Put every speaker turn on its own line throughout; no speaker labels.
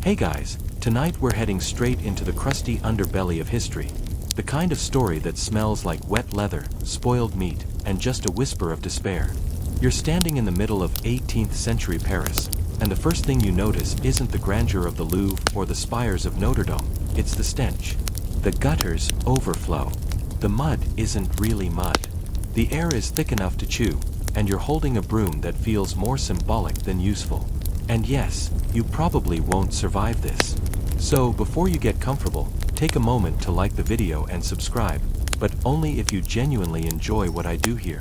Hey guys, tonight we're heading straight into the crusty underbelly of history. The kind of story that smells like wet leather, spoiled meat, and just a whisper of despair. You're standing in the middle of 18th century Paris, and the first thing you notice isn't the grandeur of the Louvre or the spires of Notre Dame, it's the stench. The gutters overflow. The mud isn't really mud. The air is thick enough to chew, and you're holding a broom that feels more symbolic than useful. And yes, you probably won't survive this. So before you get comfortable, take a moment to like the video and subscribe, but only if you genuinely enjoy what I do here.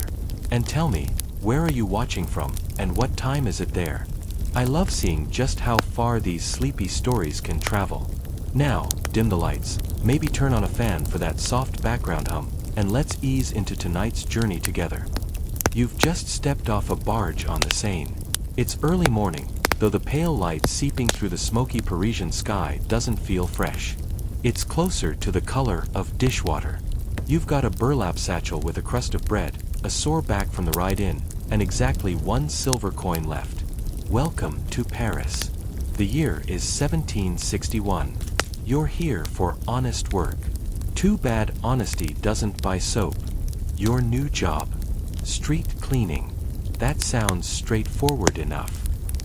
And tell me, where are you watching from, and what time is it there? I love seeing just how far these sleepy stories can travel. Now, dim the lights, maybe turn on a fan for that soft background hum, and let's ease into tonight's journey together. You've just stepped off a barge on the Seine. It's early morning, though the pale light seeping through the smoky Parisian sky doesn't feel fresh. It's closer to the color of dishwater. You've got a burlap satchel with a crust of bread, a sore back from the ride in, and exactly one silver coin left. Welcome to Paris. The year is 1761. You're here for honest work. Too bad honesty doesn't buy soap. Your new job. Street cleaning. That sounds straightforward enough.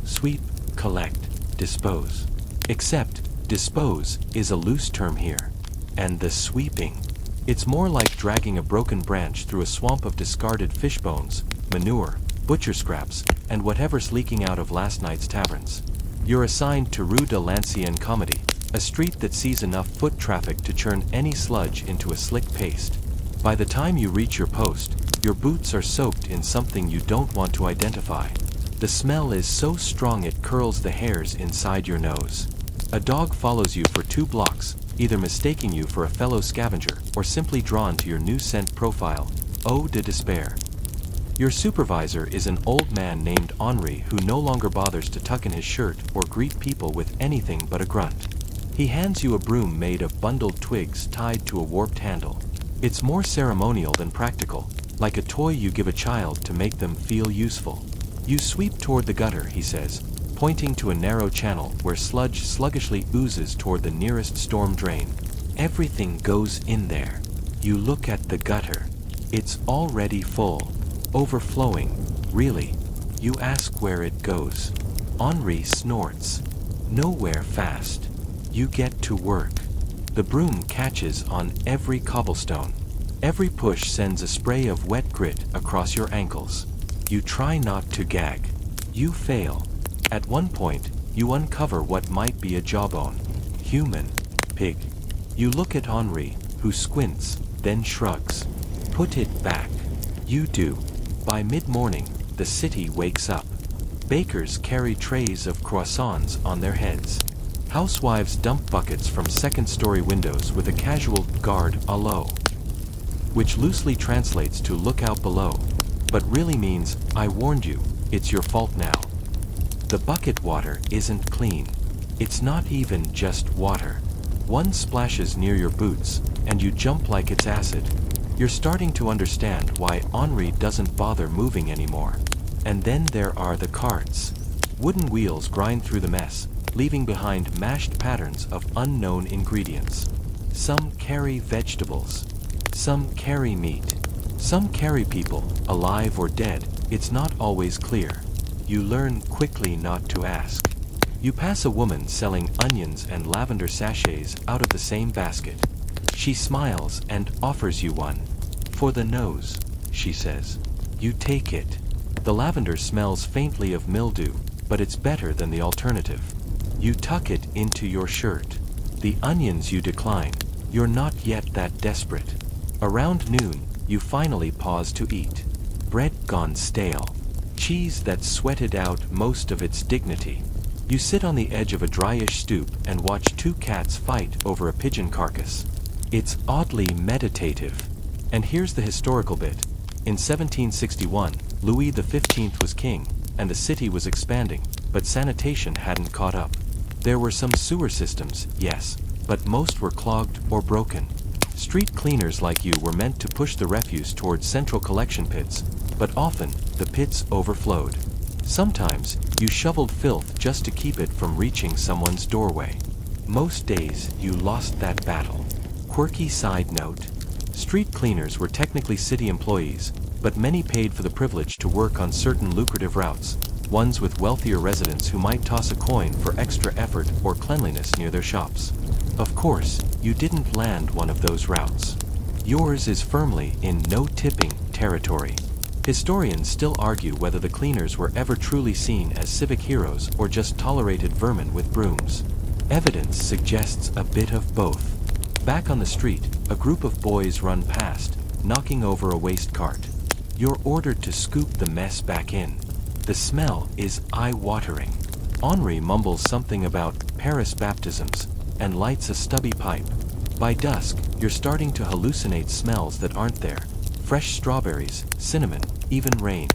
Sweep, collect, dispose. Except, dispose is a loose term here. And the sweeping. It's more like dragging a broken branch through a swamp of discarded fish bones, manure, butcher scraps, and whatever's leaking out of last night's taverns. You're assigned to Rue de l'Ancien Comedy, a street that sees enough foot traffic to churn any sludge into a slick paste. By the time you reach your post, your boots are soaked in something you don't want to identify. The smell is so strong it curls the hairs inside your nose. A dog follows you for 2 blocks, either mistaking you for a fellow scavenger or simply drawn to your new scent profile. Eau de despair. Your supervisor is an old man named Henri who no longer bothers to tuck in his shirt or greet people with anything but a grunt. He hands you a broom made of bundled twigs tied to a warped handle. It's more ceremonial than practical, like a toy you give a child to make them feel useful. You sweep toward the gutter, he says, pointing to a narrow channel where sludge sluggishly oozes toward the nearest storm drain. Everything goes in there. You look at the gutter. It's already full. Overflowing, really. You ask where it goes. Henri snorts. Nowhere fast. You get to work. The broom catches on every cobblestone. Every push sends a spray of wet grit across your ankles. You try not to gag. You fail. At one point, you uncover what might be a jawbone. Human. Pig. You look at Henri, who squints, then shrugs. Put it back. You do. By mid-morning, the city wakes up. Bakers carry trays of croissants on their heads. Housewives dump buckets from second-story windows with a casual garde à l'eau, which loosely translates to look out below, but really means, I warned you, it's your fault now. The bucket water isn't clean. It's not even just water. One splashes near your boots, and you jump like it's acid. You're starting to understand why Henri doesn't bother moving anymore. And then there are the carts. Wooden wheels grind through the mess, leaving behind mashed patterns of unknown ingredients. Some carry vegetables. Some carry meat. Some carry people, alive or dead. It's not always clear. You learn quickly not to ask. You pass a woman selling onions and lavender sachets out of the same basket. She smiles and offers you one. For the nose, she says. You take it. The lavender smells faintly of mildew, but it's better than the alternative. You tuck it into your shirt. The onions you decline. You're not yet that desperate. Around noon, you finally pause to eat. Bread gone stale. Cheese that sweated out most of its dignity. You sit on the edge of a dryish stoop and watch 2 cats fight over a pigeon carcass. It's oddly meditative. And here's the historical bit. In 1761, Louis XV was king, and the city was expanding, but sanitation hadn't caught up. There were some sewer systems, yes, but most were clogged or broken. Street cleaners like you were meant to push the refuse towards central collection pits, but often, the pits overflowed. Sometimes, you shoveled filth just to keep it from reaching someone's doorway. Most days, you lost that battle. Quirky side note. Street cleaners were technically city employees, but many paid for the privilege to work on certain lucrative routes, ones with wealthier residents who might toss a coin for extra effort or cleanliness near their shops. Of course, you didn't land one of those routes. Yours is firmly in no-tipping territory. Historians still argue whether the cleaners were ever truly seen as civic heroes or just tolerated vermin with brooms. Evidence suggests a bit of both. Back on the street, a group of boys run past, knocking over a waste cart. You're ordered to scoop the mess back in. The smell is eye-watering. Henri mumbles something about Paris baptisms and lights a stubby pipe. By dusk, you're starting to hallucinate smells that aren't there. Fresh strawberries, cinnamon, even rain.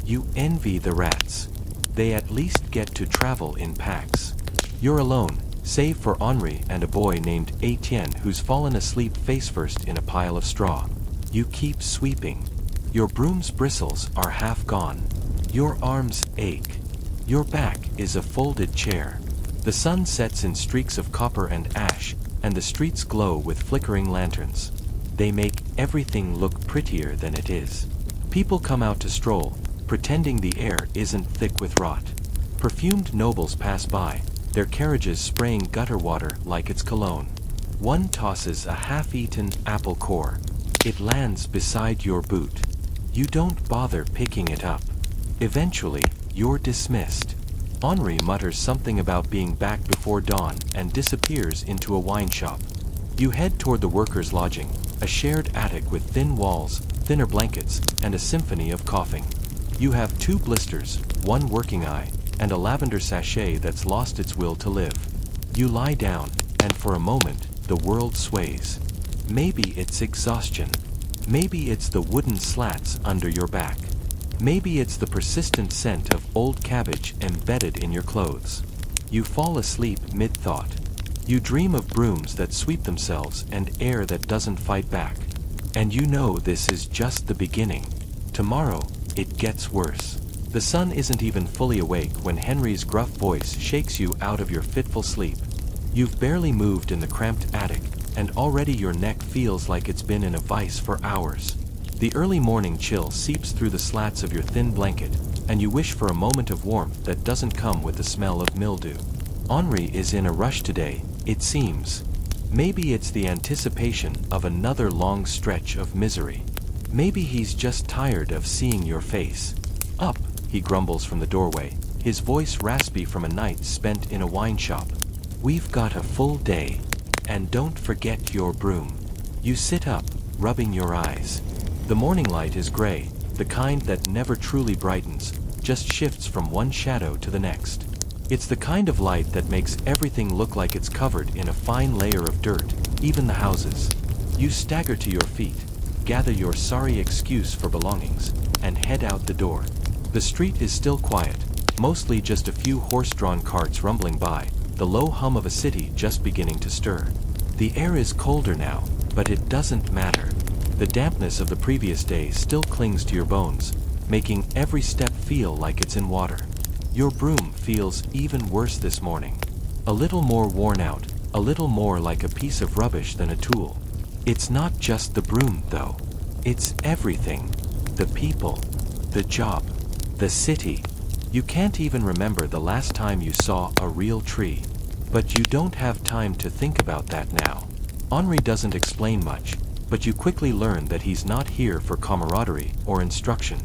You envy the rats. They at least get to travel in packs. You're alone, save for Henri and a boy named Etienne who's fallen asleep face first in a pile of straw. You keep sweeping. Your broom's bristles are half gone. Your arms ache. Your back is a folded chair. The sun sets in streaks of copper and ash, and the streets glow with flickering lanterns. They make everything look prettier than it is. People come out to stroll, pretending the air isn't thick with rot. Perfumed nobles pass by, their carriages spraying gutter water like it's cologne. One tosses a half-eaten apple core. It lands beside your boot. You don't bother picking it up. Eventually, you're dismissed. Henri mutters something about being back before dawn and disappears into a wine shop. You head toward the workers' lodging, a shared attic with thin walls, thinner blankets, and a symphony of coughing. You have 2 blisters, 1 working eye, and a lavender sachet that's lost its will to live. You lie down, and for a moment, the world sways. Maybe it's exhaustion. Maybe it's the wooden slats under your back. Maybe it's the persistent scent of old cabbage embedded in your clothes. You fall asleep mid-thought. You dream of brooms that sweep themselves and air that doesn't fight back. And you know this is just the beginning. Tomorrow, it gets worse. The sun isn't even fully awake when Henry's gruff voice shakes you out of your fitful sleep. You've barely moved in the cramped attic, and already your neck feels like it's been in a vice for hours. The early morning chill seeps through the slats of your thin blanket, and you wish for a moment of warmth that doesn't come with the smell of mildew. Henri is in a rush today, it seems. Maybe it's the anticipation of another long stretch of misery. Maybe he's just tired of seeing your face. Up, he grumbles from the doorway, his voice raspy from a night spent in a wine shop. We've got a full day. And don't forget your broom. You sit up, rubbing your eyes. The morning light is gray, the kind that never truly brightens, just shifts from one shadow to the next. It's the kind of light that makes everything look like it's covered in a fine layer of dirt, even the houses. You stagger to your feet, gather your sorry excuse for belongings, and head out the door. The street is still quiet, mostly just a few horse-drawn carts rumbling by, the low hum of a city just beginning to stir. The air is colder now, but it doesn't matter. The dampness of the previous day still clings to your bones, making every step feel like it's in water. Your broom feels even worse this morning. A little more worn out, a little more like a piece of rubbish than a tool. It's not just the broom, though. It's everything. The people, the job, the city. You can't even remember the last time you saw a real tree. But you don't have time to think about that now. Henri doesn't explain much, but you quickly learn that he's not here for camaraderie or instruction.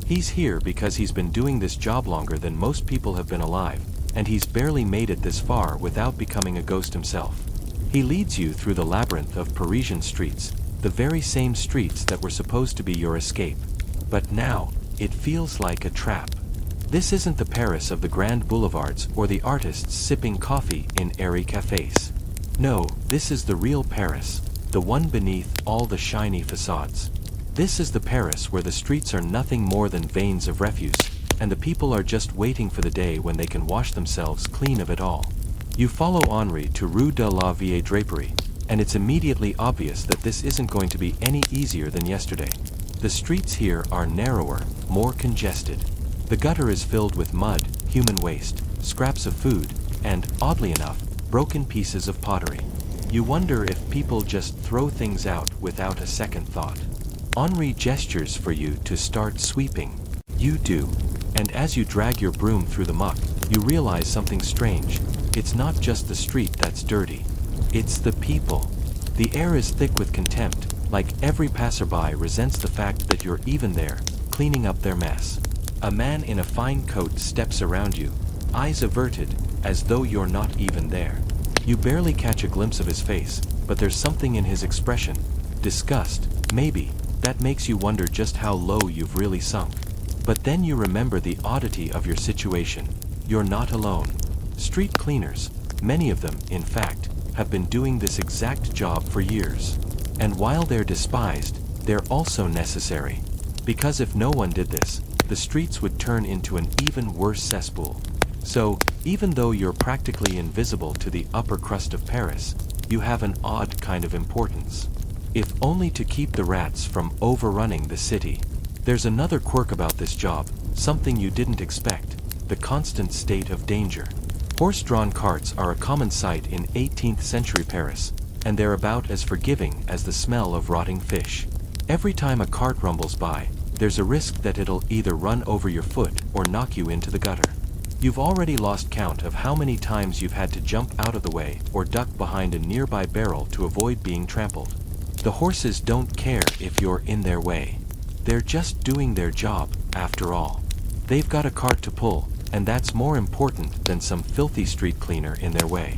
He's here because he's been doing this job longer than most people have been alive, and he's barely made it this far without becoming a ghost himself. He leads you through the labyrinth of Parisian streets, the very same streets that were supposed to be your escape. But now, it feels like a trap. This isn't the Paris of the grand boulevards or the artists sipping coffee in airy cafes. No, this is the real Paris, the one beneath all the shiny facades. This is the Paris where the streets are nothing more than veins of refuse, and the people are just waiting for the day when they can wash themselves clean of it all. You follow Henri to Rue de la Vieille Draperie, and it's immediately obvious that this isn't going to be any easier than yesterday. The streets here are narrower, more congested. The gutter is filled with mud, human waste, scraps of food, and, oddly enough, broken pieces of pottery. You wonder if people just throw things out without a second thought. Henri gestures for you to start sweeping. You do. And as you drag your broom through the muck, you realize something strange. It's not just the street that's dirty. It's the people. The air is thick with contempt, like every passerby resents the fact that you're even there, cleaning up their mess. A man in a fine coat steps around you, eyes averted, as though you're not even there. You barely catch a glimpse of his face, but there's something in his expression. Disgust, maybe, that makes you wonder just how low you've really sunk. But then you remember the oddity of your situation. You're not alone. Street cleaners, many of them, in fact, have been doing this exact job for years. And while they're despised, they're also necessary. Because if no one did this, the streets would turn into an even worse cesspool. So, even though you're practically invisible to the upper crust of Paris, you have an odd kind of importance. If only to keep the rats from overrunning the city. There's another quirk about this job, something you didn't expect: the constant state of danger. Horse-drawn carts are a common sight in 18th century Paris, and they're about as forgiving as the smell of rotting fish. Every time a cart rumbles by, there's a risk that it'll either run over your foot or knock you into the gutter. You've already lost count of how many times you've had to jump out of the way or duck behind a nearby barrel to avoid being trampled. The horses don't care if you're in their way. They're just doing their job, after all. They've got a cart to pull, and that's more important than some filthy street cleaner in their way.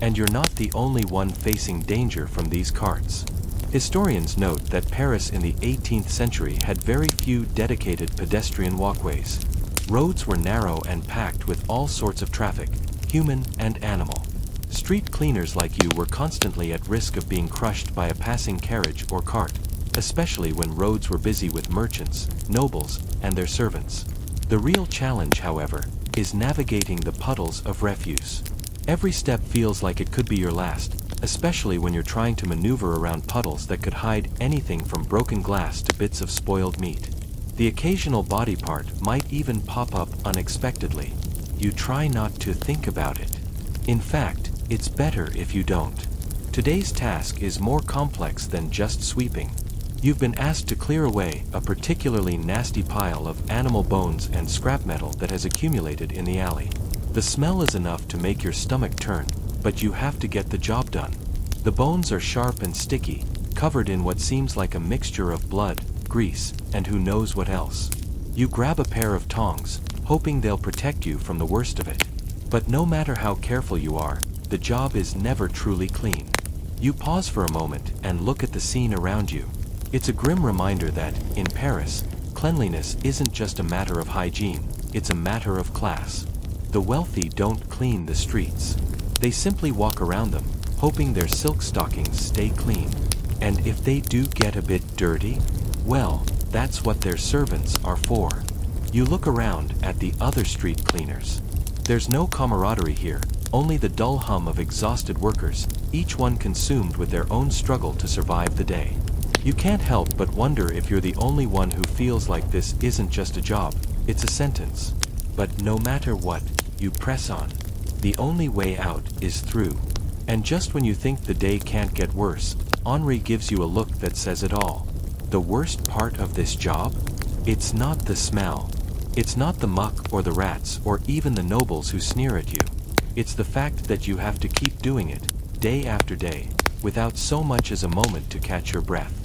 And you're not the only one facing danger from these carts. Historians note that Paris in the 18th century had very few dedicated pedestrian walkways. Roads were narrow and packed with all sorts of traffic, human and animal. Street cleaners like you were constantly at risk of being crushed by a passing carriage or cart, especially when roads were busy with merchants, nobles, and their servants. The real challenge, however, is navigating the puddles of refuse. Every step feels like it could be your last, especially when you're trying to maneuver around puddles that could hide anything from broken glass to bits of spoiled meat. The occasional body part might even pop up unexpectedly. You try not to think about it. In fact, it's better if you don't. Today's task is more complex than just sweeping. You've been asked to clear away a particularly nasty pile of animal bones and scrap metal that has accumulated in the alley. The smell is enough to make your stomach turn, but you have to get the job done. The bones are sharp and sticky, covered in what seems like a mixture of blood, grease, and who knows what else. You grab a pair of tongs, hoping they'll protect you from the worst of it. But no matter how careful you are, the job is never truly clean. You pause for a moment and look at the scene around you. It's a grim reminder that, in Paris, cleanliness isn't just a matter of hygiene, it's a matter of class. The wealthy don't clean the streets. They simply walk around them, hoping their silk stockings stay clean. And if they do get a bit dirty, well, that's what their servants are for. You look around at the other street cleaners. There's no camaraderie here, only the dull hum of exhausted workers, each one consumed with their own struggle to survive the day. You can't help but wonder if you're the only one who feels like this isn't just a job, it's a sentence. But no matter what, you press on. The only way out is through. And just when you think the day can't get worse, Henri gives you a look that says it all. The worst part of this job? It's not the smell. It's not the muck or the rats or even the nobles who sneer at you. It's the fact that you have to keep doing it, day after day, without so much as a moment to catch your breath.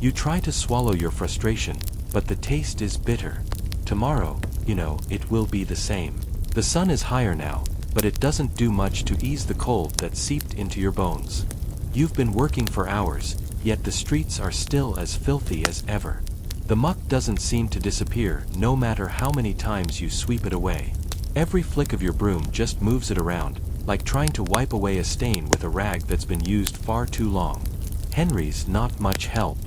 You try to swallow your frustration, but the taste is bitter. Tomorrow, it will be the same. The sun is higher now, but it doesn't do much to ease the cold that seeped into your bones. You've been working for hours, yet the streets are still as filthy as ever. The muck doesn't seem to disappear no matter how many times you sweep it away. Every flick of your broom just moves it around, like trying to wipe away a stain with a rag that's been used far too long. Henri's not much help.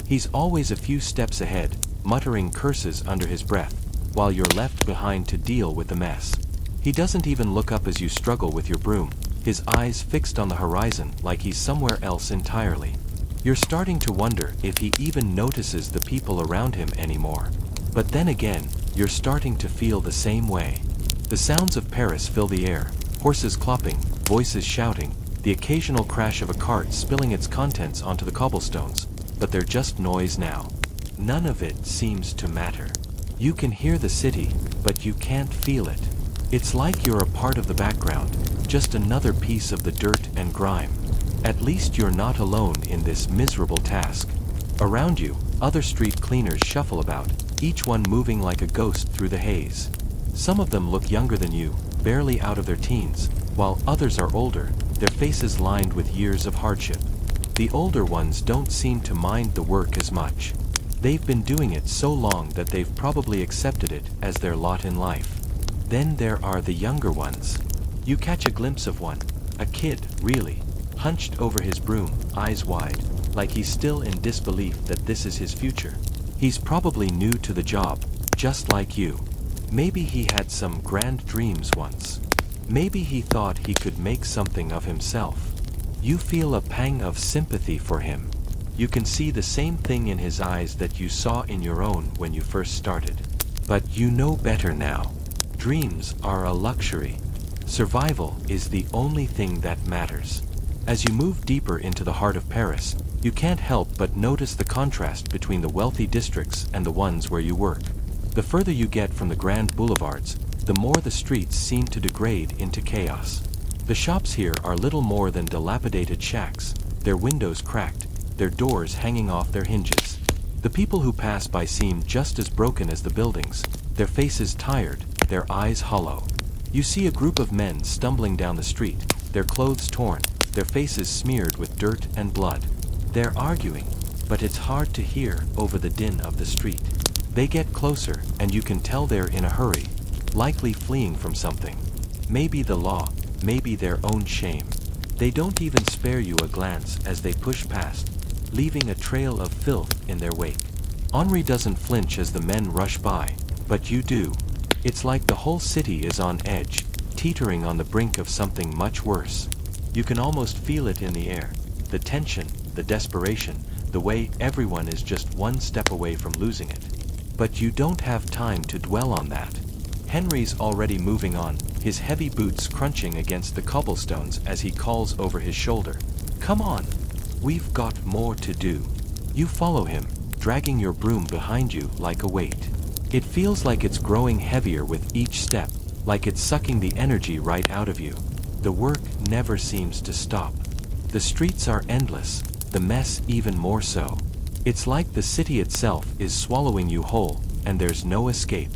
He's always a few steps ahead, muttering curses under his breath, while you're left behind to deal with the mess. He doesn't even look up as you struggle with your broom, his eyes fixed on the horizon like he's somewhere else entirely. You're starting to wonder if he even notices the people around him anymore. But then again, you're starting to feel the same way. The sounds of Paris fill the air, horses clopping, voices shouting, the occasional crash of a cart spilling its contents onto the cobblestones, but they're just noise now. None of it seems to matter. You can hear the city, but you can't feel it. It's like you're a part of the background, just another piece of the dirt and grime. At least you're not alone in this miserable task. Around you, other street cleaners shuffle about, each one moving like a ghost through the haze. Some of them look younger than you, barely out of their teens, while others are older, their faces lined with years of hardship. The older ones don't seem to mind the work as much. They've been doing it so long that they've probably accepted it as their lot in life. Then there are the younger ones. You catch a glimpse of one, a kid, really, hunched over his broom, eyes wide, like he's still in disbelief that this is his future. He's probably new to the job, just like you. Maybe he had some grand dreams once. Maybe he thought he could make something of himself. You feel a pang of sympathy for him. You can see the same thing in his eyes that you saw in your own when you first started. But you know better now. Dreams are a luxury. Survival is the only thing that matters. As you move deeper into the heart of Paris, you can't help but notice the contrast between the wealthy districts and the ones where you work. The further you get from the grand boulevards, the more the streets seem to degrade into chaos. The shops here are little more than dilapidated shacks, their windows cracked, their doors hanging off their hinges. The people who pass by seem just as broken as the buildings, their faces tired, their eyes hollow. You see a group of men stumbling down the street, their clothes torn, their faces smeared with dirt and blood. They're arguing, but it's hard to hear over the din of the street. They get closer, and you can tell they're in a hurry, likely fleeing from something. Maybe the law, maybe their own shame. They don't even spare you a glance as they push past, leaving a trail of filth in their wake. Henri doesn't flinch as the men rush by, but you do. It's like the whole city is on edge, teetering on the brink of something much worse. You can almost feel it in the air, the tension, the desperation, the way everyone is just one step away from losing it. But you don't have time to dwell on that. Henry's already moving on, his heavy boots crunching against the cobblestones as he calls over his shoulder. Come on, we've got more to do. You follow him, dragging your broom behind you like a weight. It feels like it's growing heavier with each step, like it's sucking the energy right out of you. The work never seems to stop. The streets are endless, the mess even more so. It's like the city itself is swallowing you whole, and there's no escape.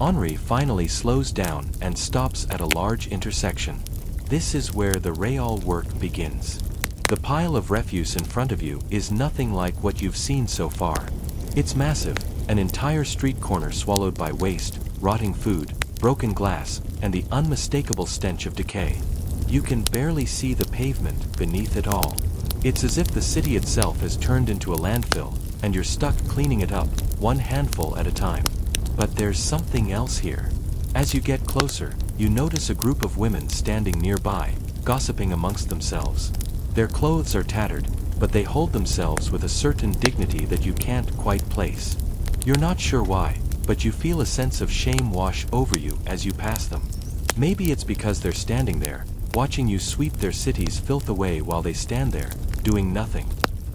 Henri finally slows down and stops at a large intersection. This is where the real work begins. The pile of refuse in front of you is nothing like what you've seen so far. It's massive, an entire street corner swallowed by waste, rotting food, broken glass, and the unmistakable stench of decay. You can barely see the pavement beneath it all. It's as if the city itself has turned into a landfill, and you're stuck cleaning it up, one handful at a time. But there's something else here. As you get closer, you notice a group of women standing nearby, gossiping amongst themselves. Their clothes are tattered, but they hold themselves with a certain dignity that you can't quite place. You're not sure why, but you feel a sense of shame wash over you as you pass them. Maybe it's because they're standing there, watching you sweep their city's filth away while they stand there, doing nothing.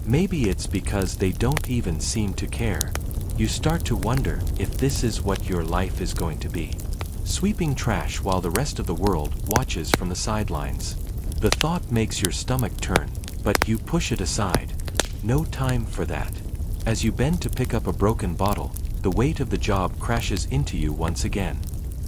Maybe it's because they don't even seem to care. You start to wonder if this is what your life is going to be. Sweeping trash while the rest of the world watches from the sidelines. The thought makes your stomach turn, but you push it aside. No time for that. As you bend to pick up a broken bottle, the weight of the job crashes into you once again.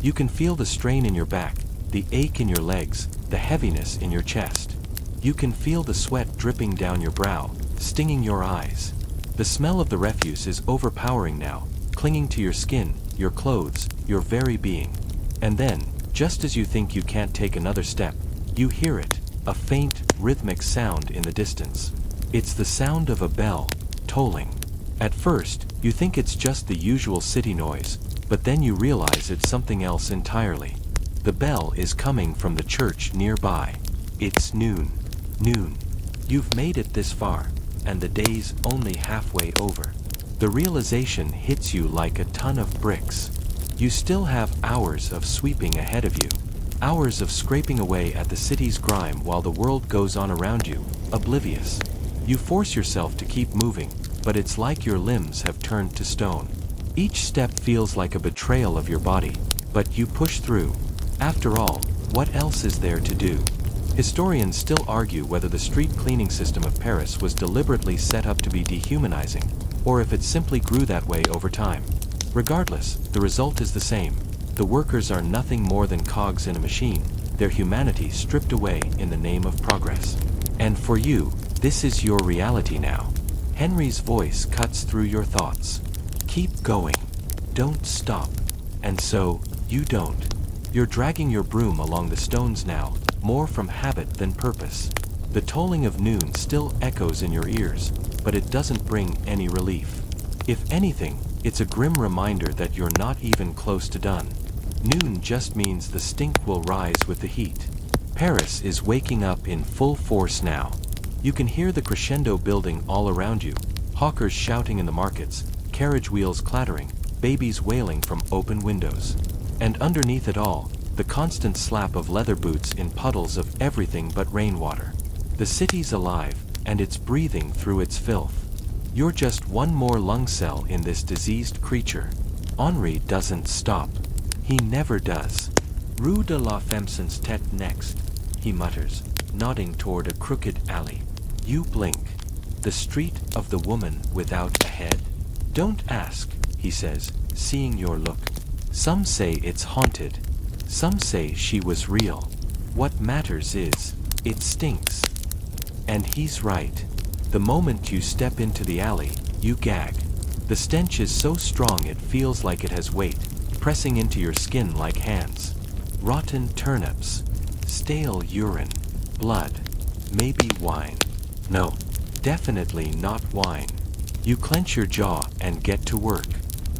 You can feel the strain in your back, the ache in your legs, the heaviness in your chest. You can feel the sweat dripping down your brow, stinging your eyes. The smell of the refuse is overpowering now, clinging to your skin, your clothes, your very being. And then, just as you think you can't take another step, you hear it, a faint, rhythmic sound in the distance. It's the sound of a bell, tolling. At first, you think it's just the usual city noise, but then you realize it's something else entirely. The bell is coming from the church nearby. It's noon. Noon. You've made it this far, and the day's only halfway over. The realization hits you like a ton of bricks. You still have hours of sweeping ahead of you. Hours of scraping away at the city's grime while the world goes on around you, oblivious. You force yourself to keep moving, but it's like your limbs have turned to stone. Each step feels like a betrayal of your body, but you push through. After all, what else is there to do? Historians still argue whether the street cleaning system of Paris was deliberately set up to be dehumanizing, or if it simply grew that way over time. Regardless, the result is the same. The workers are nothing more than cogs in a machine, their humanity stripped away in the name of progress. And for you, this is your reality now. Henry's voice cuts through your thoughts. Keep going. Don't stop. And so, you don't. You're dragging your broom along the stones now, more from habit than purpose. The tolling of noon still echoes in your ears, but it doesn't bring any relief. If anything, it's a grim reminder that you're not even close to done. Noon just means the stink will rise with the heat. Paris is waking up in full force now. You can hear the crescendo building all around you, hawkers shouting in the markets, carriage wheels clattering, babies wailing from open windows. And underneath it all, the constant slap of leather boots in puddles of everything but rainwater. The city's alive, and it's breathing through its filth. You're just one more lung cell in this diseased creature. Henri doesn't stop. He never does. Rue de la Femmes Tête next, he mutters, nodding toward a crooked alley. You blink. The street of the woman without a head? Don't ask, he says, seeing your look. Some say it's haunted. Some say she was real. What matters is, it stinks. And he's right. The moment you step into the alley, you gag. The stench is so strong it feels like it has weight, pressing into your skin like hands. Rotten turnips. Stale urine. Blood. Maybe wine. No, definitely not wine. You clench your jaw and get to work.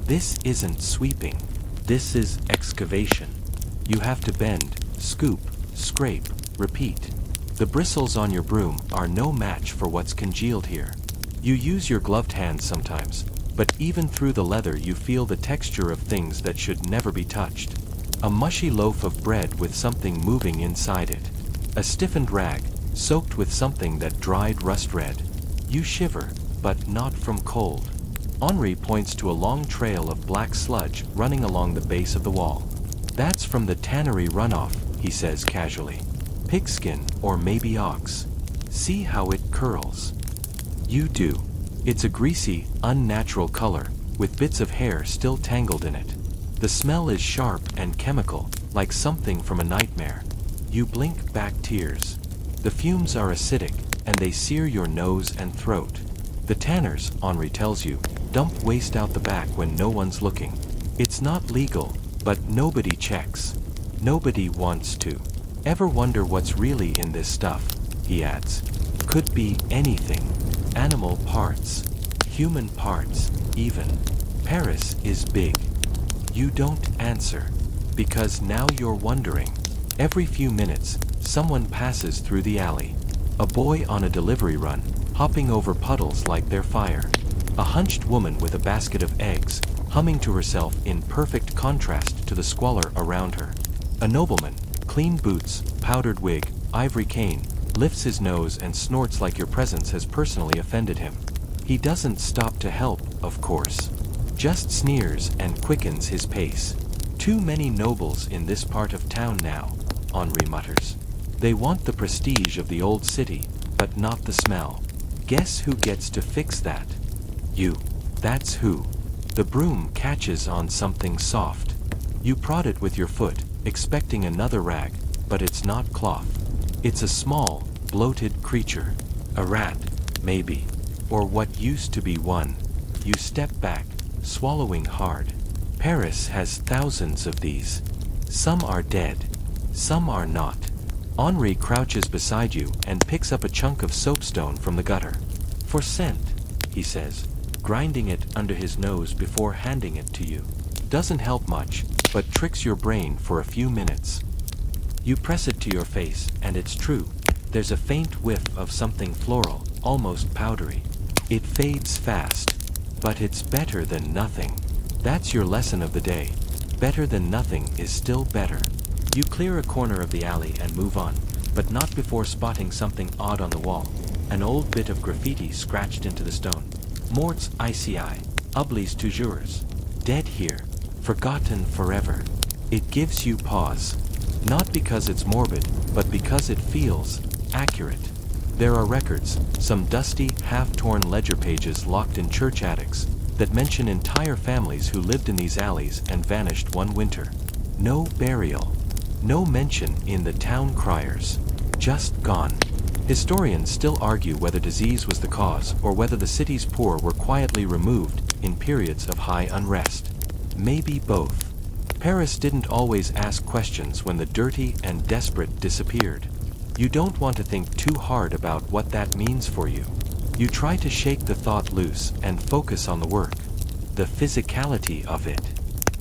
This isn't sweeping. This is excavation. You have to bend, scoop, scrape, repeat. The bristles on your broom are no match for what's congealed here. You use your gloved hands sometimes, but even through the leather you feel the texture of things that should never be touched. A mushy loaf of bread with something moving inside it. A stiffened rag, soaked with something that dried rust red. You shiver, but not from cold. Henri points to a long trail of black sludge running along the base of the wall. That's from the tannery runoff, he says casually. Pigskin, or maybe ox. See how it curls. You do. It's a greasy, unnatural color, with bits of hair still tangled in it. The smell is sharp and chemical, like something from a nightmare. You blink back tears. The fumes are acidic, and they sear your nose and throat. The tanners, Henri tells you, dump waste out the back when no one's looking. It's not legal, but nobody checks. Nobody wants to. Ever wonder what's really in this stuff? He adds. Could be anything. Animal parts. Human parts, even. Paris is big. You don't answer. Because now you're wondering. Every few minutes, someone passes through the alley. A boy on a delivery run, hopping over puddles like they're fire. A hunched woman with a basket of eggs, humming to herself in perfect contrast to the squalor around her. A nobleman, clean boots, powdered wig, ivory cane, lifts his nose and snorts like your presence has personally offended him. He doesn't stop to help, of course. Just sneers and quickens his pace. Too many nobles in this part of town now, Henri mutters. They want the prestige of the old city, but not the smell. Guess who gets to fix that? You. That's who. The broom catches on something soft. You prod it with your foot, expecting another rag, but it's not cloth. It's a small, bloated creature. A rat, maybe. Or what used to be one. You step back, swallowing hard. Paris has thousands of these. Some are dead. Some are not. Henri crouches beside you and picks up a chunk of soapstone from the gutter. For scent, he says, grinding it under his nose before handing it to you. Doesn't help much, but tricks your brain for a few minutes. You press it to your face, and it's true. There's a faint whiff of something floral, almost powdery. It fades fast, but it's better than nothing. That's your lesson of the day. Better than nothing is still better. You clear a corner of the alley and move on, but not before spotting something odd on the wall. An old bit of graffiti scratched into the stone. Morts ici, oubliés toujours. Dead here. Forgotten forever. It gives you pause. Not because it's morbid, but because it feels accurate. There are records, some dusty, half-torn ledger pages locked in church attics, that mention entire families who lived in these alleys and vanished one winter. No burial. No mention in the town criers. Just gone. Historians still argue whether disease was the cause or whether the city's poor were quietly removed in periods of high unrest. Maybe both. Paris didn't always ask questions when the dirty and desperate disappeared. You don't want to think too hard about what that means for you. You try to shake the thought loose and focus on the work. The physicality of it.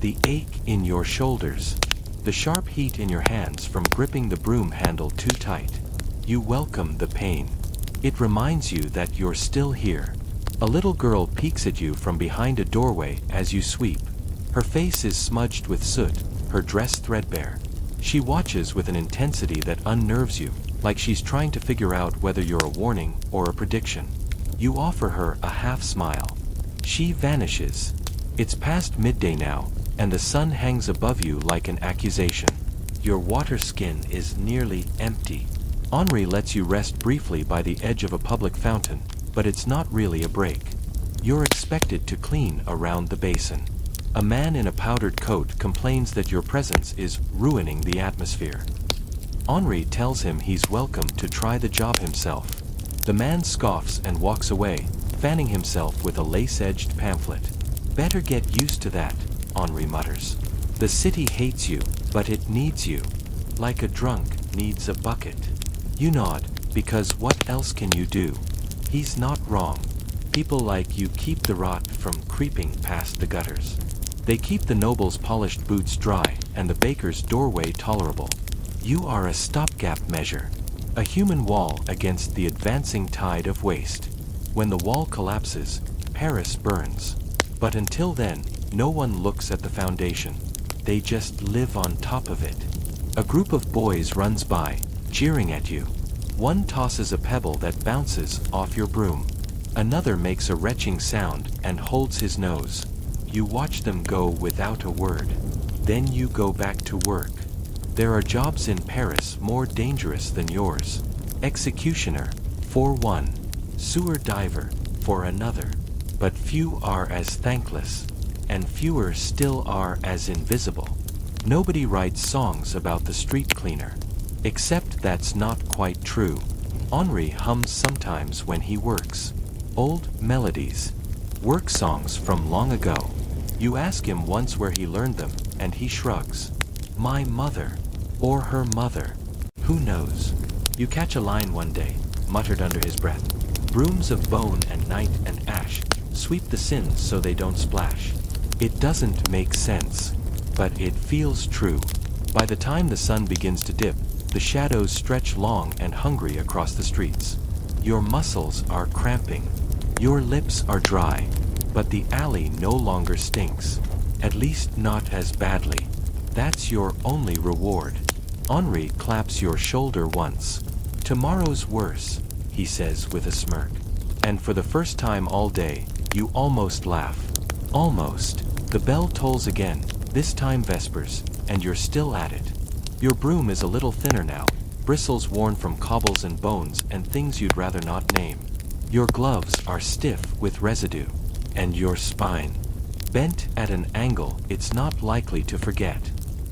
The ache in your shoulders. The sharp heat in your hands from gripping the broom handle too tight. You welcome the pain. It reminds you that you're still here. A little girl peeks at you from behind a doorway as you sweep. Her face is smudged with soot, her dress threadbare. She watches with an intensity that unnerves you, like she's trying to figure out whether you're a warning or a prediction. You offer her a half smile. She vanishes. It's past midday now, and the sun hangs above you like an accusation. Your water skin is nearly empty. Henri lets you rest briefly by the edge of a public fountain, but it's not really a break. You're expected to clean around the basin. A man in a powdered coat complains that your presence is ruining the atmosphere. Henri tells him he's welcome to try the job himself. The man scoffs and walks away, fanning himself with a lace-edged pamphlet. Better get used to that, Henri mutters. The city hates you, but it needs you. Like a drunk needs a bucket. You nod, because what else can you do? He's not wrong. People like you keep the rot from creeping past the gutters. They keep the noble's polished boots dry and the baker's doorway tolerable. You are a stopgap measure. A human wall against the advancing tide of waste. When the wall collapses, Paris burns. But until then, no one looks at the foundation. They just live on top of it. A group of boys runs by, cheering at you. One tosses a pebble that bounces off your broom. Another makes a retching sound and holds his nose. You watch them go without a word. Then you go back to work. There are jobs in Paris more dangerous than yours. Executioner, for one. Sewer diver, for another. But few are as thankless, and fewer still are as invisible. Nobody writes songs about the street cleaner. Except that's not quite true. Henri hums sometimes when he works. Old melodies. Work songs from long ago. You ask him once where he learned them, and he shrugs. My mother. Or her mother. Who knows? You catch a line one day, muttered under his breath. Brooms of bone and night and ash sweep the sins so they don't splash. It doesn't make sense, but it feels true. By the time the sun begins to dip, the shadows stretch long and hungry across the streets. Your muscles are cramping. Your lips are dry, but the alley no longer stinks. At least not as badly. That's your only reward. Henri claps your shoulder once. Tomorrow's worse, he says with a smirk. And for the first time all day, you almost laugh. Almost. The bell tolls again, this time vespers, and you're still at it. Your broom is a little thinner now, bristles worn from cobbles and bones and things you'd rather not name. Your gloves are stiff with residue. And your spine. Bent at an angle it's not likely to forget.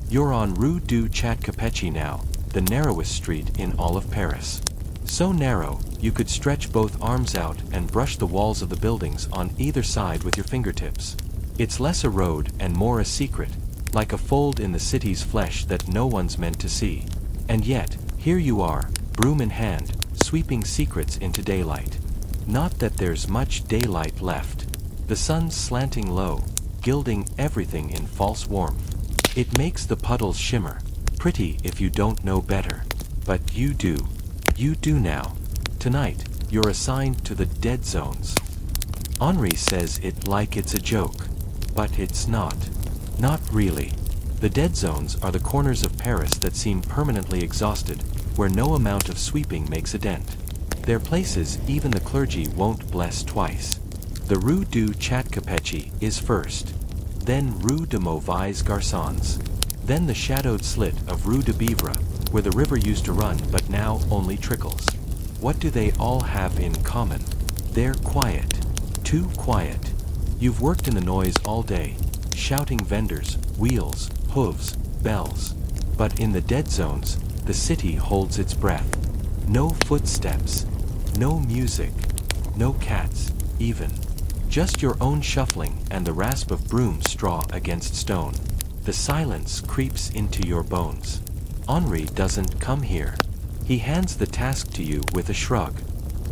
You're on Rue du Chat Capecchi now, the narrowest street in all of Paris. So narrow, you could stretch both arms out and brush the walls of the buildings on either side with your fingertips. It's less a road and more a secret, like a fold in the city's flesh that no one's meant to see. And yet, here you are, broom in hand, sweeping secrets into daylight. Not that there's much daylight left. The sun's slanting low, gilding everything in false warmth. It makes the puddles shimmer, pretty if you don't know better. But you do. You do now. Tonight, you're assigned to the dead zones. Henri says it like it's a joke. But it's not. Not really. The dead zones are the corners of Paris that seem permanently exhausted, where no amount of sweeping makes a dent. They're places even the clergy won't bless twice. The Rue du Chat-Capecchi is first. Then Rue de Mauvais Garçons. Then the shadowed slit of Rue de Beavre, where the river used to run but now only trickles. What do they all have in common? They're quiet. Too quiet. You've worked in the noise all day, shouting vendors, wheels, hooves, bells. But in the dead zones, the city holds its breath. No footsteps. No music. No cats, even. Just your own shuffling and the rasp of broom straw against stone. The silence creeps into your bones. Henri doesn't come here. He hands the task to you with a shrug.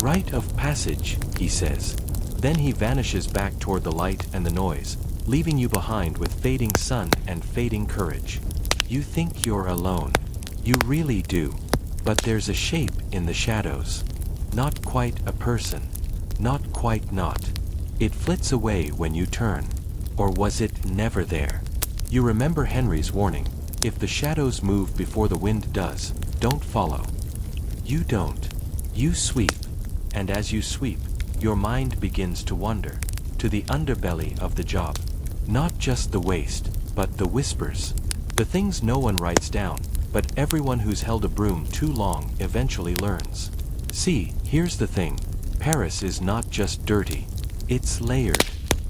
Rite of passage, he says. Then he vanishes back toward the light and the noise, leaving you behind with fading sun and fading courage. You think you're alone. You really do. But there's a shape in the shadows. Not quite a person. Not quite not. It flits away when you turn. Or was it never there? You remember Henry's warning. If the shadows move before the wind does, don't follow. You don't. You sweep. And as you sweep, your mind begins to wander to the underbelly of the job. Not just the waste, but the whispers. The things no one writes down, but everyone who's held a broom too long eventually learns. See, here's the thing. Paris is not just dirty. It's layered.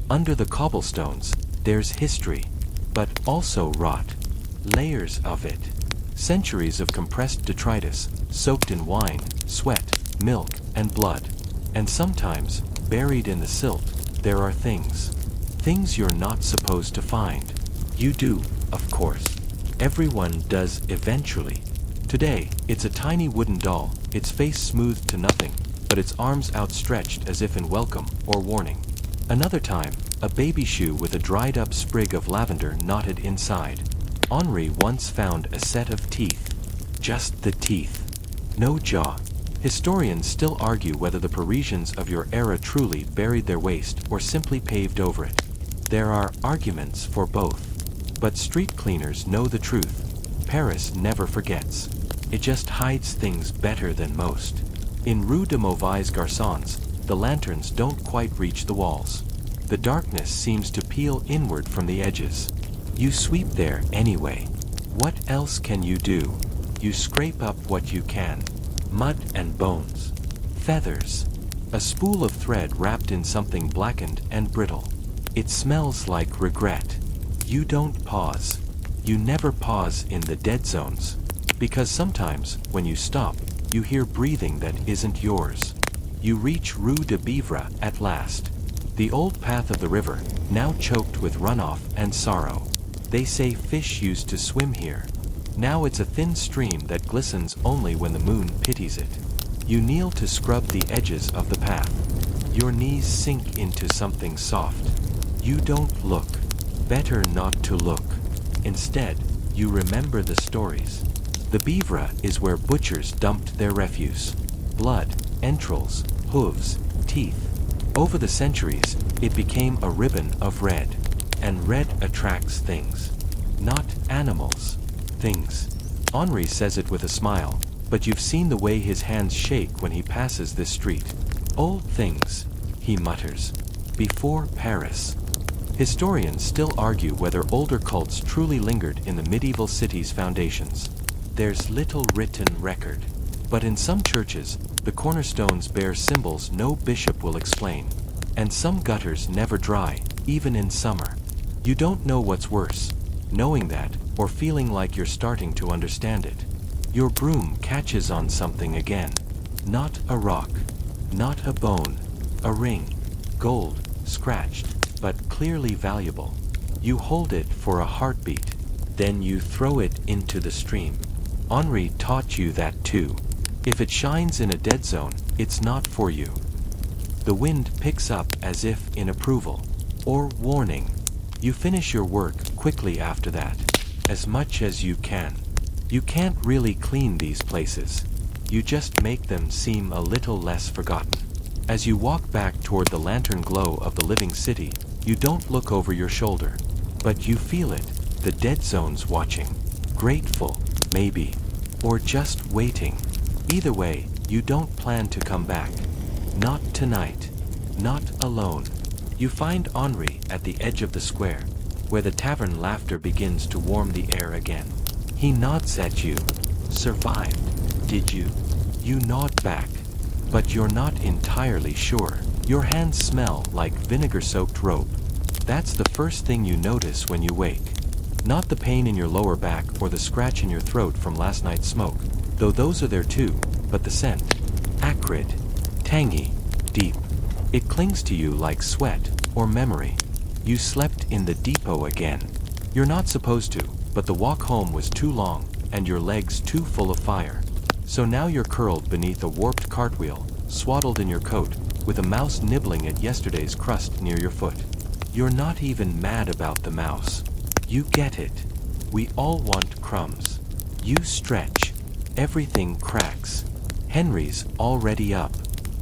Under the cobblestones, there's history, but also rot. Layers of it. Centuries of compressed detritus, soaked in wine, sweat, milk, and blood. And sometimes, buried in the silt, there are things. Things you're not supposed to find. You do, of course. Everyone does eventually. Today, it's a tiny wooden doll, its face smoothed to nothing, but its arms outstretched as if in welcome or warning. Another time, a baby shoe with a dried-up sprig of lavender knotted inside. Henri once found a set of teeth. Just the teeth. No jaw. Historians still argue whether the Parisians of your era truly buried their waste or simply paved over it. There are arguments for both. But street cleaners know the truth. Paris never forgets. It just hides things better than most. In Rue de Mauvais Garçons, the lanterns don't quite reach the walls. The darkness seems to peel inward from the edges. You sweep there anyway. What else can you do? You scrape up what you can. Mud and bones. Feathers. A spool of thread wrapped in something blackened and brittle. It smells like regret. You don't pause. You never pause in the dead zones. Because sometimes, when you stop, you hear breathing that isn't yours. You reach Rue de Beavre at last. The old path of the river, now choked with runoff and sorrow. They say fish used to swim here. Now it's a thin stream that glistens only when the moon pities it. You kneel to scrub the edges of the path. Your knees sink into something soft. You don't look. Better not to look. Instead, you remember the stories. The Beavre is where butchers dumped their refuse. Blood, entrails, hooves, teeth. Over the centuries, it became a ribbon of red. And red attracts things. Not animals. Things. Henri says it with a smile, but you've seen the way his hands shake when he passes this street. Old things, he mutters. Before Paris. Historians still argue whether older cults truly lingered in the medieval city's foundations. There's little written record. But in some churches, the cornerstones bear symbols no bishop will explain. And some gutters never dry, even in summer. You don't know what's worse, knowing that, or feeling like you're starting to understand it. Your broom catches on something again. Not a rock. Not a bone. A ring. Gold, scratched, but clearly valuable. You hold it for a heartbeat. Then you throw it into the stream. Henri taught you that too. If it shines in a dead zone, it's not for you. The wind picks up as if in approval. Or warning. You finish your work quickly after that. As much as you can. You can't really clean these places. You just make them seem a little less forgotten. As you walk back toward the lantern glow of the living city, you don't look over your shoulder. But you feel it. The dead zone's watching. Grateful, maybe. Or just waiting. Either way, you don't plan to come back. Not tonight. Not alone. You find Henri at the edge of the square, where the tavern laughter begins to warm the air again. He nods at you. Survived, did you? You nod back. But you're not entirely sure. Your hands smell like vinegar-soaked rope. That's the first thing you notice when you wake. Not the pain in your lower back or the scratch in your throat from last night's smoke, though those are there too, but the scent. Acrid, tangy, deep. It clings to you like sweat or memory. You slept in the depot again. You're not supposed to, but the walk home was too long and your legs too full of fire. So now you're curled beneath a warped cartwheel, swaddled in your coat, with a mouse nibbling at yesterday's crust near your foot. You're not even mad about the mouse. You get it. We all want crumbs. You stretch. Everything cracks. Henry's already up.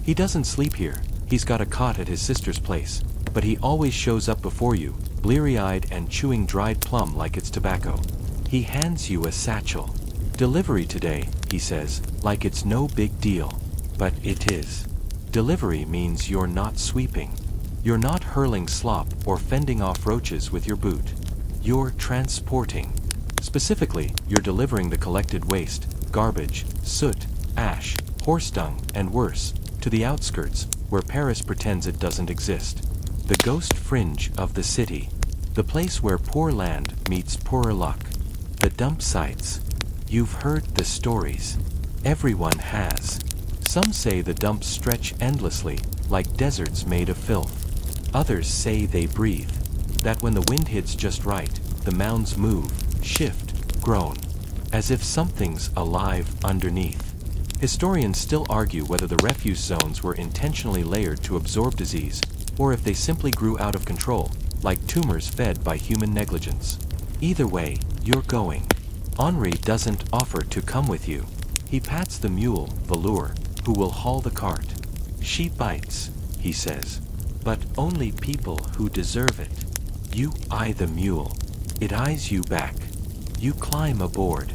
He doesn't sleep here. He's got a cot at his sister's place. But he always shows up before you, bleary-eyed and chewing dried plum like it's tobacco. He hands you a satchel. Delivery today, he says, like it's no big deal. But it is. Delivery means you're not sweeping. You're not hurling slop or fending off roaches with your boot. You're transporting. Specifically, you're delivering the collected waste, garbage, soot, ash, horse dung, and worse, to the outskirts, where Paris pretends it doesn't exist. The ghost fringe of the city. The place where poor land meets poorer luck. The dump sites. You've heard the stories. Everyone has. Some say the dumps stretch endlessly, like deserts made of filth. Others say they breathe. That when the wind hits just right, the mounds move, shift, groan. As if something's alive underneath. Historians still argue whether the refuse zones were intentionally layered to absorb disease, or if they simply grew out of control, like tumors fed by human negligence. Either way, you're going. Henri doesn't offer to come with you. He pats the mule, Velour, who will haul the cart. She bites, he says. But only people who deserve it. You eye the mule. It eyes you back. You climb aboard.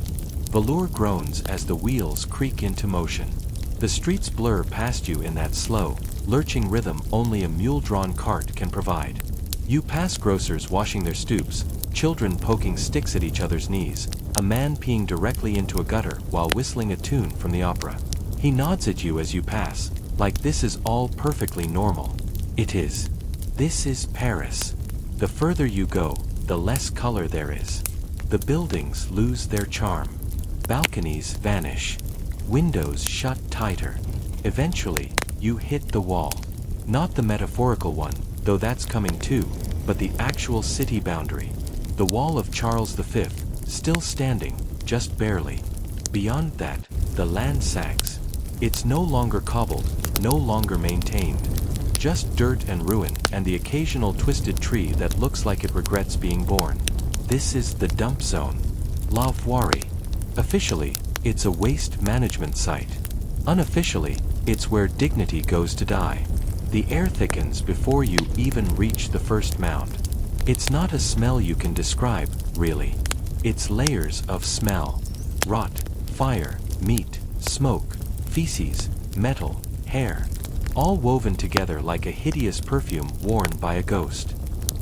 Velour groans as the wheels creak into motion. The streets blur past you in that slow, lurching rhythm only a mule-drawn cart can provide. You pass grocers washing their stoops, children poking sticks at each other's knees, a man peeing directly into a gutter while whistling a tune from the opera. He nods at you as you pass, like this is all perfectly normal. It is. This is Paris. The further you go, the less color there is. The buildings lose their charm. Balconies vanish. Windows shut tighter. Eventually, you hit the wall. Not the metaphorical one, though that's coming too, but the actual city boundary. The wall of Charles V, still standing, just barely. Beyond that, the land sags. It's no longer cobbled, no longer maintained. Just dirt and ruin and the occasional twisted tree that looks like it regrets being born. This is the dump zone. La Voirie. Officially, it's a waste management site. Unofficially, it's where dignity goes to die. The air thickens before you even reach the first mound. It's not a smell you can describe, really. It's layers of smell. Rot, fire, meat, smoke, feces, metal, hair. All woven together like a hideous perfume worn by a ghost.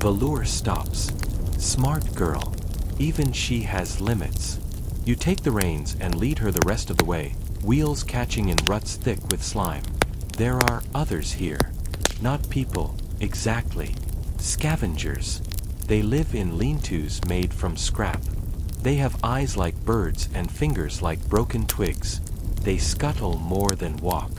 Velour stops. Smart girl. Even she has limits. You take the reins and lead her the rest of the way, wheels catching in ruts thick with slime. There are others here. Not people, exactly. Scavengers. They live in lean-tos made from scrap. They have eyes like birds and fingers like broken twigs. They scuttle more than walk.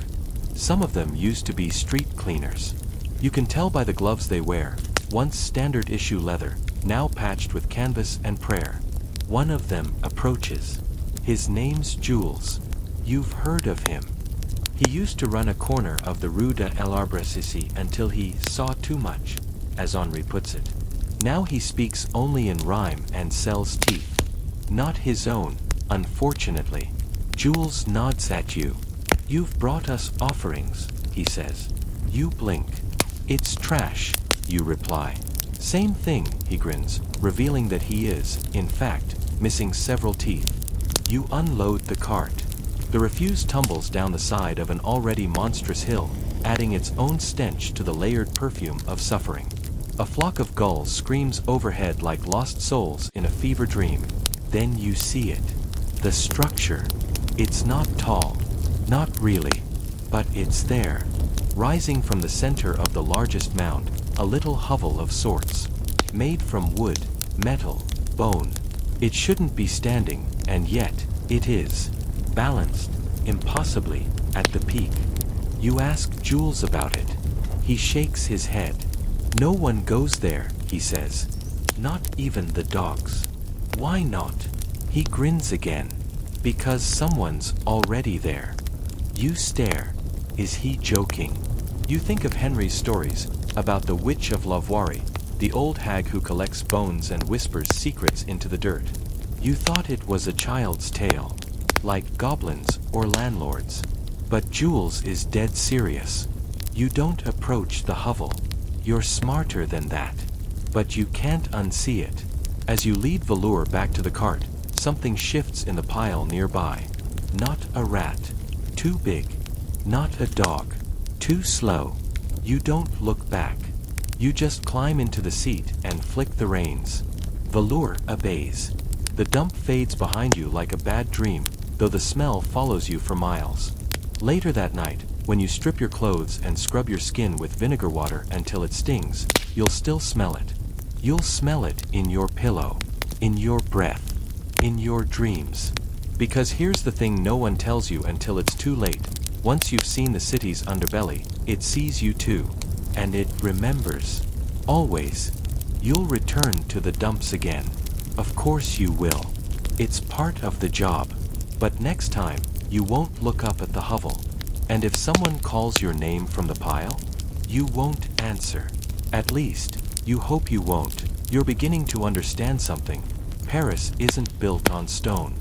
Some of them used to be street cleaners. You can tell by the gloves they wear, once standard issue leather, now patched with canvas and prayer. One of them approaches. His name's Jules. You've heard of him. He used to run a corner of the Rue de l'Arbre until he saw too much, as Henri puts it. Now he speaks only in rhyme and sells teeth. Not his own, unfortunately. Jules nods at you. You've brought us offerings, he says. You blink. It's trash, you reply. Same thing, he grins, revealing that he is, in fact, missing several teeth. You unload the cart. The refuse tumbles down the side of an already monstrous hill, adding its own stench to the layered perfume of suffering. A flock of gulls screams overhead like lost souls in a fever dream. Then you see it. The structure. It's not tall. Not really. But it's there. Rising from the center of the largest mound, a little hovel of sorts. Made from wood, metal, bone. It shouldn't be standing, and yet, it is. Balanced, impossibly, at the peak. You ask Jules about it. He shakes his head. No one goes there, he says. Not even the dogs. Why not? He grins again. Because someone's already there. You stare. Is he joking? You think of Henry's stories about the Witch of Lavoirie, the old hag who collects bones and whispers secrets into the dirt. You thought it was a child's tale, like goblins or landlords. But Jules is dead serious. You don't approach the hovel. You're smarter than that. But you can't unsee it. As you lead Velour back to the cart, something shifts in the pile nearby. Not a rat. Too big. Not a dog. Too slow. You don't look back. You just climb into the seat and flick the reins. Velour obeys. The dump fades behind you like a bad dream, though the smell follows you for miles. Later that night, when you strip your clothes and scrub your skin with vinegar water until it stings, you'll still smell it. You'll smell it in your pillow, in your breath, in your dreams. Because here's the thing no one tells you until it's too late. Once you've seen the city's underbelly, it sees you too. And it remembers. Always. You'll return to the dumps again. Of course you will. It's part of the job. But next time, you won't look up at the hovel. And if someone calls your name from the pile, you won't answer. At least, you hope you won't. You're beginning to understand something. Paris isn't built on stone.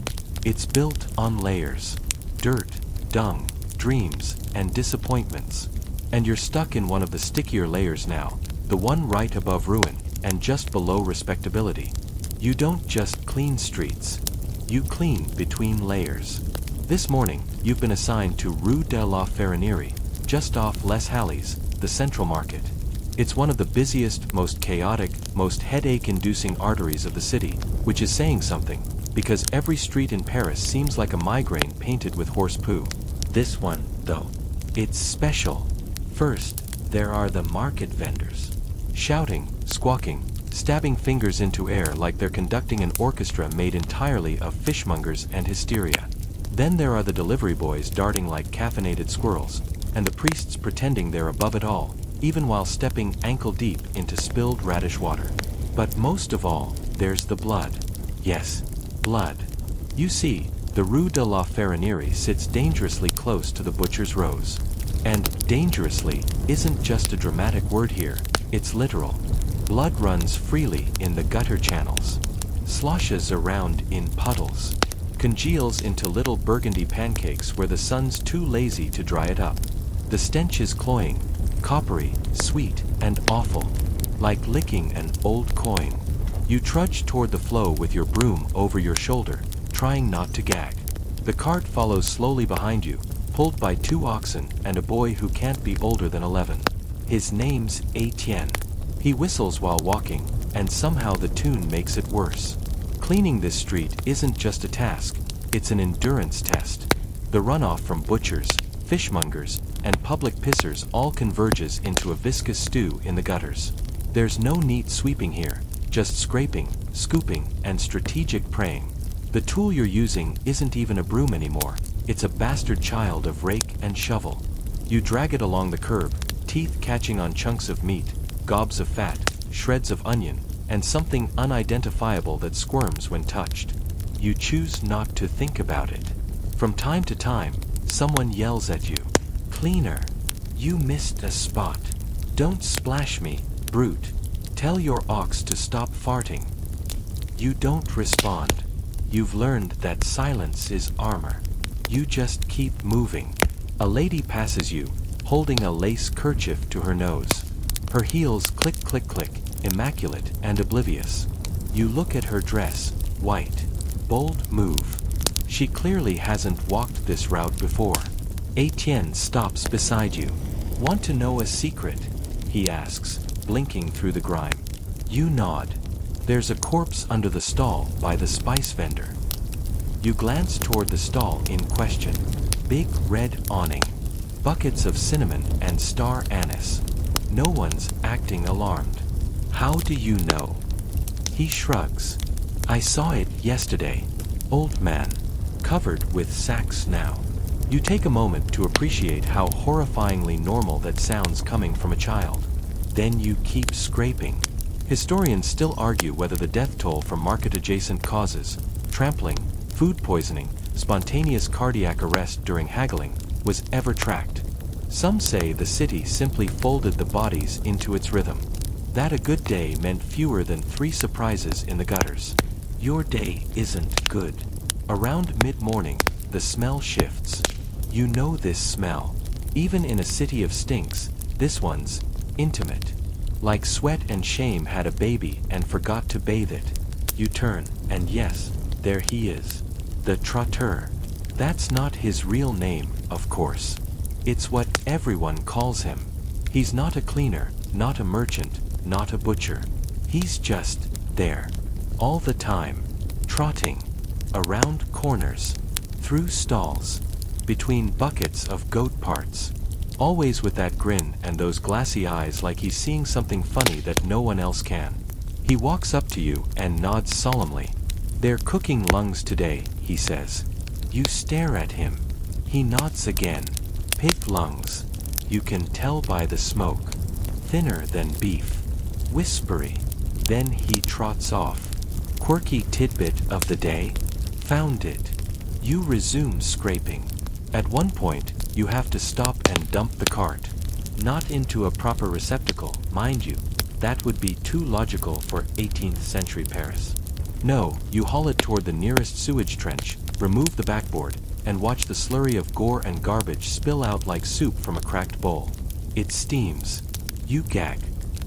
It's built on layers. Dirt, dung, dreams, and disappointments. And you're stuck in one of the stickier layers now, the one right above ruin, and just below respectability. You don't just clean streets. You clean between layers. This morning, you've been assigned to Rue de la Ferronnerie, just off Les Halles, the Central Market. It's one of the busiest, most chaotic, most headache-inducing arteries of the city, which is saying something, because every street in Paris seems like a migraine painted with horse poo. This one, though, it's special. First, there are the market vendors. Shouting, squawking, stabbing fingers into air like they're conducting an orchestra made entirely of fishmongers and hysteria. Then there are the delivery boys darting like caffeinated squirrels, and the priests pretending they're above it all, even while stepping ankle-deep into spilled radish water. But most of all, there's the blood. Yes, blood. You see, the Rue de la Ferronnerie sits dangerously close to the butcher's rows. And dangerously isn't just a dramatic word here, it's literal. Blood runs freely in the gutter channels, sloshes around in puddles, congeals into little burgundy pancakes where the sun's too lazy to dry it up. The stench is cloying, coppery, sweet, and awful, like licking an old coin. You trudge toward the flow with your broom over your shoulder, trying not to gag. The cart follows slowly behind you, pulled by 2 oxen and a boy who can't be older than 11. His name's Etienne. He whistles while walking, and somehow the tune makes it worse. Cleaning this street isn't just a task, it's an endurance test. The runoff from butchers, fishmongers, and public pissers all converges into a viscous stew in the gutters. There's no neat sweeping here, just scraping, scooping, and strategic praying. The tool you're using isn't even a broom anymore. It's a bastard child of rake and shovel. You drag it along the curb, teeth catching on chunks of meat, gobs of fat, shreds of onion, and something unidentifiable that squirms when touched. You choose not to think about it. From time to time, someone yells at you. Cleaner, you missed a spot. Don't splash me, brute. Tell your ox to stop farting. You don't respond. You've learned that silence is armor. You just keep moving. A lady passes you, holding a lace kerchief to her nose. Her heels click click click, immaculate and oblivious. You look at her dress, white. Bold move. She clearly hasn't walked this route before. Etienne stops beside you. Want to know a secret? He asks, blinking through the grime. You nod. There's a corpse under the stall by the spice vendor. You glance toward the stall in question. Big red awning. Buckets of cinnamon and star anise. No one's acting alarmed. How do you know? He shrugs. I saw it yesterday. Old man. Covered with sacks now. You take a moment to appreciate how horrifyingly normal that sounds coming from a child. Then you keep scraping. Historians still argue whether the death toll from market-adjacent causes, trampling, food poisoning, spontaneous cardiac arrest during haggling, was ever tracked. Some say the city simply folded the bodies into its rhythm. That a good day meant fewer than 3 surprises in the gutters. Your day isn't good. Around mid-morning, the smell shifts. You know this smell. Even in a city of stinks, this one's intimate. Like sweat and shame had a baby and forgot to bathe it. You turn, and yes, there he is. The trotteur. That's not his real name, of course. It's what everyone calls him. He's not a cleaner, not a merchant, not a butcher. He's just there. All the time. Trotting. Around corners. Through stalls. Between buckets of goat parts. Always with that grin and those glassy eyes like he's seeing something funny that no one else can. He walks up to you and nods solemnly. They're cooking lungs today, he says. You stare at him. He nods again. Pig lungs. You can tell by the smoke. Thinner than beef. Whispery. Then he trots off. Quirky tidbit of the day? Found it. You resume scraping. At one point, you have to stop and dump the cart. Not into a proper receptacle, mind you. That would be too logical for 18th century Paris. No, you haul it toward the nearest sewage trench, remove the backboard, and watch the slurry of gore and garbage spill out like soup from a cracked bowl. It steams. You gag.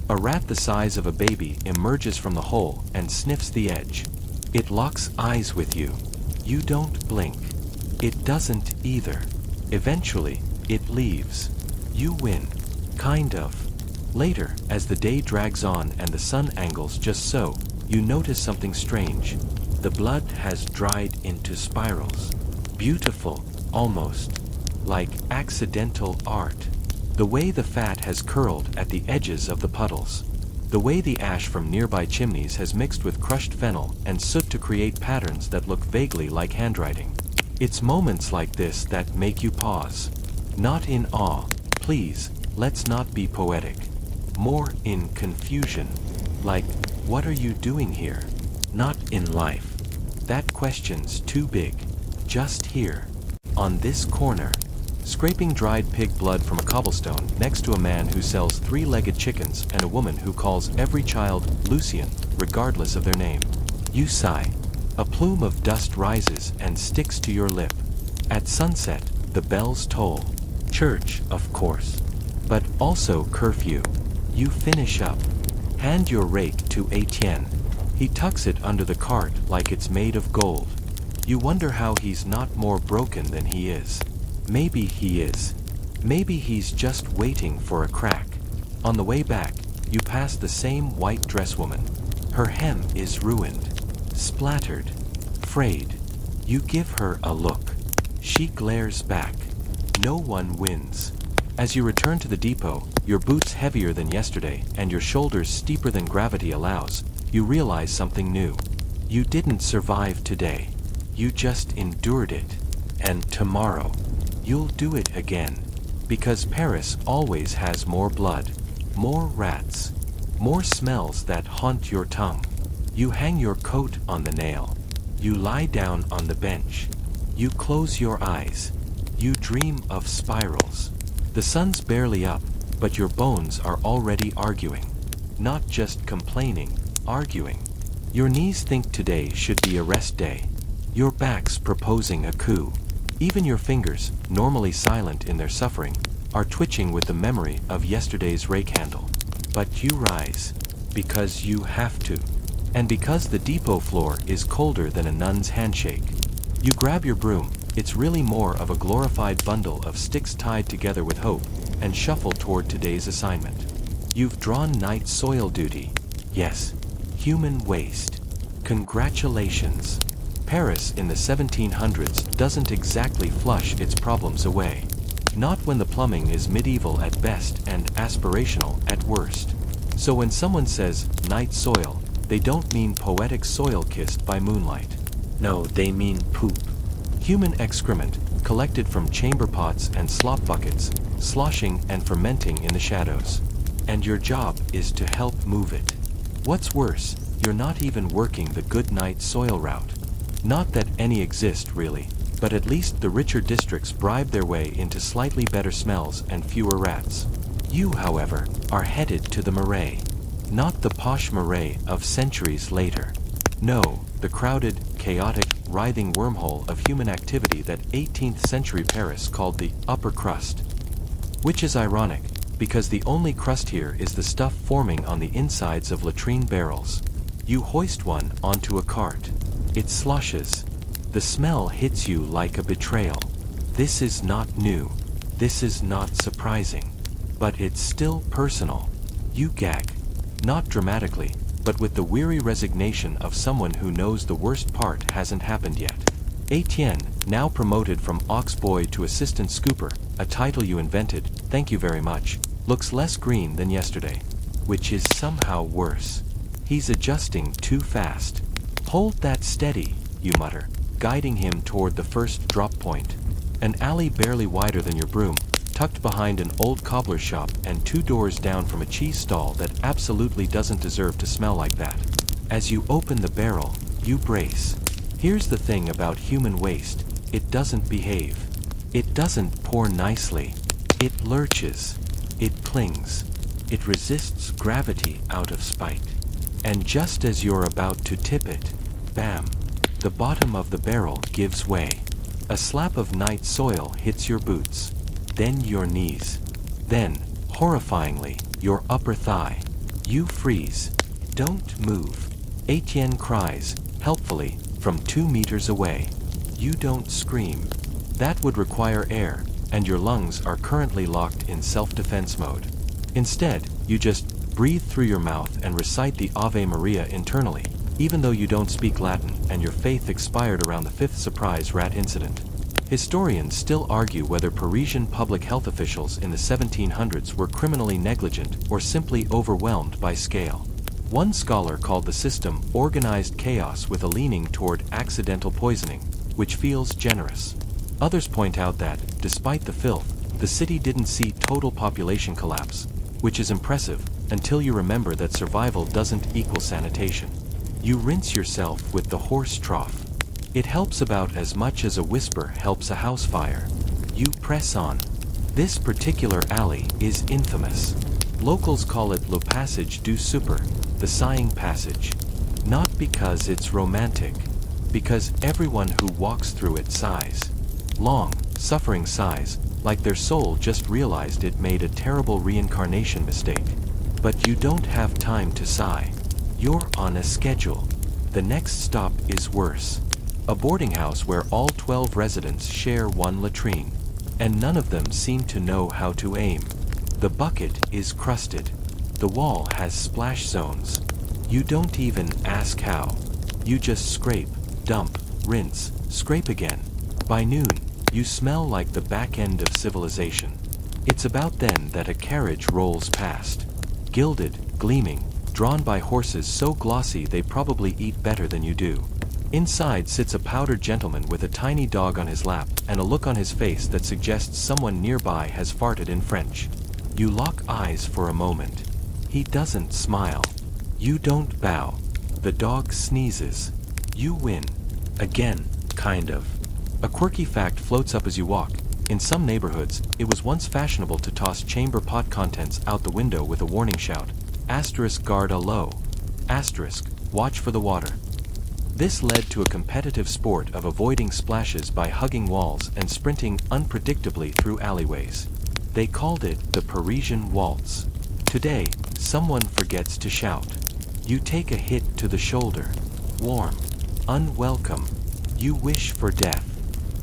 A rat the size of a baby emerges from the hole and sniffs the edge. It locks eyes with you. You don't blink. It doesn't either. Eventually, it leaves. You win. Kind of. Later, as the day drags on and the sun angles just so, you notice something strange. The blood has dried into spirals. Beautiful, almost. Like accidental art. The way the fat has curled at the edges of the puddles. The way the ash from nearby chimneys has mixed with crushed fennel and soot to create patterns that look vaguely like handwriting. It's moments like this that make you pause. Not in awe, please, let's not be poetic. More in confusion. Like, what are you doing here? Not in life. That question's too big. Just here. On this corner. Scraping dried pig blood from a cobblestone next to a man who sells 3-legged chickens and a woman who calls every child Lucien, regardless of their name. You sigh. A plume of dust rises and sticks to your lip. At sunset, the bells toll. Church, of course. But also curfew. You finish up. Hand your rake to Etienne. He tucks it under the cart like it's made of gold. You wonder how he's not more broken than he is. Maybe he is. Maybe he's just waiting for a crack. On the way back, you pass the same white dress woman. Her hem is ruined. Splattered. Frayed. You give her a look. She glares back. No one wins. As you return to the depot, your boots heavier than yesterday and your shoulders steeper than gravity allows, you realize something new. You didn't survive today. You just endured it. And tomorrow, you'll do it again. Because Paris always has more blood, more rats, more smells that haunt your tongue. You hang your coat on the nail. You lie down on the bench. You close your eyes. You dream of spirals. The sun's barely up, but your bones are already arguing. Not just complaining, arguing. Your knees think today should be a rest day. Your back's proposing a coup. Even your fingers, normally silent in their suffering, are twitching with the memory of yesterday's rake handle. But you rise. because you have to. And because the depot floor is colder than a nun's handshake. You grab your broom, it's really more of a glorified bundle of sticks tied together with hope, and shuffle toward today's assignment. You've drawn night soil duty. Yes. Human waste. Congratulations. Paris in the 1700s doesn't exactly flush its problems away. Not when the plumbing is medieval at best and aspirational at worst. So when someone says, night soil, they don't mean poetic soil kissed by moonlight. No, they mean poop. Human excrement, collected from chamber pots and slop buckets, sloshing and fermenting in the shadows. And your job is to help move it. What's worse, you're not even working the good night soil route. Not that any exist really, but at least the richer districts bribe their way into slightly better smells and fewer rats. You, however, are headed to the marais. Not the posh marais of centuries later. No, the crowded, chaotic, writhing wormhole of human activity that 18th century Paris called the upper crust. Which is ironic, because the only crust here is the stuff forming on the insides of latrine barrels. You hoist one onto a cart. It sloshes. The smell hits you like a betrayal. This is not new. This is not surprising. But it's still personal. You gag. Not dramatically, but with the weary resignation of someone who knows the worst part hasn't happened yet. Etienne, now promoted from ox boy to assistant scooper, a title you invented, thank you very much, looks less green than yesterday. Which is somehow worse. He's adjusting too fast. Hold that steady, you mutter, guiding him toward the first drop point. An alley barely wider than your broom, tucked behind an old cobbler's shop and 2 doors down from a cheese stall that absolutely doesn't deserve to smell like that. As you open the barrel, you brace. Here's the thing about human waste, it doesn't behave. It doesn't pour nicely. It lurches. It clings. It resists gravity out of spite. And just as you're about to tip it, bam, the bottom of the barrel gives way. A slap of night soil hits your boots. Then your knees. Then, horrifyingly, your upper thigh. You freeze. Don't move. Etienne cries, helpfully, from 2 meters away. You don't scream. That would require air, and your lungs are currently locked in self-defense mode. Instead, you just breathe through your mouth and recite the Ave Maria internally, even though you don't speak Latin and your faith expired around the 5th surprise rat incident. Historians still argue whether Parisian public health officials in the 1700s were criminally negligent or simply overwhelmed by scale. One scholar called the system organized chaos with a leaning toward accidental poisoning, which feels generous. Others point out that, despite the filth, the city didn't see total population collapse, which is impressive until you remember that survival doesn't equal sanitation. You rinse yourself with the horse trough. It helps about as much as a whisper helps a house fire. You press on. This particular alley is infamous. Locals call it Le Passage du Super, the sighing passage. Not because it's romantic, because everyone who walks through it sighs. Long, suffering sighs, like their soul just realized it made a terrible reincarnation mistake. But you don't have time to sigh. You're on a schedule. The next stop is worse. A boarding house where all 12 residents share one latrine. And none of them seem to know how to aim. The bucket is crusted. The wall has splash zones. You don't even ask how. You just scrape, dump, rinse, scrape again. By noon, you smell like the back end of civilization. It's about then that a carriage rolls past. Gilded, gleaming, drawn by horses so glossy they probably eat better than you do. Inside sits a powdered gentleman with a tiny dog on his lap and a look on his face that suggests someone nearby has farted in French. You lock eyes for a moment. He doesn't smile. You don't bow. The dog sneezes. You win. Again, kind of. A quirky fact floats up as you walk. In some neighborhoods, it was once fashionable to toss chamber pot contents out the window with a warning shout. Asterisk guard a low. Asterisk, watch for the water. This led to a competitive sport of avoiding splashes by hugging walls and sprinting unpredictably through alleyways. They called it the Parisian waltz. Today, someone forgets to shout. You take a hit to the shoulder. Warm. Unwelcome. You wish for death.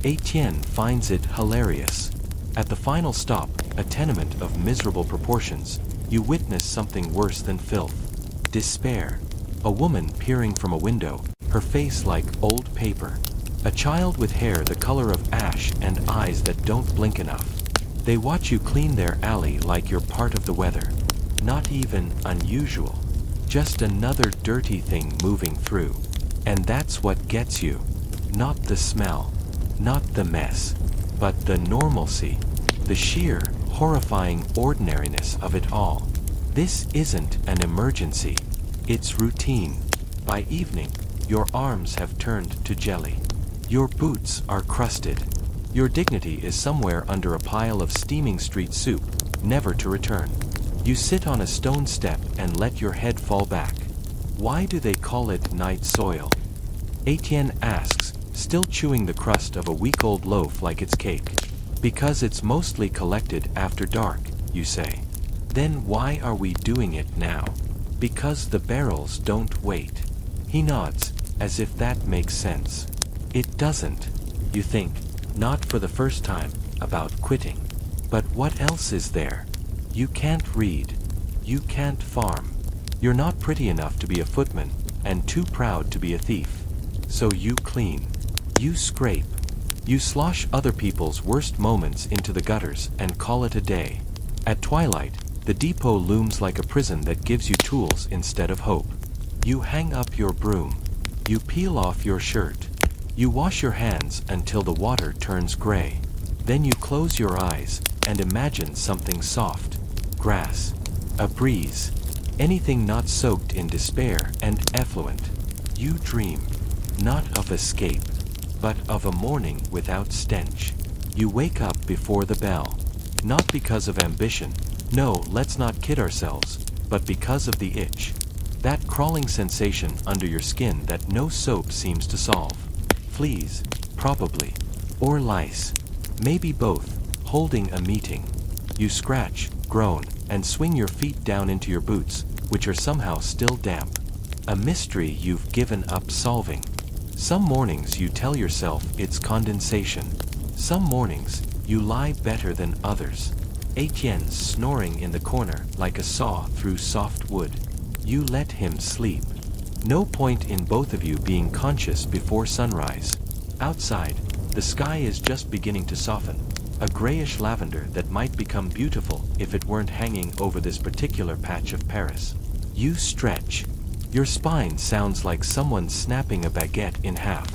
Etienne finds it hilarious. At the final stop, a tenement of miserable proportions, you witness something worse than filth. Despair. A woman peering from a window, her face like old paper. A child with hair the color of ash and eyes that don't blink enough. They watch you clean their alley like you're part of the weather. Not even unusual. Just another dirty thing moving through. And that's what gets you. Not the smell. Not the mess. But the normalcy. The sheer, horrifying ordinariness of it all. This isn't an emergency. It's routine. By evening, your arms have turned to jelly. Your boots are crusted. Your dignity is somewhere under a pile of steaming street soup, never to return. You sit on a stone step and let your head fall back. Why do they call it night soil? Etienne asks, still chewing the crust of a week-old loaf like it's cake. Because it's mostly collected after dark, you say. Then why are we doing it now? Because the barrels don't wait. He nods, as if that makes sense. It doesn't. You think, not for the first time, about quitting. But what else is there? You can't read. You can't farm. You're not pretty enough to be a footman, and too proud to be a thief. So you clean. You scrape. You slosh other people's worst moments into the gutters and call it a day. At twilight, the depot looms like a prison that gives you tools instead of hope. You hang up your broom. You peel off your shirt. You wash your hands until the water turns gray. Then you close your eyes and imagine something soft. Grass. A breeze. Anything not soaked in despair and effluent. You dream. Not of escape, but of a morning without stench. You wake up before the bell. Not because of ambition. No, let's not kid ourselves, but because of the itch. That crawling sensation under your skin that no soap seems to solve. Fleas, probably. Or lice. Maybe both, holding a meeting. You scratch, groan, and swing your feet down into your boots, which are somehow still damp. A mystery you've given up solving. Some mornings you tell yourself it's condensation. Some mornings, you lie better than others. Etienne's snoring in the corner like a saw through soft wood. You let him sleep. No point in both of you being conscious before sunrise. Outside, the sky is just beginning to soften. A grayish lavender that might become beautiful if it weren't hanging over this particular patch of Paris. You stretch. Your spine sounds like someone snapping a baguette in half.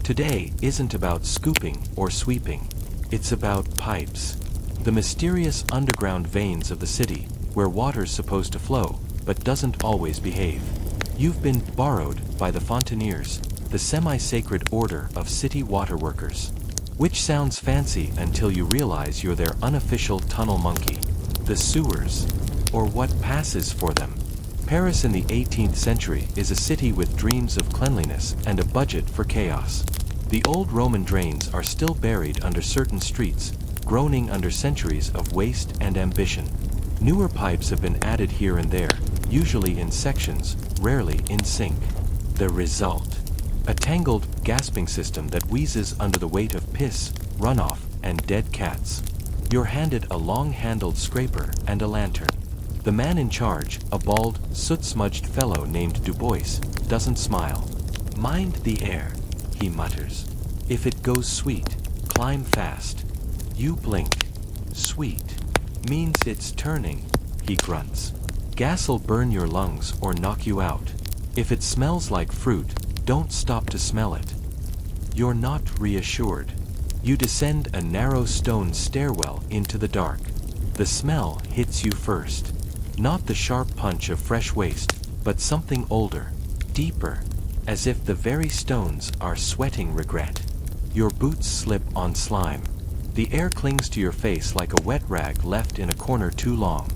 Today isn't about scooping or sweeping. It's about pipes. The mysterious underground veins of the city, where water's supposed to flow, but doesn't always behave. You've been borrowed by the Fontainiers, the semi-sacred order of city water workers. Which sounds fancy until you realize you're their unofficial tunnel monkey. The sewers, or what passes for them. Paris in the 18th century is a city with dreams of cleanliness and a budget for chaos. The old Roman drains are still buried under certain streets, groaning under centuries of waste and ambition. Newer pipes have been added here and there, usually in sections, rarely in sync. The result: a tangled, gasping system that wheezes under the weight of piss, runoff, and dead cats. You're handed a long-handled scraper and a lantern. The man in charge, a bald, soot-smudged fellow named Dubois, doesn't smile. "Mind the air," he mutters. "If it goes sweet, climb fast." You blink. "Sweet means it's turning," he grunts. "Gas'll burn your lungs or knock you out. If it smells like fruit, don't stop to smell it." You're not reassured. You descend a narrow stone stairwell into the dark. The smell hits you first. Not the sharp punch of fresh waste, but something older, deeper, as if the very stones are sweating regret. Your boots slip on slime. The air clings to your face like a wet rag left in a corner too long.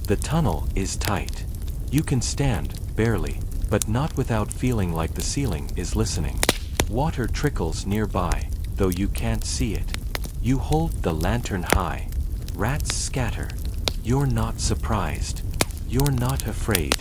The tunnel is tight. You can stand, barely, but not without feeling like the ceiling is listening. Water trickles nearby, though you can't see it. You hold the lantern high. Rats scatter. You're not surprised. You're not afraid.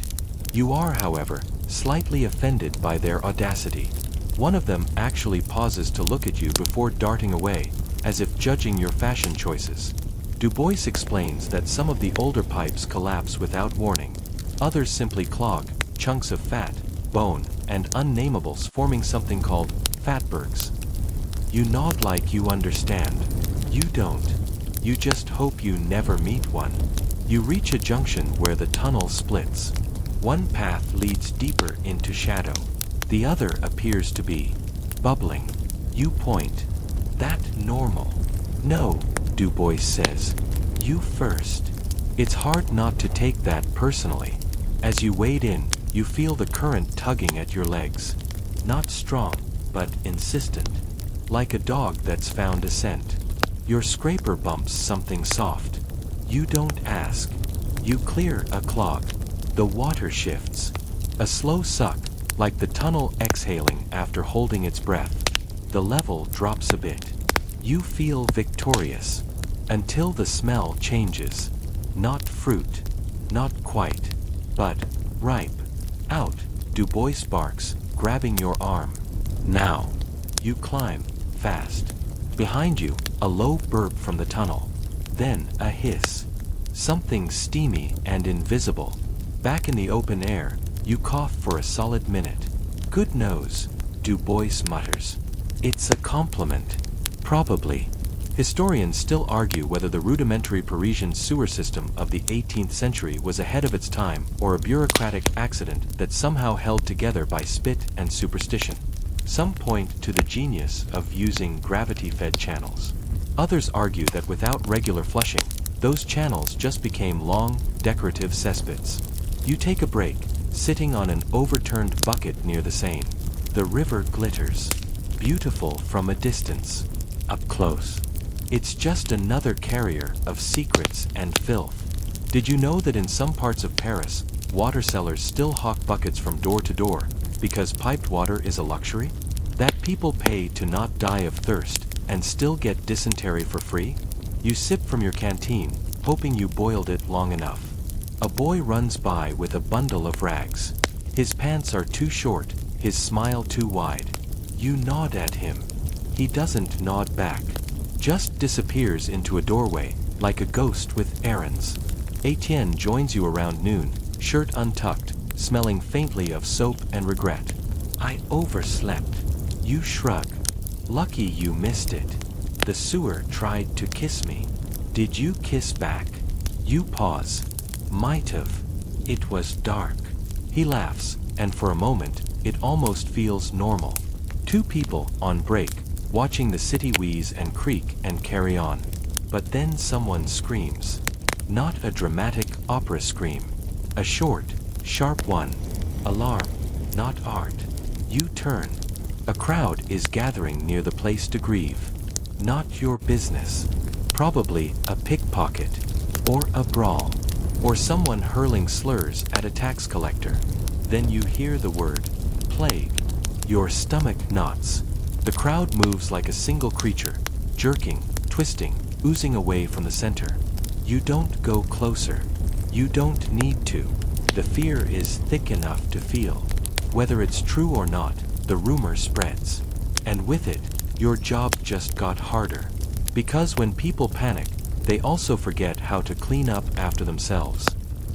You are, however, slightly offended by their audacity. One of them actually pauses to look at you before darting away, as if judging your fashion choices. Du Bois explains that some of the older pipes collapse without warning. Others simply clog, chunks of fat, bone, and unnamables forming something called fatbergs. You nod like you understand. You don't. You just hope you never meet one. You reach a junction where the tunnel splits. One path leads deeper into shadow. The other appears to be bubbling. You point. That normal? No, Du Bois says. You first. It's hard not to take that personally. As you wade in, you feel the current tugging at your legs. Not strong, but insistent. Like a dog that's found a scent. Your scraper bumps something soft. You don't ask. You clear a clog. The water shifts. A slow suck, like the tunnel exhaling after holding its breath. The level drops a bit. You feel victorious. Until the smell changes. Not fruit. Not quite. But ripe. Out, Du Bois barks, grabbing your arm. Now. You climb, fast. Behind you, a low burp from the tunnel. Then a hiss. Something steamy and invisible. Back in the open air, you cough for a solid minute. Good nose, Du Bois mutters. It's a compliment. Probably. Historians still argue whether the rudimentary Parisian sewer system of the 18th century was ahead of its time or a bureaucratic accident that somehow held together by spit and superstition. Some point to the genius of using gravity-fed channels. Others argue that without regular flushing, those channels just became long, decorative cesspits. You take a break, sitting on an overturned bucket near the Seine. The river glitters. Beautiful from a distance. Up close. It's just another carrier of secrets and filth. Did you know that in some parts of Paris, water sellers still hawk buckets from door to door, because piped water is a luxury? That people pay to not die of thirst, and still get dysentery for free? You sip from your canteen, hoping you boiled it long enough. A boy runs by with a bundle of rags. His pants are too short, his smile too wide. You nod at him. He doesn't nod back. Just disappears into a doorway, like a ghost with errands. Etienne joins you around noon, shirt untucked, smelling faintly of soap and regret. I overslept. You shrug. Lucky you missed it. The sewer tried to kiss me. Did you kiss back? You pause. Might have. It was dark. He laughs, and for a moment, it almost feels normal. Two people, on break, watching the city wheeze and creak and carry on. But then someone screams. Not a dramatic opera scream. A short, sharp one. Alarm, not art. You turn. A crowd is gathering near the place to grieve. Not your business. Probably a pickpocket. Or a brawl. Or someone hurling slurs at a tax collector. Then you hear the word, plague. Your stomach knots. The crowd moves like a single creature, jerking, twisting, oozing away from the center. You don't go closer. You don't need to. The fear is thick enough to feel. Whether it's true or not, the rumor spreads. And with it, your job just got harder. Because when people panic, they also forget how to clean up after themselves.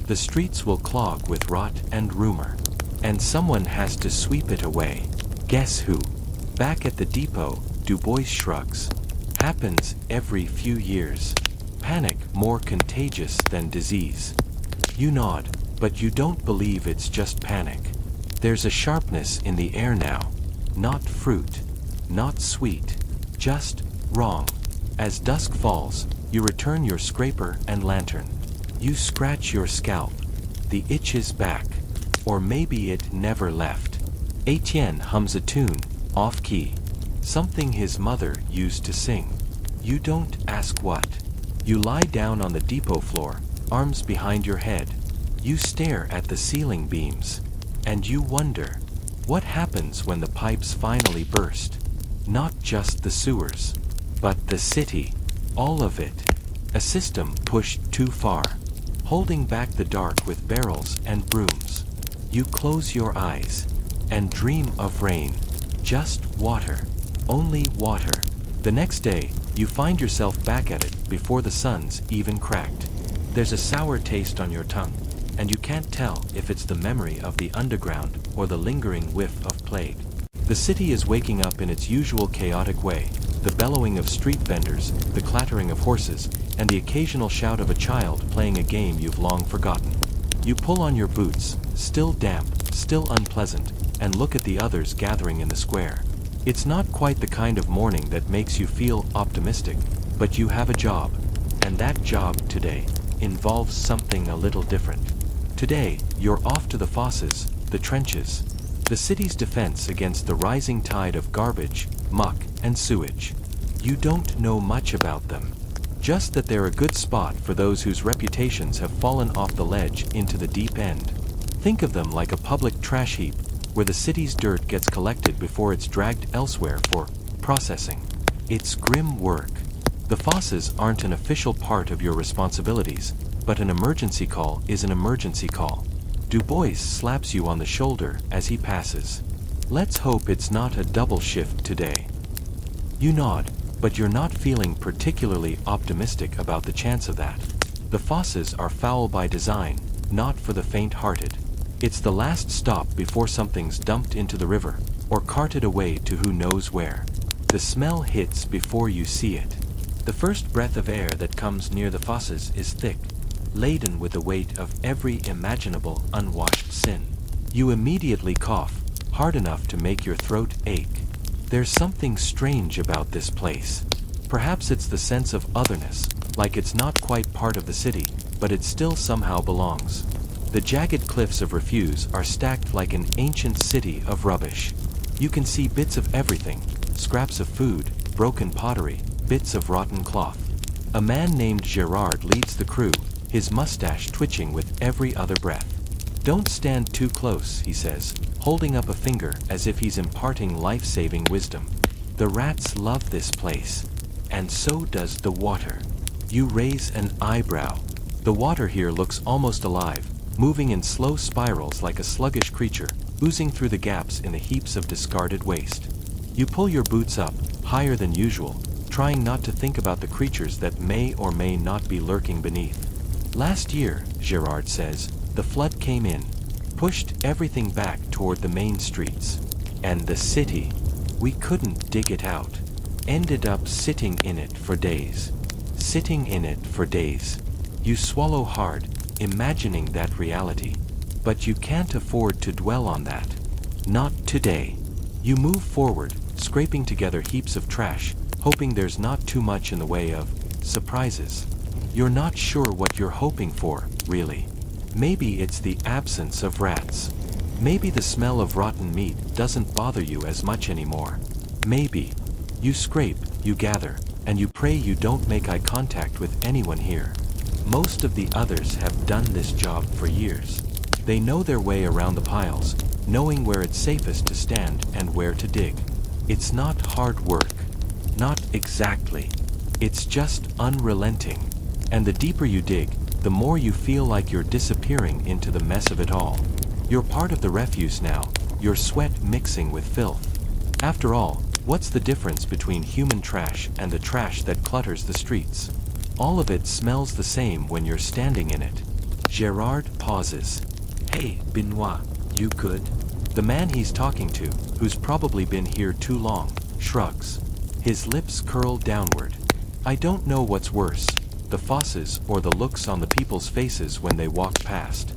The streets will clog with rot and rumor. And someone has to sweep it away. Guess who? Back at the depot, Du Bois shrugs. Happens every few years. Panic more contagious than disease. You nod, but you don't believe it's just panic. There's a sharpness in the air now. Not fruit. Not sweet. Just wrong. As dusk falls, you return your scraper and lantern. You scratch your scalp. The itch is back. Or maybe it never left. Etienne hums a tune, off-key. Something his mother used to sing. You don't ask what. You lie down on the depot floor, arms behind your head. You stare at the ceiling beams. And you wonder, what happens when the pipes finally burst? Not just the sewers, but the city. All of it. A system pushed too far, holding back the dark with barrels and brooms. You close your eyes and dream of rain. Just water. Only water. The next day, you find yourself back at it before the sun's even cracked. There's a sour taste on your tongue, and you can't tell if it's the memory of the underground or the lingering whiff of plague. The city is waking up in its usual chaotic way, the bellowing of street vendors, the clattering of horses, and the occasional shout of a child playing a game you've long forgotten. You pull on your boots, still damp, still unpleasant, and look at the others gathering in the square. It's not quite the kind of morning that makes you feel optimistic, but you have a job, and that job today involves something a little different. Today, you're off to the fosses, the trenches, the city's defense against the rising tide of garbage, muck, and sewage. You don't know much about them, just that they're a good spot for those whose reputations have fallen off the ledge into the deep end. Think of them like a public trash heap, where the city's dirt gets collected before it's dragged elsewhere for processing. It's grim work. The fosses aren't an official part of your responsibilities, but an emergency call is an emergency call. Du Bois slaps you on the shoulder as he passes. Let's hope it's not a double shift today. You nod, but you're not feeling particularly optimistic about the chance of that. The fosses are foul by design, not for the faint-hearted. It's the last stop before something's dumped into the river, or carted away to who knows where. The smell hits before you see it. The first breath of air that comes near the fosses is thick, laden with the weight of every imaginable unwashed sin. You immediately cough, hard enough to make your throat ache. There's something strange about this place. Perhaps it's the sense of otherness, like it's not quite part of the city, but it still somehow belongs. The jagged cliffs of refuse are stacked like an ancient city of rubbish. You can see bits of everything, scraps of food, broken pottery, bits of rotten cloth. A man named Gerard leads the crew, his mustache twitching with every other breath. Don't stand too close, he says, holding up a finger as if he's imparting life-saving wisdom. The rats love this place, and so does the water. You raise an eyebrow. The water here looks almost alive, moving in slow spirals like a sluggish creature, oozing through the gaps in the heaps of discarded waste. You pull your boots up, higher than usual, trying not to think about the creatures that may or may not be lurking beneath. Last year, Gerard says, the flood came in, pushed everything back toward the main streets. And the city, we couldn't dig it out. Ended up sitting in it for days. Sitting in it for days. You swallow hard, imagining that reality. But you can't afford to dwell on that. Not today. You move forward, scraping together heaps of trash, hoping there's not too much in the way of surprises. You're not sure what you're hoping for, really. Maybe it's the absence of rats. Maybe the smell of rotten meat doesn't bother you as much anymore. Maybe. You scrape, you gather, and you pray you don't make eye contact with anyone here. Most of the others have done this job for years. They know their way around the piles, knowing where it's safest to stand and where to dig. It's not hard work. Not exactly. It's just unrelenting. And the deeper you dig, the more you feel like you're disappearing into the mess of it all. You're part of the refuse now, your sweat mixing with filth. After all, what's the difference between human trash and the trash that clutters the streets? All of it smells the same when you're standing in it. Gerard pauses. Hey, Benoit, you good? The man he's talking to, who's probably been here too long, shrugs. His lips curl downward. I don't know what's worse, the fosses or the looks on the people's faces when they walk past.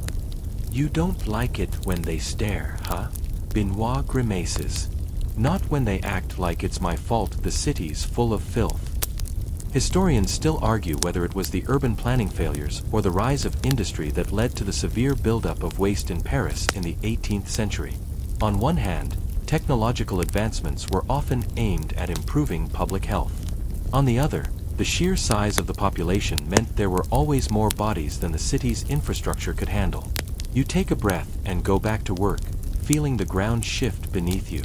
You don't like it when they stare, huh? Benoit grimaces. Not when they act like it's my fault the city's full of filth. Historians still argue whether it was the urban planning failures or the rise of industry that led to the severe buildup of waste in Paris in the 18th century. On one hand, technological advancements were often aimed at improving public health. On the other, the sheer size of the population meant there were always more bodies than the city's infrastructure could handle. You take a breath and go back to work, feeling the ground shift beneath you.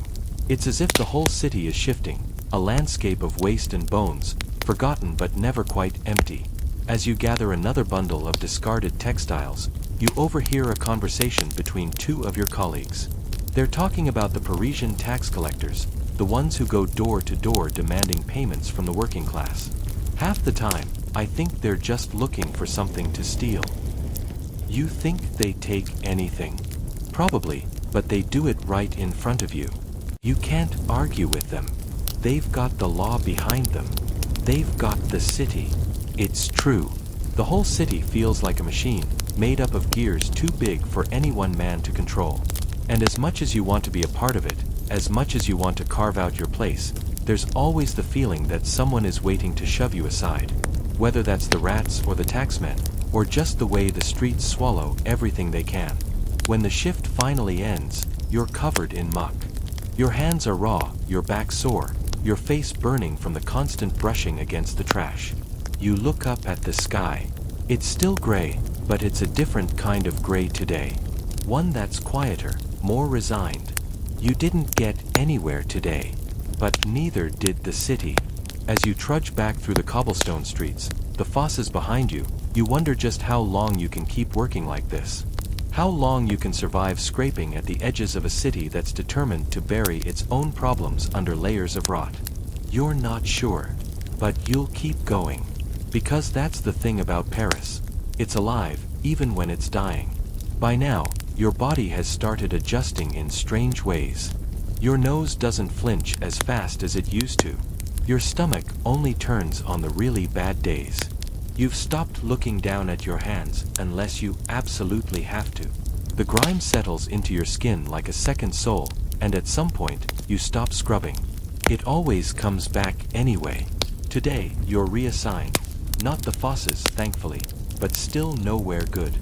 It's as if the whole city is shifting, a landscape of waste and bones, forgotten but never quite empty. As you gather another bundle of discarded textiles, You overhear a conversation between two of your colleagues. They're talking about the Parisian tax collectors, the ones who go door to door demanding payments from the working class. Half the time, I think they're just looking for something to steal. You think they take anything? Probably, but they do it right in front of you. You can't argue with them. They've got the law behind them. They've got the city. It's true. The whole city feels like a machine, made up of gears too big for any one man to control. And as much as you want to be a part of it, as much as you want to carve out your place, there's always the feeling that someone is waiting to shove you aside. Whether that's the rats or the taxmen, or just the way the streets swallow everything they can. When the shift finally ends, you're covered in muck. Your hands are raw, your back sore, your face burning from the constant brushing against the trash. You look up at the sky. It's still gray, but it's a different kind of gray today. One that's quieter, more resigned. You didn't get anywhere today, but neither did the city. As you trudge back through the cobblestone streets, the fosses behind you, you wonder just how long you can keep working like this. How long you can survive scraping at the edges of a city that's determined to bury its own problems under layers of rot. You're not sure, but you'll keep going. Because that's the thing about Paris. It's alive, even when it's dying. By now, your body has started adjusting in strange ways. Your nose doesn't flinch as fast as it used to. Your stomach only turns on the really bad days. You've stopped looking down at your hands unless you absolutely have to. The grime settles into your skin like a second soul, and at some point, you stop scrubbing. It always comes back anyway. Today, you're reassigned. Not the fosses, thankfully, but still nowhere good.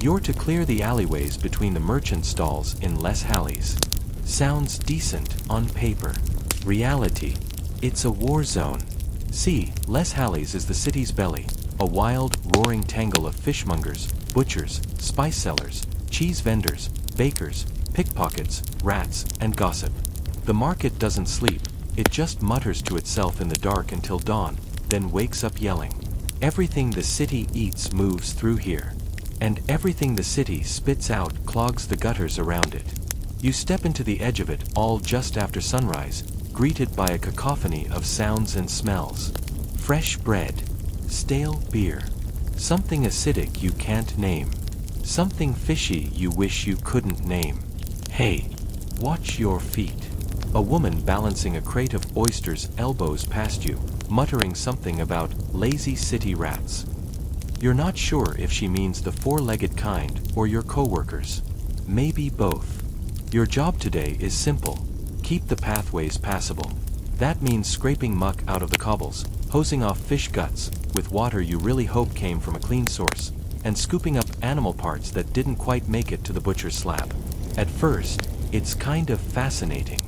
You're to clear the alleyways between the merchant stalls in Les Halles. Sounds decent on paper. Reality, it's a war zone. See, Les Halles is the city's belly, a wild, roaring tangle of fishmongers, butchers, spice sellers, cheese vendors, bakers, pickpockets, rats, and gossip. The market doesn't sleep, it just mutters to itself in the dark until dawn, then wakes up yelling. Everything the city eats moves through here. And everything the city spits out clogs the gutters around it. You step into the edge of it all just after sunrise, greeted by a cacophony of sounds and smells. Fresh bread, stale beer, something acidic you can't name, something fishy you wish you couldn't name. Hey, watch your feet. A woman balancing a crate of oysters elbows past you, muttering something about lazy city rats. You're not sure if she means the four-legged kind or your coworkers. Maybe both. Your job today is simple. Keep the pathways passable. That means scraping muck out of the cobbles, hosing off fish guts with water you really hope came from a clean source, and scooping up animal parts that didn't quite make it to the butcher's slab. At first, it's kind of fascinating.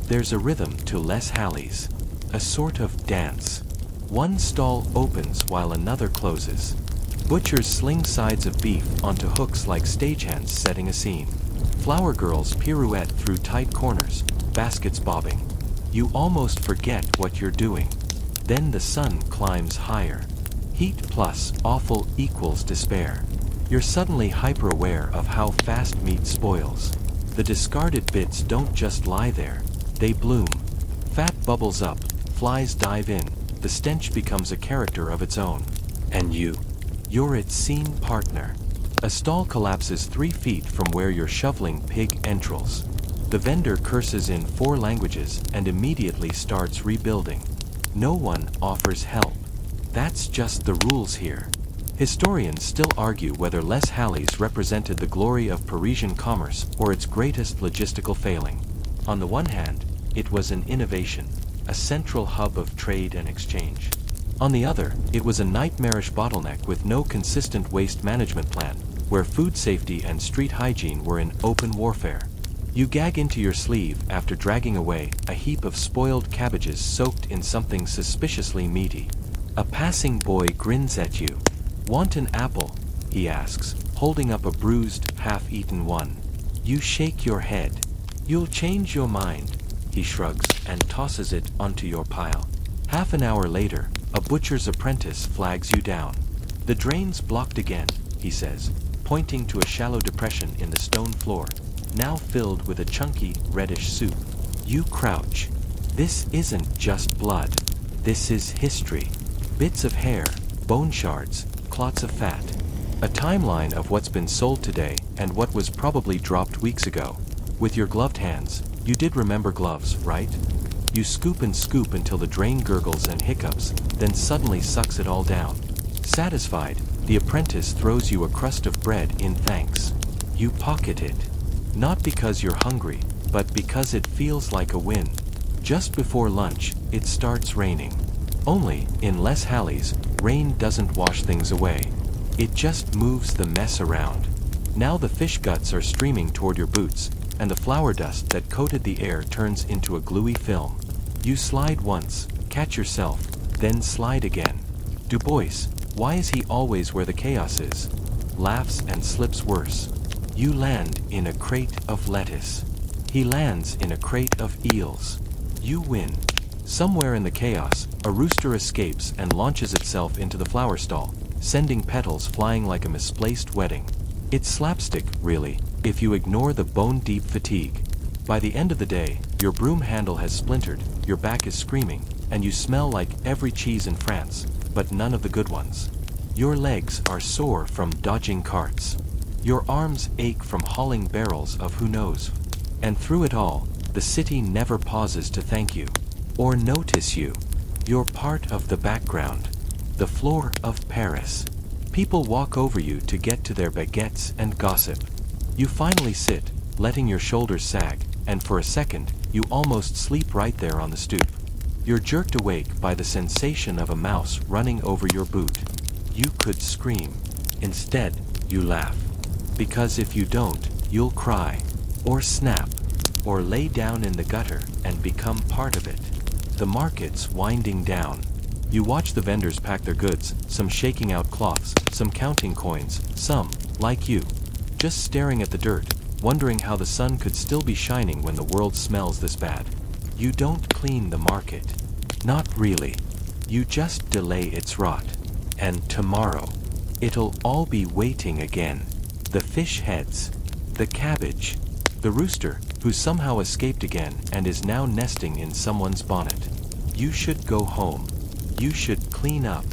There's a rhythm to Les Halles, a sort of dance. One stall opens while another closes. Butchers sling sides of beef onto hooks like stagehands setting a scene. Flower girls pirouette through tight corners, baskets bobbing. You almost forget what you're doing. Then the sun climbs higher. Heat plus awful equals despair. You're suddenly hyper-aware of how fast meat spoils. The discarded bits don't just lie there. They bloom. Fat bubbles up, flies dive in, the stench becomes a character of its own. And you're its scene partner. A stall collapses 3 feet from where you're shoveling pig entrails. The vendor curses in 4 languages and immediately starts rebuilding. No one offers help. That's just the rules here. Historians still argue whether Les Halles represented the glory of Parisian commerce or its greatest logistical failing. On the one hand, it was an innovation, a central hub of trade and exchange. On the other, it was a nightmarish bottleneck with no consistent waste management plan, where food safety and street hygiene were in open warfare. You gag into your sleeve after dragging away a heap of spoiled cabbages soaked in something suspiciously meaty. A passing boy grins at you. "Want an apple?" he asks, holding up a bruised, half-eaten one. You shake your head. "You'll change your mind," he shrugs and tosses it onto your pile. Half an hour later, a butcher's apprentice flags you down. "The drain's blocked again," he says, pointing to a shallow depression in the stone floor, now filled with a chunky, reddish soup. You crouch. This isn't just blood. This is history. Bits of hair, bone shards, clots of fat. A timeline of what's been sold today and what was probably dropped weeks ago. With your gloved hands, you did remember gloves, right? You scoop and scoop until the drain gurgles and hiccups, then suddenly sucks it all down. Satisfied, the apprentice throws you a crust of bread in thanks. You pocket it. Not because you're hungry, but because it feels like a win. Just before lunch, it starts raining. Only, in less Halleys, rain doesn't wash things away. It just moves the mess around. Now the fish guts are streaming toward your boots, and the flour dust that coated the air turns into a gluey film. You slide once, catch yourself, then slide again. Du Bois, why is he always where the chaos is? Laughs and slips worse. You land in a crate of lettuce. He lands in a crate of eels. You win. Somewhere in the chaos, a rooster escapes and launches itself into the flower stall, sending petals flying like a misplaced wedding. It's slapstick, really, if you ignore the bone-deep fatigue. By the end of the day, your broom handle has splintered, your back is screaming, and you smell like every cheese in France, but none of the good ones. Your legs are sore from dodging carts. Your arms ache from hauling barrels of who knows. And through it all, the city never pauses to thank you. Or notice you. You're part of the background. The floor of Paris. People walk over you to get to their baguettes and gossip. You finally sit, letting your shoulders sag, and for a second, you almost sleep right there on the stoop. You're jerked awake by the sensation of a mouse running over your boot. You could scream. Instead, you laugh. Because if you don't, you'll cry, or snap, or lay down in the gutter and become part of it. The market's winding down. You watch the vendors pack their goods, some shaking out cloths, some counting coins, some, like you, just staring at the dirt, wondering how the sun could still be shining when the world smells this bad. You don't clean the market. Not really. You just delay its rot. And tomorrow, it'll all be waiting again. The fish heads, the cabbage, the rooster, who somehow escaped again and is now nesting in someone's bonnet. You should go home. You should clean up.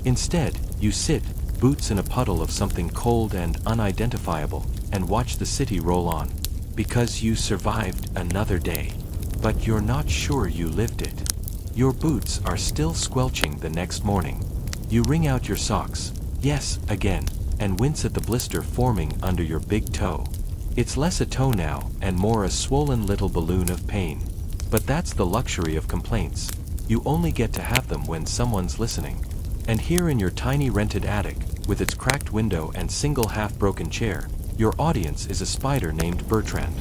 Instead, you sit, boots in a puddle of something cold and unidentifiable, and watch the city roll on. Because you survived another day. But you're not sure you lived it. Your boots are still squelching the next morning. You wring out your socks, yes, again, and wince at the blister forming under your big toe. It's less a toe now, and more a swollen little balloon of pain. But that's the luxury of complaints. You only get to have them when someone's listening. And here in your tiny rented attic, with its cracked window and single half-broken chair, your audience is a spider named Bertrand.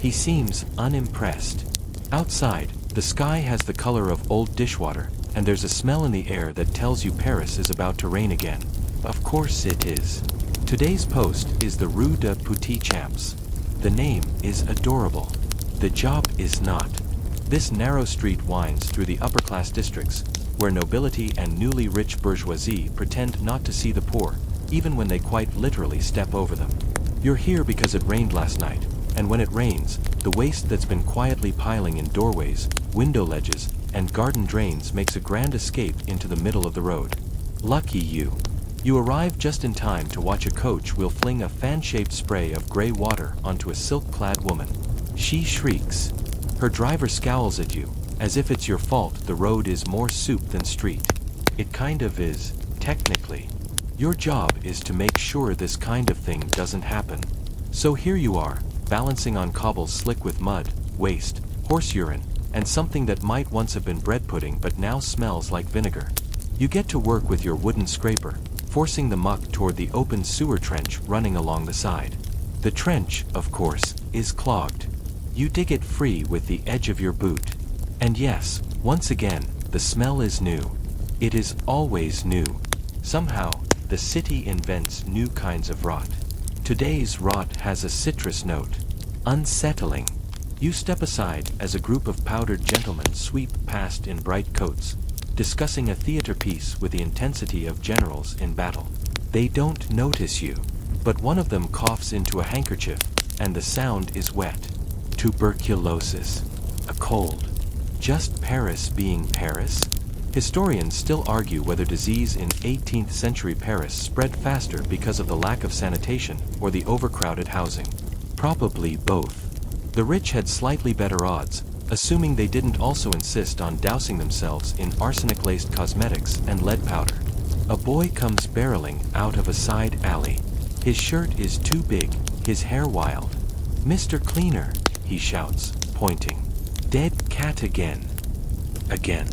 He seems unimpressed. Outside, the sky has the color of old dishwater, and there's a smell in the air that tells you Paris is about to rain again. Of course it is. Today's post is the Rue de Petits Champs. The name is adorable. The job is not. This narrow street winds through the upper-class districts, where nobility and newly rich bourgeoisie pretend not to see the poor, even when they quite literally step over them. You're here because it rained last night, and when it rains, the waste that's been quietly piling in doorways, window ledges, and garden drains makes a grand escape into the middle of the road. Lucky you. You arrive just in time to watch a coach will fling a fan-shaped spray of gray water onto a silk-clad woman. She shrieks. Her driver scowls at you, as if it's your fault the road is more soup than street. It kind of is, technically. Your job is to make sure this kind of thing doesn't happen. So here you are, balancing on cobbles slick with mud, waste, horse urine, and something that might once have been bread pudding but now smells like vinegar. You get to work with your wooden scraper, forcing the muck toward the open sewer trench running along the side. The trench, of course, is clogged. You dig it free with the edge of your boot. And yes, once again, the smell is new. It is always new. Somehow, the city invents new kinds of rot. Today's rot has a citrus note. Unsettling. You step aside as a group of powdered gentlemen sweep past in bright coats, discussing a theater piece with the intensity of generals in battle. They don't notice you. But one of them coughs into a handkerchief, and the sound is wet. Tuberculosis. A cold. Just Paris being Paris? Historians still argue whether disease in 18th century Paris spread faster because of the lack of sanitation or the overcrowded housing. Probably both. The rich had slightly better odds, assuming they didn't also insist on dousing themselves in arsenic-laced cosmetics and lead powder. A boy comes barreling out of a side alley. His shirt is too big, his hair wild. "Mr. Cleaner," he shouts, pointing. "Dead cat again." Again.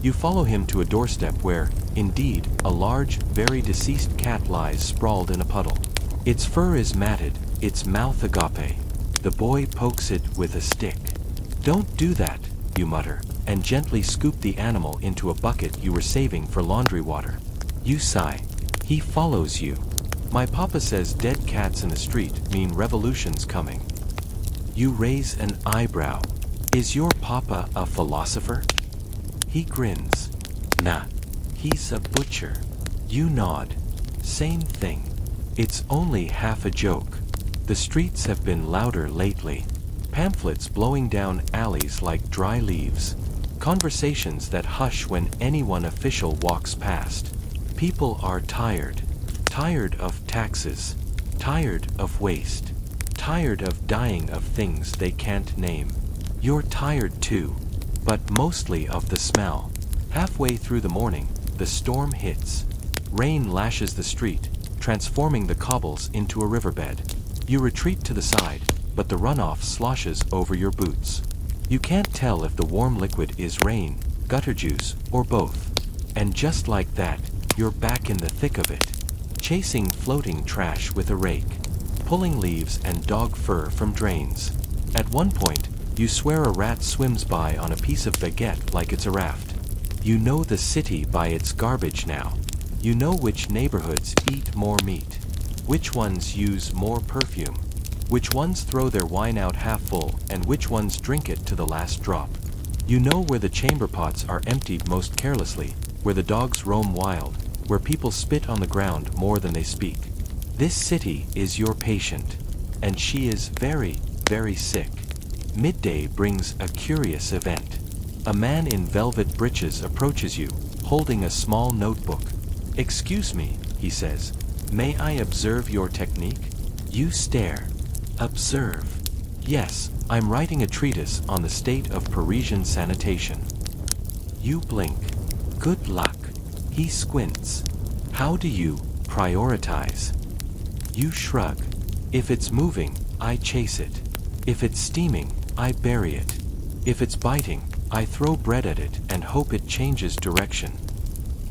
You follow him to a doorstep where, indeed, a large, very deceased cat lies sprawled in a puddle. Its fur is matted, its mouth agape. The boy pokes it with a stick. "Don't do that," you mutter, and gently scoop the animal into a bucket you were saving for laundry water. You sigh. He follows you. "My papa says dead cats in the street mean revolution's coming." You raise an eyebrow. "Is your papa a philosopher?" He grins. "Nah. He's a butcher." You nod. "Same thing. It's only half a joke. The streets have been louder lately. Pamphlets blowing down alleys like dry leaves. Conversations that hush when anyone official walks past. People are tired. Tired of taxes. Tired of waste. Tired of dying of things they can't name. You're tired too. But mostly of the smell. Halfway through the morning, the storm hits. Rain lashes the street, transforming the cobbles into a riverbed. You retreat to the side, but the runoff sloshes over your boots. You can't tell if the warm liquid is rain, gutter juice, or both. And just like that, you're back in the thick of it. Chasing floating trash with a rake. Pulling leaves and dog fur from drains. At one point, you swear a rat swims by on a piece of baguette like it's a raft. You know the city by its garbage now. You know which neighborhoods eat more meat. Which ones use more perfume. Which ones throw their wine out half full and which ones drink it to the last drop. You know where the chamber pots are emptied most carelessly, where the dogs roam wild, where people spit on the ground more than they speak. This city is your patient, and she is very, very sick. Midday brings a curious event. A man in velvet breeches approaches you, holding a small notebook. "Excuse me," he says. "May I observe your technique?" You stare. Observe. "Yes, I'm writing a treatise on the state of Parisian sanitation." You blink. "Good luck." He squints. "How do you prioritize?" You shrug. "If it's moving, I chase it. If it's steaming, I bury it. If it's biting, I throw bread at it and hope it changes direction."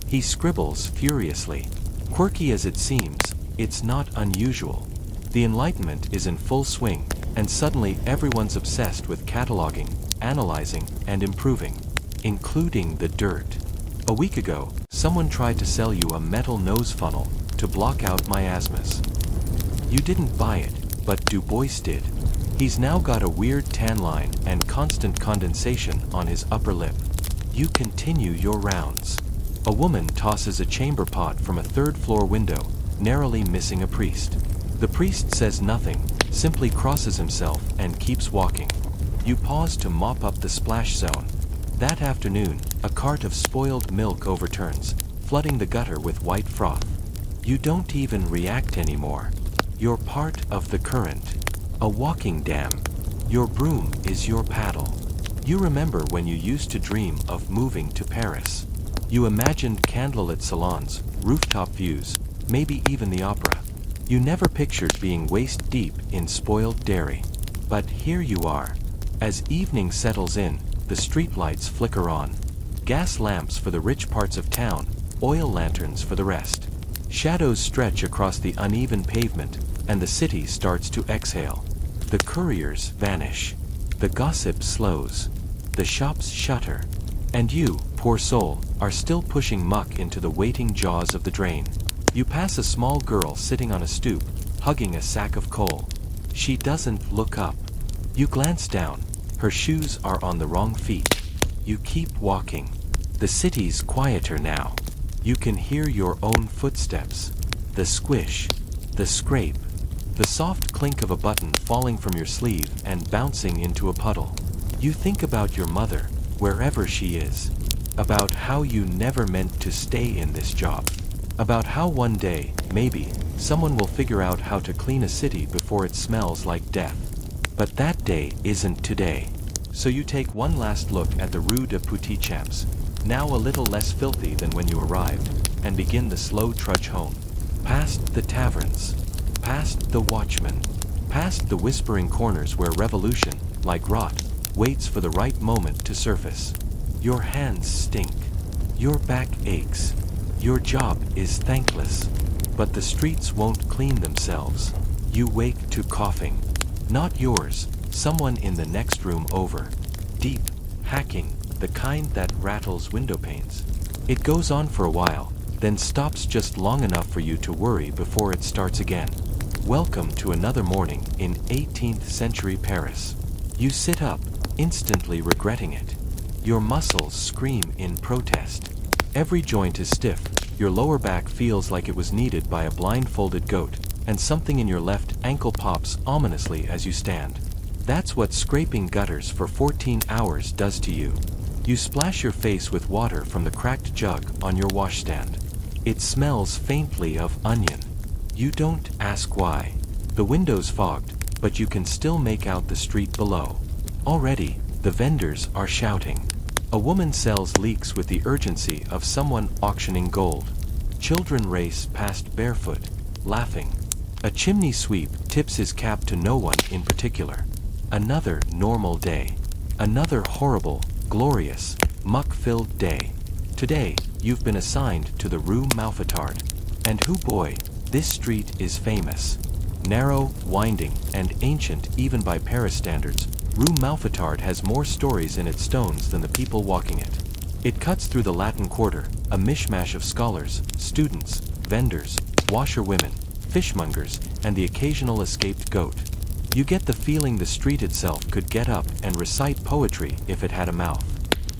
He scribbles furiously. Quirky as it seems, it's not unusual. The Enlightenment is in full swing, and suddenly everyone's obsessed with cataloging, analyzing, and improving, including the dirt. A week ago, someone tried to sell you a metal nose funnel to block out miasmas. You didn't buy it, but Du Bois did. He's now got a weird tan line and constant condensation on his upper lip. You continue your rounds. A woman tosses a chamber pot from a third-floor window, narrowly missing a priest. The priest says nothing, simply crosses himself and keeps walking. You pause to mop up the splash zone. That afternoon, a cart of spoiled milk overturns, flooding the gutter with white froth. You don't even react anymore. You're part of the current. A walking dam. Your broom is your paddle. You remember when you used to dream of moving to Paris. You imagined candlelit salons, rooftop views, maybe even the opera. You never pictured being waist deep in spoiled dairy. But here you are. As evening settles in, the streetlights flicker on. Gas lamps for the rich parts of town, oil lanterns for the rest. Shadows stretch across the uneven pavement, and the city starts to exhale. The couriers vanish. The gossip slows. The shops shutter. And you, poor soul, are still pushing muck into the waiting jaws of the drain. You pass a small girl sitting on a stoop, hugging a sack of coal. She doesn't look up. You glance down. Her shoes are on the wrong feet. You keep walking. The city's quieter now. You can hear your own footsteps. The squish. The scrape. The soft clink of a button falling from your sleeve and bouncing into a puddle. You think about your mother, wherever she is. About how you never meant to stay in this job. About how one day, maybe, someone will figure out how to clean a city before it smells like death. But that day isn't today. So you take one last look at the Rue de Petits Champs, now a little less filthy than when you arrived, and begin the slow trudge home. Past the taverns. Past the watchmen. Past the whispering corners where revolution, like rot, waits for the right moment to surface. Your hands stink. Your back aches. Your job is thankless. But the streets won't clean themselves. You wake to coughing. Not yours, someone in the next room over. Deep, hacking, the kind that rattles window panes. It goes on for a while, then stops just long enough for you to worry before it starts again. Welcome to another morning in 18th century Paris. You sit up, instantly regretting it. Your muscles scream in protest. Every joint is stiff, your lower back feels like it was kneaded by a blindfolded goat, and something in your left ankle pops ominously as you stand. That's what scraping gutters for 14 hours does to you. You splash your face with water from the cracked jug on your washstand. It smells faintly of onion. You don't ask why. The window's fogged, but you can still make out the street below. Already, the vendors are shouting. A woman sells leeks with the urgency of someone auctioning gold. Children race past barefoot, laughing. A chimney sweep tips his cap to no one in particular. Another normal day. Another horrible, glorious, muck-filled day. Today, you've been assigned to the Rue Mouffetard. And hoo boy, this street is famous. Narrow, winding, and ancient even by Paris standards, Rue Mouffetard has more stories in its stones than the people walking it. It cuts through the Latin Quarter, a mishmash of scholars, students, vendors, washerwomen, fishmongers, and the occasional escaped goat. You get the feeling the street itself could get up and recite poetry if it had a mouth.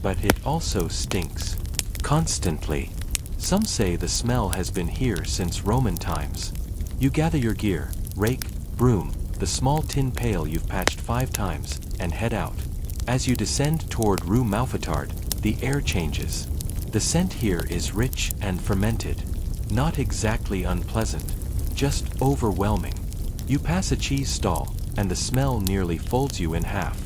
But it also stinks. Constantly. Some say the smell has been here since Roman times. You gather your gear, rake, broom, the small tin pail you've patched 5 times, and head out. As you descend toward Rue Mouffetard, the air changes. The scent here is rich and fermented. Not exactly unpleasant, just overwhelming. You pass a cheese stall, and the smell nearly folds you in half.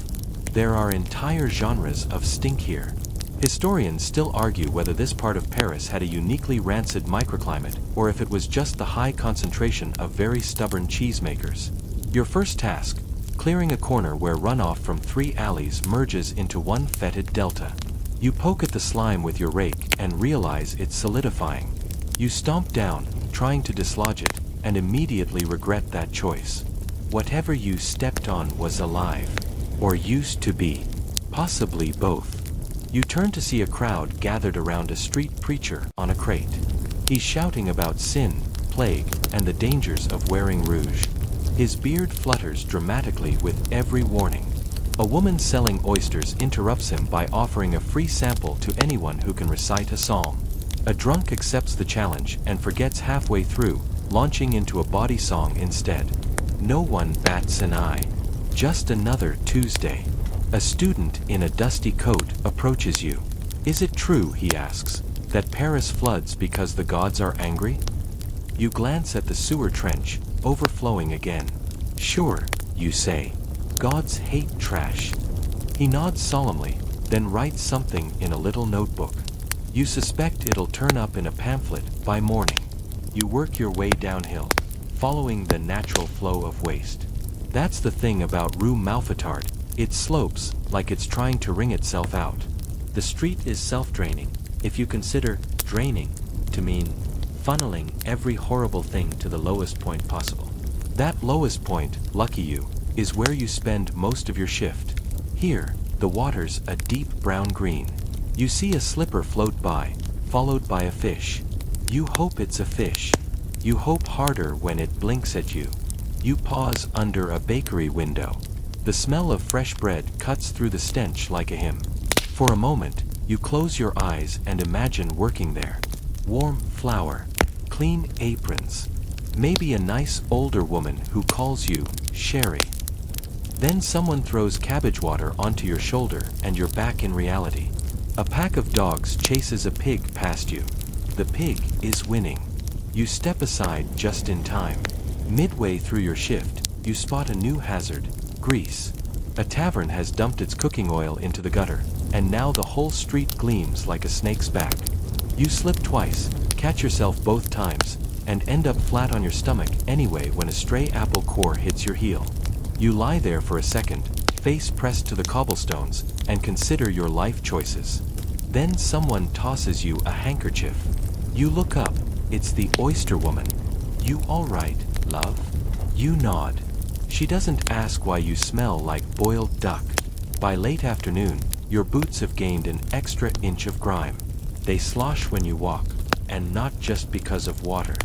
There are entire genres of stink here. Historians still argue whether this part of Paris had a uniquely rancid microclimate, or if it was just the high concentration of very stubborn cheesemakers. Your first task, clearing a corner where runoff from 3 alleys merges into one fetid delta. You poke at the slime with your rake and realize it's solidifying. You stomp down, trying to dislodge it, and immediately regret that choice. Whatever you stepped on was alive. Or used to be. Possibly both. You turn to see a crowd gathered around a street preacher on a crate. He's shouting about sin, plague, and the dangers of wearing rouge. His beard flutters dramatically with every warning. A woman selling oysters interrupts him by offering a free sample to anyone who can recite a psalm. A drunk accepts the challenge and forgets halfway through, launching into a bawdy song instead. No one bats an eye. Just another Tuesday. A student in a dusty coat approaches you. Is it true, he asks, that Paris floods because the gods are angry? You glance at the sewer trench, overflowing again. Sure, you say. Gods hate trash. He nods solemnly, then writes something in a little notebook. You suspect it'll turn up in a pamphlet by morning. You work your way downhill, following the natural flow of waste. That's the thing about Rue Mouffetard. It slopes, like it's trying to wring itself out. The street is self-draining, if you consider draining to mean funneling every horrible thing to the lowest point possible. That lowest point, lucky you, is where you spend most of your shift. Here, the water's a deep brown green. You see a slipper float by, followed by a fish. You hope it's a fish. You hope harder when it blinks at you. You pause under a bakery window. The smell of fresh bread cuts through the stench like a hymn. For a moment, you close your eyes and imagine working there. Warm flour, clean aprons, Maybe a nice older woman who calls you Sherry. Then someone throws cabbage water onto your shoulder and you're back in reality. A pack of dogs chases a pig past you. The pig is winning. You step aside just in time. Midway through your shift, you spot a new hazard: grease. A tavern has dumped its cooking oil into the gutter, and now the whole street gleams like a snake's back. You slip twice, catch yourself both times, and end up flat on your stomach anyway when a stray apple core hits your heel. You lie there for a second, face pressed to the cobblestones, and consider your life choices. Then someone tosses you a handkerchief. You look up, it's the oyster woman. You all right, love? You nod. She doesn't ask why you smell like boiled duck. By late afternoon, your boots have gained an extra inch of grime. They slosh when you walk, and not just because of water.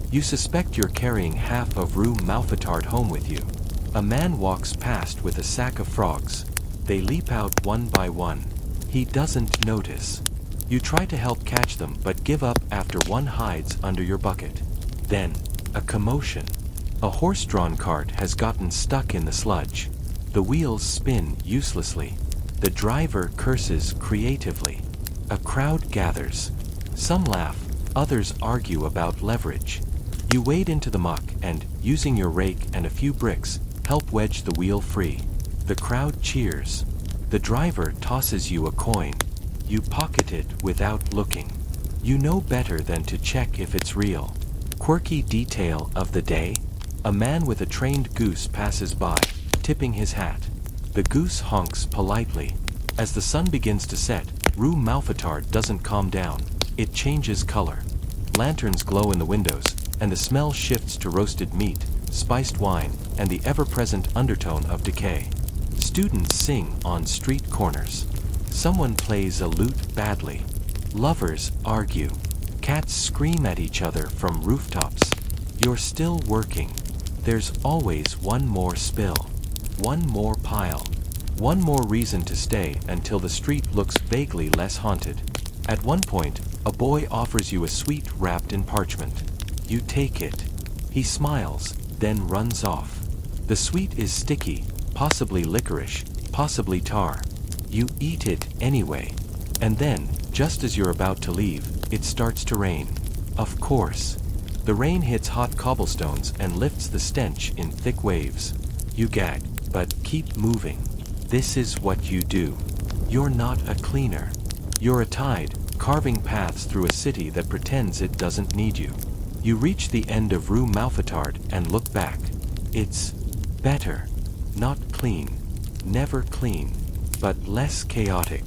You suspect you're carrying half of Rue Mouffetard home with you. A man walks past with a sack of frogs. They leap out one by one. He doesn't notice. You try to help catch them but give up after one hides under your bucket. Then, a commotion. A horse-drawn cart has gotten stuck in the sludge. The wheels spin uselessly. The driver curses creatively. A crowd gathers. Some laugh, others argue about leverage. You wade into the muck and, using your rake and a few bricks, help wedge the wheel free. The crowd cheers. The driver tosses you a coin. You pocket it without looking. You know better than to check if it's real. Quirky detail of the day: a man with a trained goose passes by, tipping his hat. The goose honks politely. As the sun begins to set, Rue Mouffetard doesn't calm down. It changes color. Lanterns glow in the windows, and the smell shifts to roasted meat, spiced wine, and the ever-present undertone of decay. Students sing on street corners. Someone plays a lute badly. Lovers argue. Cats scream at each other from rooftops. You're still working. There's always one more spill. One more pile. One more reason to stay until the street looks vaguely less haunted. At one point, a boy offers you a sweet wrapped in parchment. You take it. He smiles, then runs off. The sweet is sticky, possibly licorice, possibly tar. You eat it anyway. And then, just as you're about to leave, it starts to rain. Of course. The rain hits hot cobblestones and lifts the stench in thick waves. You gag, but keep moving. This is what you do. You're not a cleaner. You're a tide, carving paths through a city that pretends it doesn't need you. You reach the end of Rue Mouffetard and look back. It's better. Not clean. Never clean. But less chaotic.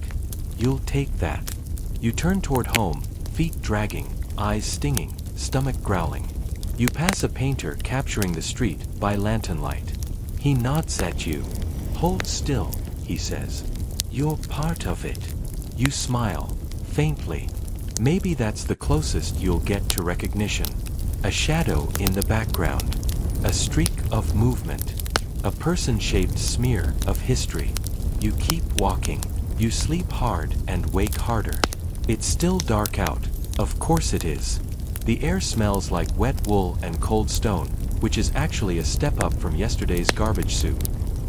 You'll take that. You turn toward home, feet dragging, eyes stinging, stomach growling. You pass a painter capturing the street by lantern light. He nods at you. Hold still, he says. You're part of it. You smile, faintly. Maybe that's the closest you'll get to recognition. A shadow in the background. A streak of movement. A person-shaped smear of history. You keep walking. You sleep hard and wake harder. It's still dark out. Of course it is. The air smells like wet wool and cold stone, which is actually a step up from yesterday's garbage soup.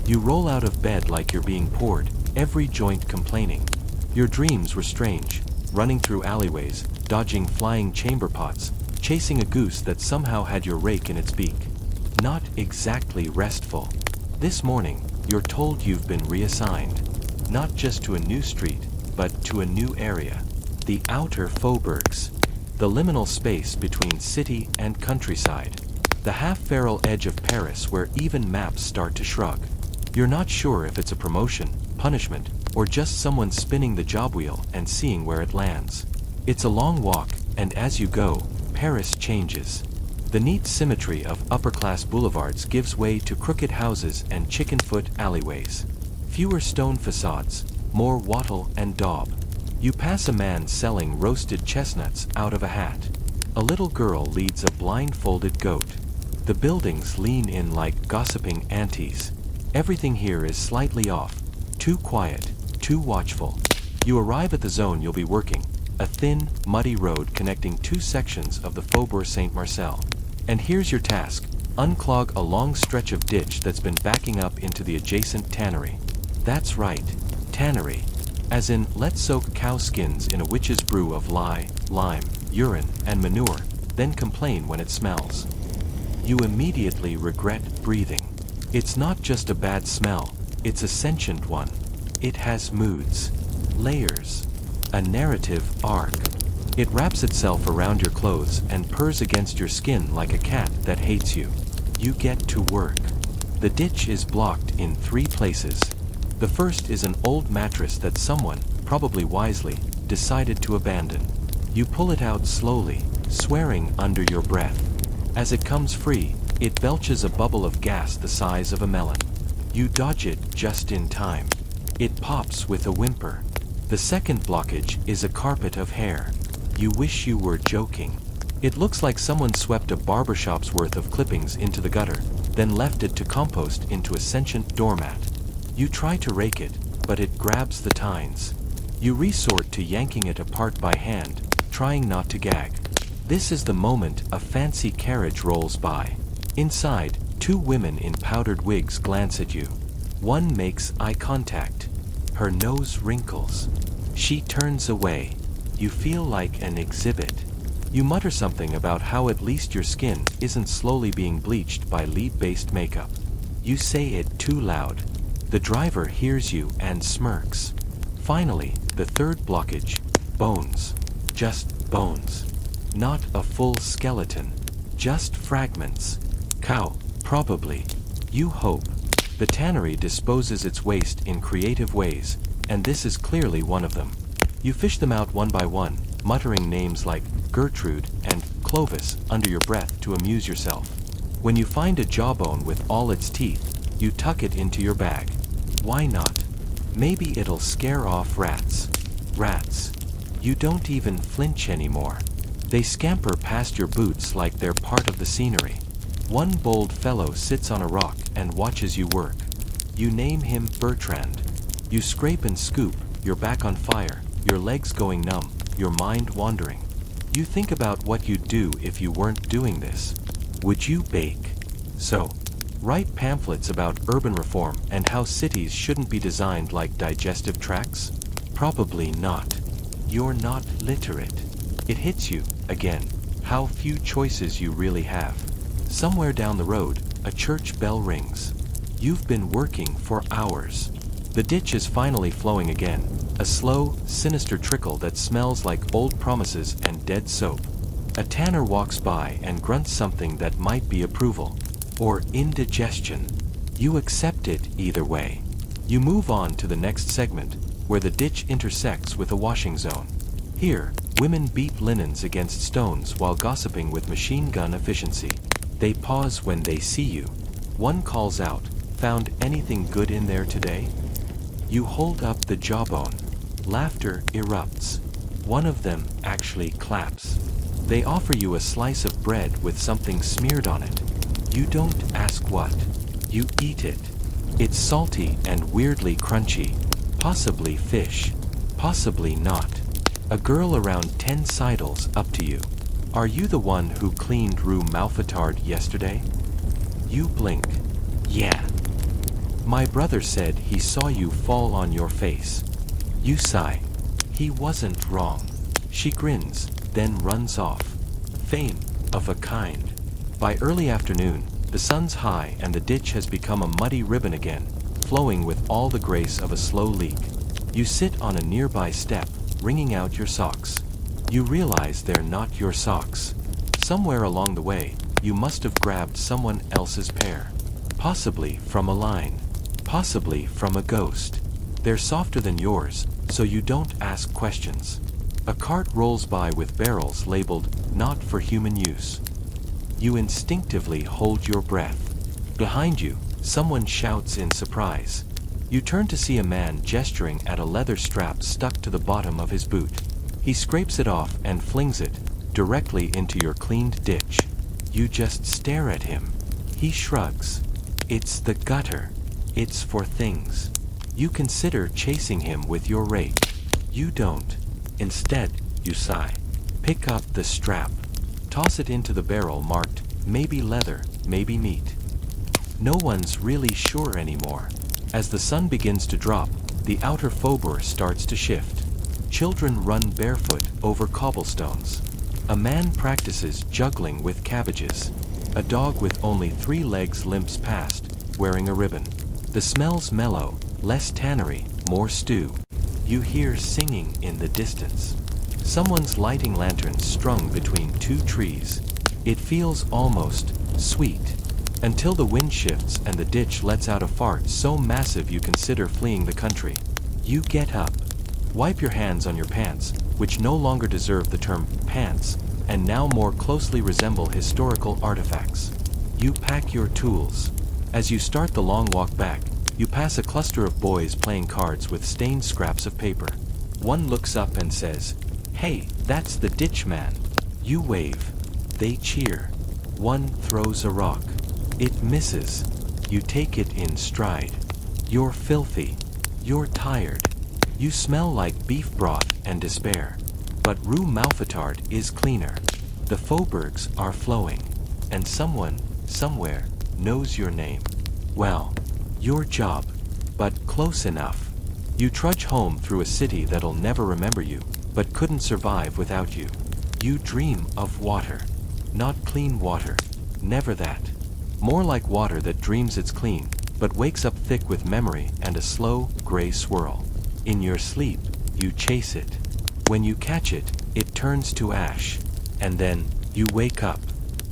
You roll out of bed like you're being poured, every joint complaining. Your dreams were strange, running through alleyways, dodging flying chamber pots, chasing a goose that somehow had your rake in its beak. Not exactly restful. This morning, you're told you've been reassigned. Not just to a new street, but to a new area. The outer faubourgs. The liminal space between city and countryside. The half-feral edge of Paris where even maps start to shrug. You're not sure if it's a promotion, punishment, or just someone spinning the job wheel and seeing where it lands. It's a long walk, and as you go, Paris changes. The neat symmetry of upper-class boulevards gives way to crooked houses and chicken-foot alleyways. Fewer stone facades, more wattle and daub. You pass a man selling roasted chestnuts out of a hat. A little girl leads a blindfolded goat. The buildings lean in like gossiping aunties. Everything here is slightly off. Too quiet, too watchful. You arrive at the zone you'll be working, a thin, muddy road connecting two sections of the Faubourg Saint-Marcel. And here's your task. Unclog a long stretch of ditch that's been backing up into the adjacent tannery. That's right, tannery. As in, let's soak cow skins in a witch's brew of lye, lime, urine, and manure, then complain when it smells. You immediately regret breathing. It's not just a bad smell, it's a sentient one. It has moods, layers, a narrative arc. It wraps itself around your clothes and purrs against your skin like a cat that hates you. You get to work. The ditch is blocked in 3 places. The first is an old mattress that someone, probably wisely, decided to abandon. You pull it out slowly, swearing under your breath. As it comes free, it belches a bubble of gas the size of a melon. You dodge it just in time. It pops with a whimper. The second blockage is a carpet of hair. You wish you were joking. It looks like someone swept a barbershop's worth of clippings into the gutter, then left it to compost into a sentient doormat. You try to rake it, but it grabs the tines. You resort to yanking it apart by hand, trying not to gag. This is the moment a fancy carriage rolls by. Inside, 2 women in powdered wigs glance at you. One makes eye contact. Her nose wrinkles. She turns away. You feel like an exhibit. You mutter something about how at least your skin isn't slowly being bleached by lead-based makeup. You say it too loud. The driver hears you and smirks. Finally, the third blockage. Bones. Just bones. Not a full skeleton. Just fragments. Cow, probably. You hope. The tannery disposes its waste in creative ways, and this is clearly one of them. You fish them out one by one, muttering names like Gertrude and Clovis under your breath to amuse yourself. When you find a jawbone with all its teeth, you tuck it into your bag. Why not? Maybe it'll scare off rats. Rats. You don't even flinch anymore. They scamper past your boots like they're part of the scenery. One bold fellow sits on a rock and watches you work. You name him Bertrand. You scrape and scoop, your back on fire, your legs going numb, your mind wandering. You think about what you'd do if you weren't doing this. Would you bake? So, write pamphlets about urban reform and how cities shouldn't be designed like digestive tracts? Probably not. You're not literate. It hits you, again, how few choices you really have. Somewhere down the road, a church bell rings. You've been working for hours. The ditch is finally flowing again, a slow, sinister trickle that smells like old promises and dead soap. A tanner walks by and grunts something that might be approval, or indigestion. You accept it either way. You move on to the next segment, where the ditch intersects with a washing zone. Here, women beat linens against stones while gossiping with machine gun efficiency. They pause when they see you. One calls out, "Found anything good in there today?" You hold up the jawbone. Laughter erupts. One of them actually claps. They offer you a slice of bread with something smeared on it. You don't ask what. You eat it. It's salty and weirdly crunchy. Possibly fish. Possibly not. A girl around 10 sidles up to you. Are you the one who cleaned Rue Malfatard yesterday? You blink. Yeah. My brother said he saw you fall on your face. You sigh. He wasn't wrong. She grins, then runs off. Fame, of a kind. By early afternoon, the sun's high and the ditch has become a muddy ribbon again, flowing with all the grace of a slow leak. You sit on a nearby step, wringing out your socks. You realize they're not your socks. Somewhere along the way, you must have grabbed someone else's pair. Possibly from a line. Possibly from a ghost. They're softer than yours, so you don't ask questions. A cart rolls by with barrels labeled, "Not for human use." You instinctively hold your breath. Behind you, someone shouts in surprise. You turn to see a man gesturing at a leather strap stuck to the bottom of his boot. He scrapes it off and flings it directly into your cleaned ditch. You just stare at him. He shrugs. It's the gutter. It's for things. You consider chasing him with your rake. You don't. Instead, you sigh. Pick up the strap. Toss it into the barrel marked maybe leather, maybe meat. No one's really sure anymore. As the sun begins to drop, the outer faubourg starts to shift. Children run barefoot over cobblestones. A man practices juggling with cabbages. A dog with only 3 legs limps past, wearing a ribbon. The smell's mellow, less tannery, more stew. You hear singing in the distance. Someone's lighting lanterns strung between 2 trees. It feels almost sweet. Until the wind shifts and the ditch lets out a fart so massive you consider fleeing the country. You get up. Wipe your hands on your pants, which no longer deserve the term pants, and now more closely resemble historical artifacts. You pack your tools. As you start the long walk back, you pass a cluster of boys playing cards with stained scraps of paper. One looks up and says, "Hey, that's the ditch man." You wave. They cheer. One throws a rock. It misses. You take it in stride. You're filthy. You're tired. You smell like beef broth and despair. But Rue Mouffetard is cleaner. The faubourgs are flowing. And someone, somewhere, knows your name. Well, your job. But close enough. You trudge home through a city that'll never remember you, but couldn't survive without you. You dream of water. Not clean water. Never that. More like water that dreams it's clean, but wakes up thick with memory and a slow, gray swirl. In your sleep, you chase it. When you catch it, it turns to ash. And then, you wake up.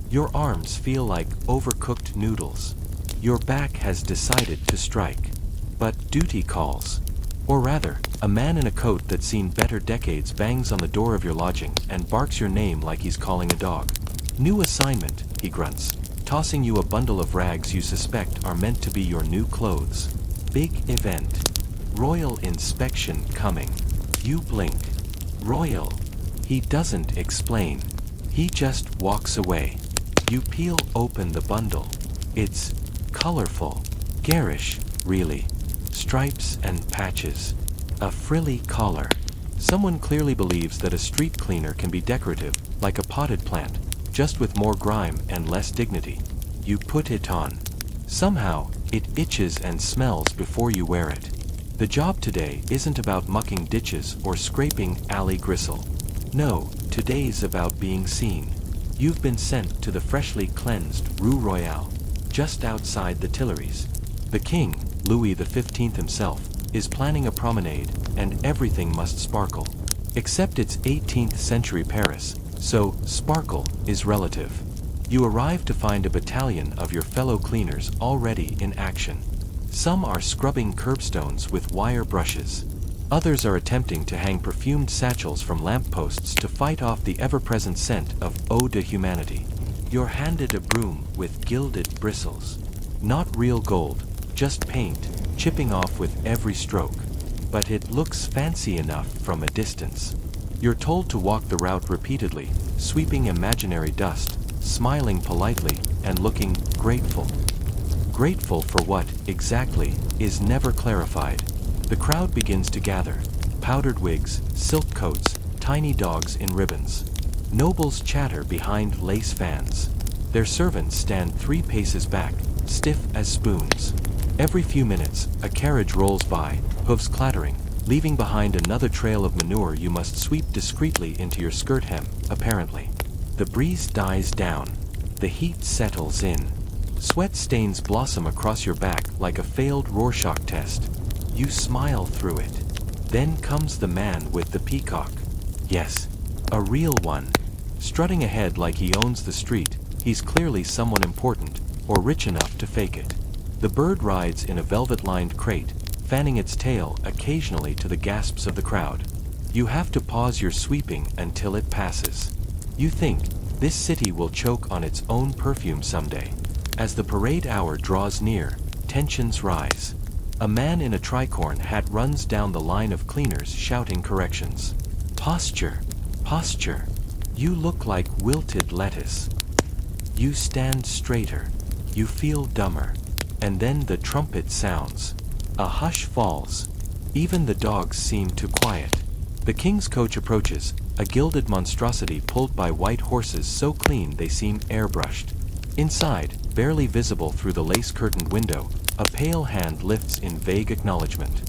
Your arms feel like overcooked noodles. Your back has decided to strike. But duty calls. Or rather, a man in a coat that's seen better decades bangs on the door of your lodging and barks your name like he's calling a dog. "New assignment," he grunts, tossing you a bundle of rags you suspect are meant to be your new clothes. Big event. Royal inspection coming. You blink. Royal. He doesn't explain. He just walks away. You peel open the bundle. It's colorful. Garish, really. Stripes and patches. A frilly collar. Someone clearly believes that a street cleaner can be decorative, like a potted plant, just with more grime and less dignity. You put it on. Somehow, it itches and smells before you wear it. The job today isn't about mucking ditches or scraping alley gristle. No, today's about being seen. You've been sent to the freshly cleansed Rue Royale, just outside the Tuileries. The king, Louis XV himself, is planning a promenade, and everything must sparkle. Except it's 18th century Paris, so sparkle is relative. You arrive to find a battalion of your fellow cleaners already in action. Some are scrubbing curbstones with wire brushes. Others are attempting to hang perfumed satchels from lampposts to fight off the ever-present scent of eau de humanity. You're handed a broom with gilded bristles. Not real gold, just paint, chipping off with every stroke. But it looks fancy enough from a distance. You're told to walk the route repeatedly, sweeping imaginary dust, smiling politely, and looking grateful. Grateful for what, exactly, is never clarified. The crowd begins to gather. Powdered wigs, silk coats, tiny dogs in ribbons. Nobles chatter behind lace fans. Their servants stand 3 paces back, stiff as spoons. Every few minutes, a carriage rolls by, hooves clattering, leaving behind another trail of manure you must sweep discreetly into your skirt hem, apparently. The breeze dies down. The heat settles in. Sweat stains blossom across your back like a failed Rorschach test. You smile through it. Then comes the man with the peacock. Yes, a real one. Strutting ahead like he owns the street, he's clearly someone important, or rich enough to fake it. The bird rides in a velvet-lined crate, fanning its tail occasionally to the gasps of the crowd. You have to pause your sweeping until it passes. You think, this city will choke on its own perfume someday. As the parade hour draws near, tensions rise. A man in a tricorn hat runs down the line of cleaners shouting corrections. Posture, posture. You look like wilted lettuce. You stand straighter. You feel dumber. And then the trumpet sounds. A hush falls. Even the dogs seem to quiet. The king's coach approaches, a gilded monstrosity pulled by white horses so clean they seem airbrushed. Inside, barely visible through the lace-curtained window, a pale hand lifts in vague acknowledgement.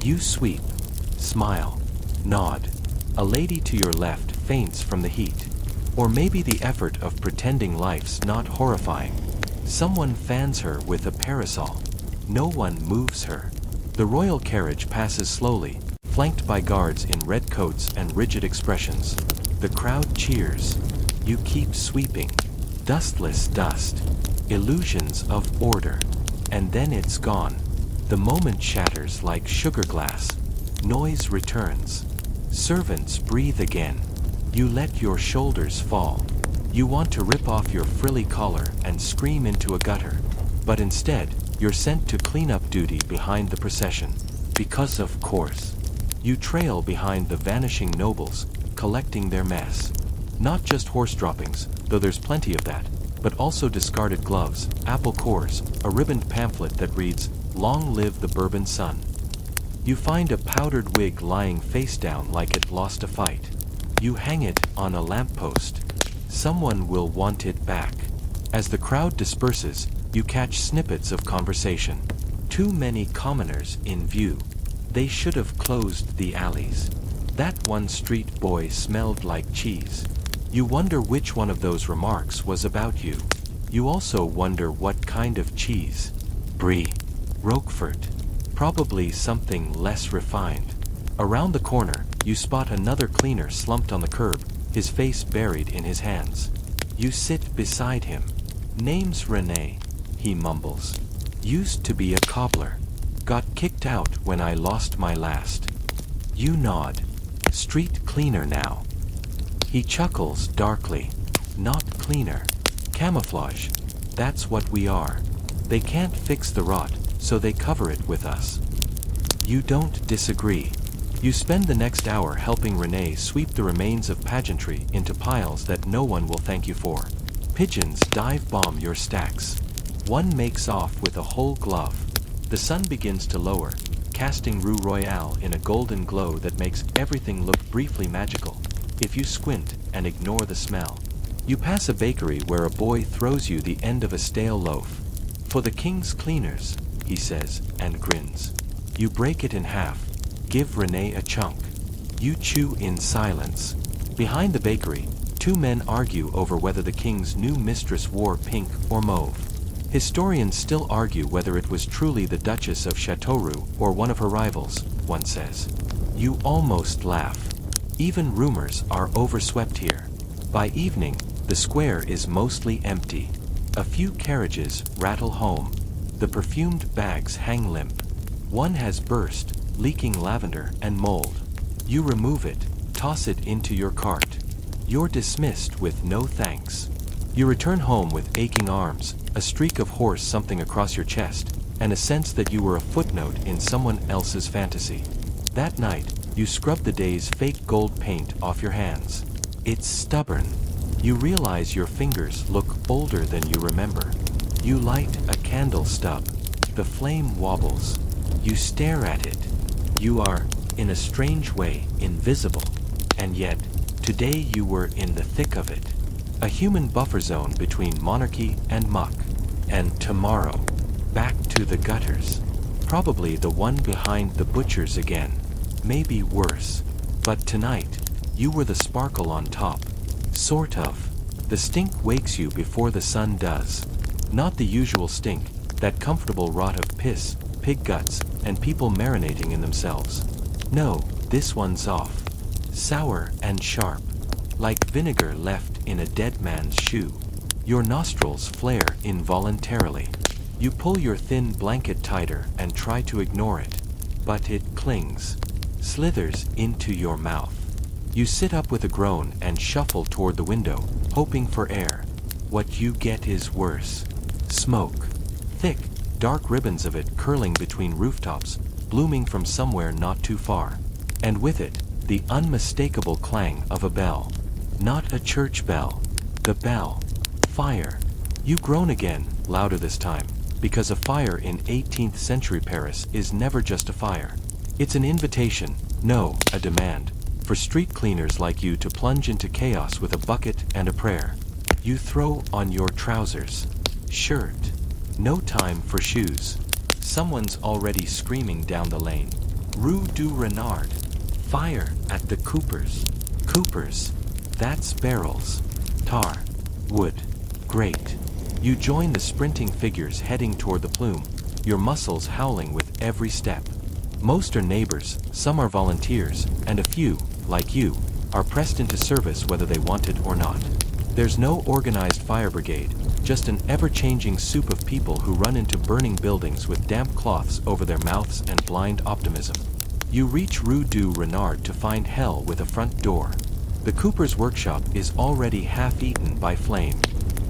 You sweep, smile, nod. A lady to your left faints from the heat. Or maybe the effort of pretending life's not horrifying. Someone fans her with a parasol. No one moves her. The royal carriage passes slowly, flanked by guards in red coats and rigid expressions. The crowd cheers. You keep sweeping. Dustless dust. Illusions of order. And then it's gone. The moment shatters like sugar glass. Noise returns. Servants breathe again. You let your shoulders fall. You want to rip off your frilly collar and scream into a gutter. But instead, you're sent to clean up duty behind the procession. Because of course. You trail behind the vanishing nobles, collecting their mess. Not just horse droppings, though there's plenty of that, but also discarded gloves, apple cores, a ribboned pamphlet that reads, "Long live the Bourbon Sun." You find a powdered wig lying face down like it lost a fight. You hang it on a lamppost. Someone will want it back. As the crowd disperses, you catch snippets of conversation. Too many commoners in view. They should have closed the alleys. That one street boy smelled like cheese. You wonder which one of those remarks was about you. You also wonder what kind of cheese. Brie. Roquefort. Probably something less refined. Around the corner, you spot another cleaner slumped on the curb, his face buried in his hands. You sit beside him. "Name's Rene," he mumbles. "Used to be a cobbler. Got kicked out when I lost my last." You nod. "Street cleaner now." He chuckles darkly. "Not cleaner. Camouflage. That's what we are. They can't fix the rot, so they cover it with us." You don't disagree. You spend the next hour helping Renee sweep the remains of pageantry into piles that no one will thank you for. Pigeons dive bomb your stacks. One makes off with a whole glove. The sun begins to lower, casting Rue Royale in a golden glow that makes everything look briefly magical, if you squint and ignore the smell. You pass a bakery where a boy throws you the end of a stale loaf. "For the king's cleaners," he says, and grins. You break it in half. Give Renee a chunk. You chew in silence. Behind the bakery, two men argue over whether the king's new mistress wore pink or mauve. Historians still argue whether it was truly the Duchess of Châteauroux or one of her rivals, one says. You almost laugh. Even rumors are overswept here. By evening, the square is mostly empty. A few carriages rattle home. The perfumed bags hang limp. One has burst, leaking lavender and mold. You remove it, toss it into your cart. You're dismissed with no thanks. You return home with aching arms, a streak of horse something across your chest, and a sense that you were a footnote in someone else's fantasy. That night, you scrub the day's fake gold paint off your hands. It's stubborn. You realize your fingers look older than you remember. You light a candle stub. The flame wobbles. You stare at it. You are, in a strange way, invisible. And yet, today you were in the thick of it. A human buffer zone between monarchy and muck. And tomorrow, back to the gutters. Probably the one behind the butchers again. Maybe worse. But tonight, you were the sparkle on top. Sort of. The stink wakes you before the sun does. Not the usual stink, that comfortable rot of piss, pig guts, and people marinating in themselves. No, this one's off. Sour and sharp. Like vinegar left in a dead man's shoe. Your nostrils flare involuntarily. You pull your thin blanket tighter and try to ignore it. But it clings. Slithers into your mouth. You sit up with a groan and shuffle toward the window, hoping for air. What you get is worse. Smoke. Thick, dark ribbons of it curling between rooftops, blooming from somewhere not too far. And with it, the unmistakable clang of a bell. Not a church bell. The bell. Fire. You groan again, louder this time, because a fire in 18th century Paris is never just a fire. It's an invitation, no, a demand, for street cleaners like you to plunge into chaos with a bucket and a prayer. You throw on your trousers. Shirt. No time for shoes. Someone's already screaming down the lane. Rue du Renard. Fire at the Coopers. Coopers. That's barrels. Tar. Wood. Great. You join the sprinting figures heading toward the plume, your muscles howling with every step. Most are neighbors, some are volunteers, and a few, like you, are pressed into service whether they want it or not. There's no organized fire brigade, just an ever-changing soup of people who run into burning buildings with damp cloths over their mouths and blind optimism. You reach Rue du Renard to find hell with a front door. The Cooper's workshop is already half-eaten by flame.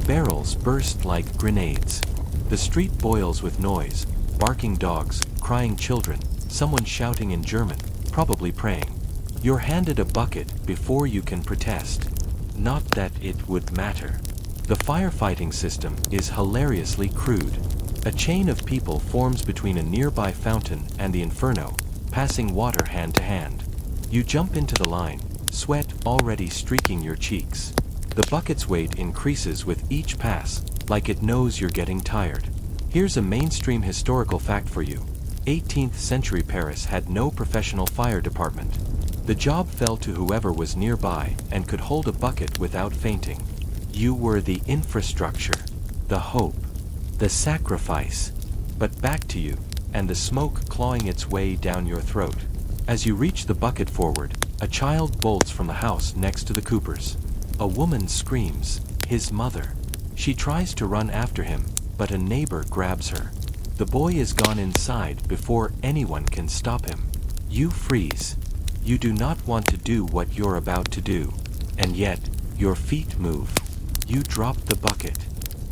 Barrels burst like grenades. The street boils with noise, barking dogs, crying children, someone shouting in German, probably praying. You're handed a bucket before you can protest. Not that it would matter. The firefighting system is hilariously crude. A chain of people forms between a nearby fountain and the inferno, passing water hand to hand. You jump into the line, sweat already streaking your cheeks. The bucket's weight increases with each pass, like it knows you're getting tired. Here's a mainstream historical fact for you. 18th century Paris had no professional fire department. The job fell to whoever was nearby and could hold a bucket without fainting. You were the infrastructure, the hope, the sacrifice. But back to you, and the smoke clawing its way down your throat. As you reach the bucket forward, a child bolts from the house next to the Coopers. A woman screams, his mother. She tries to run after him, but a neighbor grabs her. The boy is gone inside before anyone can stop him. You freeze. You do not want to do what you're about to do, and yet, your feet move. You drop the bucket.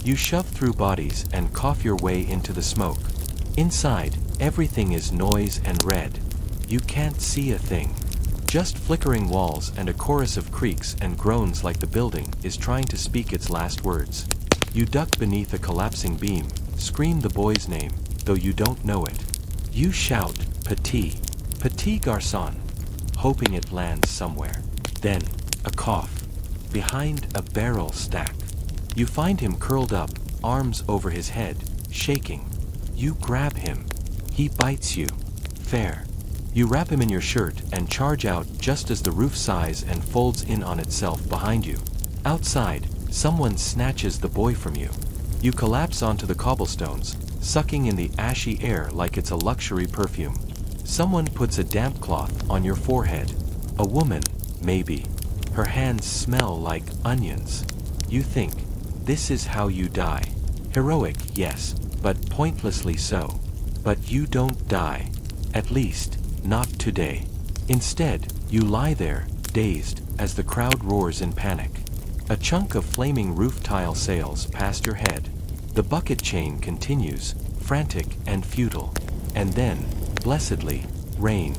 You shove through bodies and cough your way into the smoke. Inside, everything is noise and red. You can't see a thing. Just flickering walls and a chorus of creaks and groans like the building is trying to speak its last words. You duck beneath a collapsing beam, scream the boy's name, though you don't know it. You shout, Petit, Petit Garçon, hoping it lands somewhere. Then, a cough. Behind a barrel stack. You find him curled up, arms over his head, shaking. You grab him. He bites you. Fair. You wrap him in your shirt and charge out just as the roof sighs and folds in on itself behind you. Outside, someone snatches the boy from you. You collapse onto the cobblestones, sucking in the ashy air like it's a luxury perfume. Someone puts a damp cloth on your forehead. A woman, maybe. Her hands smell like onions. You think, this is how you die. Heroic, yes, but pointlessly so. But you don't die. At least, not today. Instead, you lie there, dazed, as the crowd roars in panic. A chunk of flaming roof tile sails past your head. The bucket chain continues, frantic and futile. And then, blessedly, rain.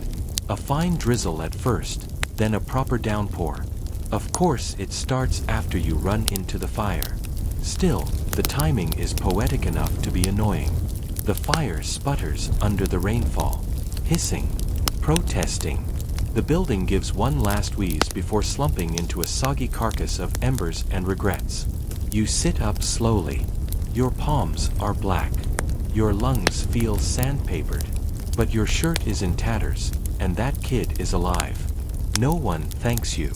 A fine drizzle at first, then a proper downpour. Of course it starts after you run into the fire. Still, the timing is poetic enough to be annoying. The fire sputters under the rainfall. Hissing. Protesting. The building gives one last wheeze before slumping into a soggy carcass of embers and regrets. You sit up slowly. Your palms are black. Your lungs feel sandpapered. But your shirt is in tatters, and that kid is alive. No one thanks you.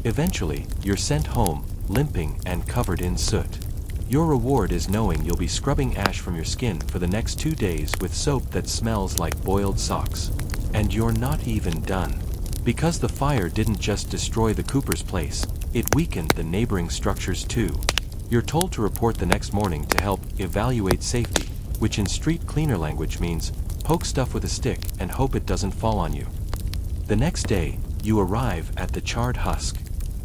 Eventually, you're sent home, limping and covered in soot. Your reward is knowing you'll be scrubbing ash from your skin for the next 2 days with soap that smells like boiled socks. And you're not even done. Because the fire didn't just destroy the Cooper's place, it weakened the neighboring structures too. You're told to report the next morning to help evaluate safety, which in street cleaner language means poke stuff with a stick and hope it doesn't fall on you. The next day, you arrive at the charred husk.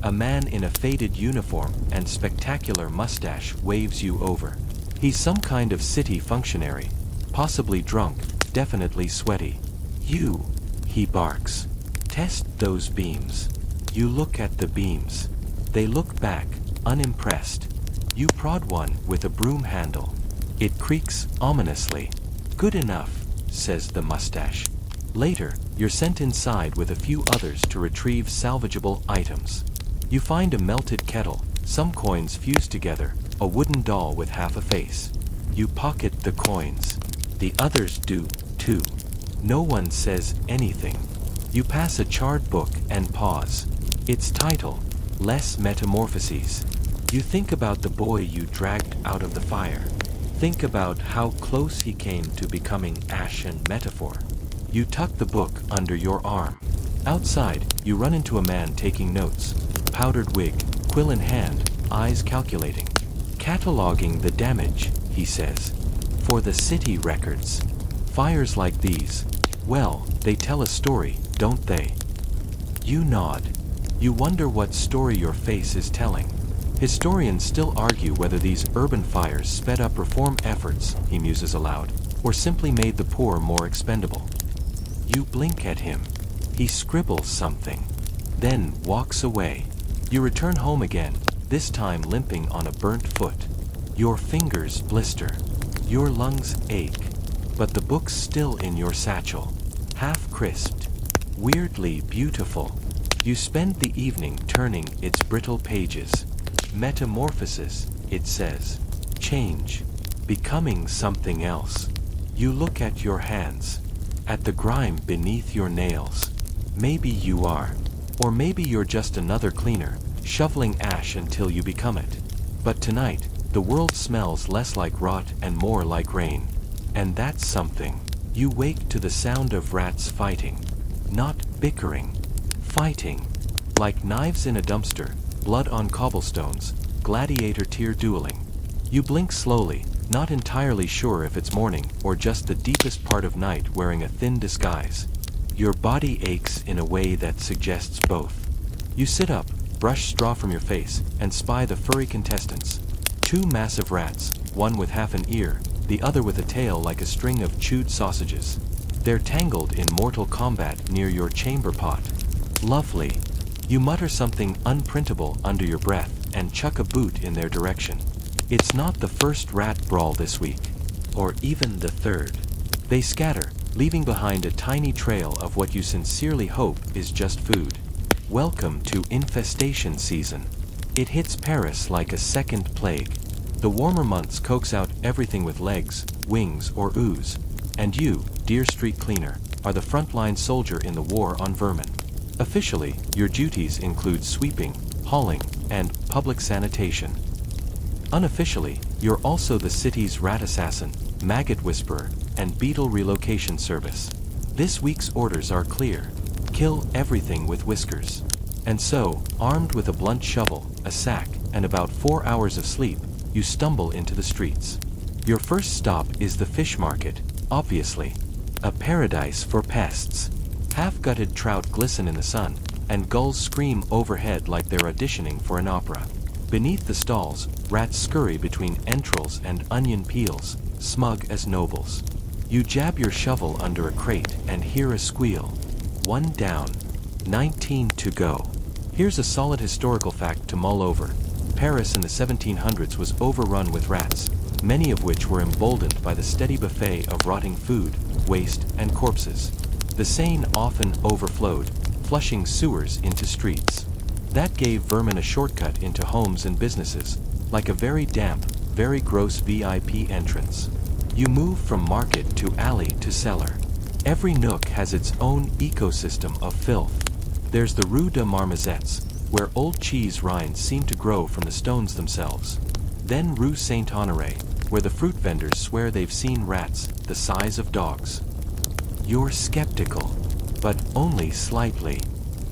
A man in a faded uniform and spectacular mustache waves you over. He's some kind of city functionary, possibly drunk, definitely sweaty. You, he barks. Test those beams. You look at the beams. They look back, unimpressed. You prod one with a broom handle. It creaks ominously. Good enough, says the mustache. Later, you're sent inside with a few others to retrieve salvageable items. You find a melted kettle, Some coins fuse together, a wooden doll with half a face. You pocket the coins. The others do, too. No one says anything. You pass a charred book and pause. Its title, Less Metamorphoses. You think about the boy you dragged out of the fire. Think about how close he came to becoming ash and metaphor. You tuck the book under your arm. Outside, you run into a man taking notes. Powdered wig, quill in hand, eyes calculating. Cataloging the damage, he says. For the city records. Fires like these, well, they tell a story, don't they? You nod. You wonder what story your face is telling. Historians still argue whether these urban fires sped up reform efforts, he muses aloud, or simply made the poor more expendable. You blink at him. He scribbles something, then walks away. You return home again, this time limping on a burnt foot. Your fingers blister. Your lungs ache. But the book's still in your satchel, half crisped, weirdly beautiful. You spend the evening turning its brittle pages. Metamorphosis, it says. Change. Becoming something else. You look at your hands. At the grime beneath your nails. Maybe you are. Or maybe you're just another cleaner, shoveling ash until you become it. But tonight, the world smells less like rot and more like rain. And that's something. You wake to the sound of rats fighting. Not bickering. Fighting. Like knives in a dumpster, blood on cobblestones, gladiator tear dueling. You blink slowly, not entirely sure if it's morning or just the deepest part of night wearing a thin disguise. Your body aches in a way that suggests both. You sit up, brush straw from your face, and spy the furry contestants. Two massive rats, one with half an ear, the other with a tail like a string of chewed sausages. They're tangled in mortal combat near your chamber pot. Lovely. You mutter something unprintable under your breath and chuck a boot in their direction. It's not the first rat brawl this week, or even the third. They scatter, leaving behind a tiny trail of what you sincerely hope is just food. Welcome to infestation season. It hits Paris like a second plague. The warmer months coax out everything with legs, wings, or ooze. And you, dear street cleaner, are the frontline soldier in the war on vermin. Officially, your duties include sweeping, hauling, and public sanitation. Unofficially, you're also the city's rat assassin, maggot whisperer, and beetle relocation service. This week's orders are clear. Kill everything with whiskers. And so, armed with a blunt shovel, a sack, and about 4 hours of sleep, you stumble into the streets. Your first stop is the fish market, obviously. A paradise for pests. Half-gutted trout glisten in the sun, and gulls scream overhead like they're auditioning for an opera. Beneath the stalls, rats scurry between entrails and onion peels, smug as nobles. You jab your shovel under a crate and hear a squeal. 1 down. 19 to go. Here's a solid historical fact to mull over. Paris in the 1700s was overrun with rats, many of which were emboldened by the steady buffet of rotting food, waste, and corpses. The Seine often overflowed, flushing sewers into streets. That gave vermin a shortcut into homes and businesses, like a very damp, very gross VIP entrance. You move from market to alley to cellar. Every nook has its own ecosystem of filth. There's the Rue de Marmozettes, where old cheese rinds seem to grow from the stones themselves. Then Rue Saint-Honoré, where the fruit vendors swear they've seen rats the size of dogs. You're skeptical, but only slightly.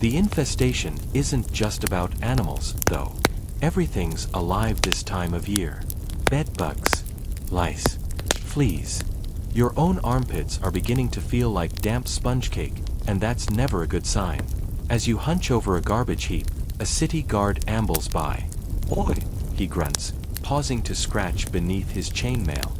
The infestation isn't just about animals, though. Everything's alive this time of year. Bedbugs, lice, fleas. Your own armpits are beginning to feel like damp sponge cake, and that's never a good sign. As you hunch over a garbage heap, a city guard ambles by. Oi, he grunts, pausing to scratch beneath his chainmail.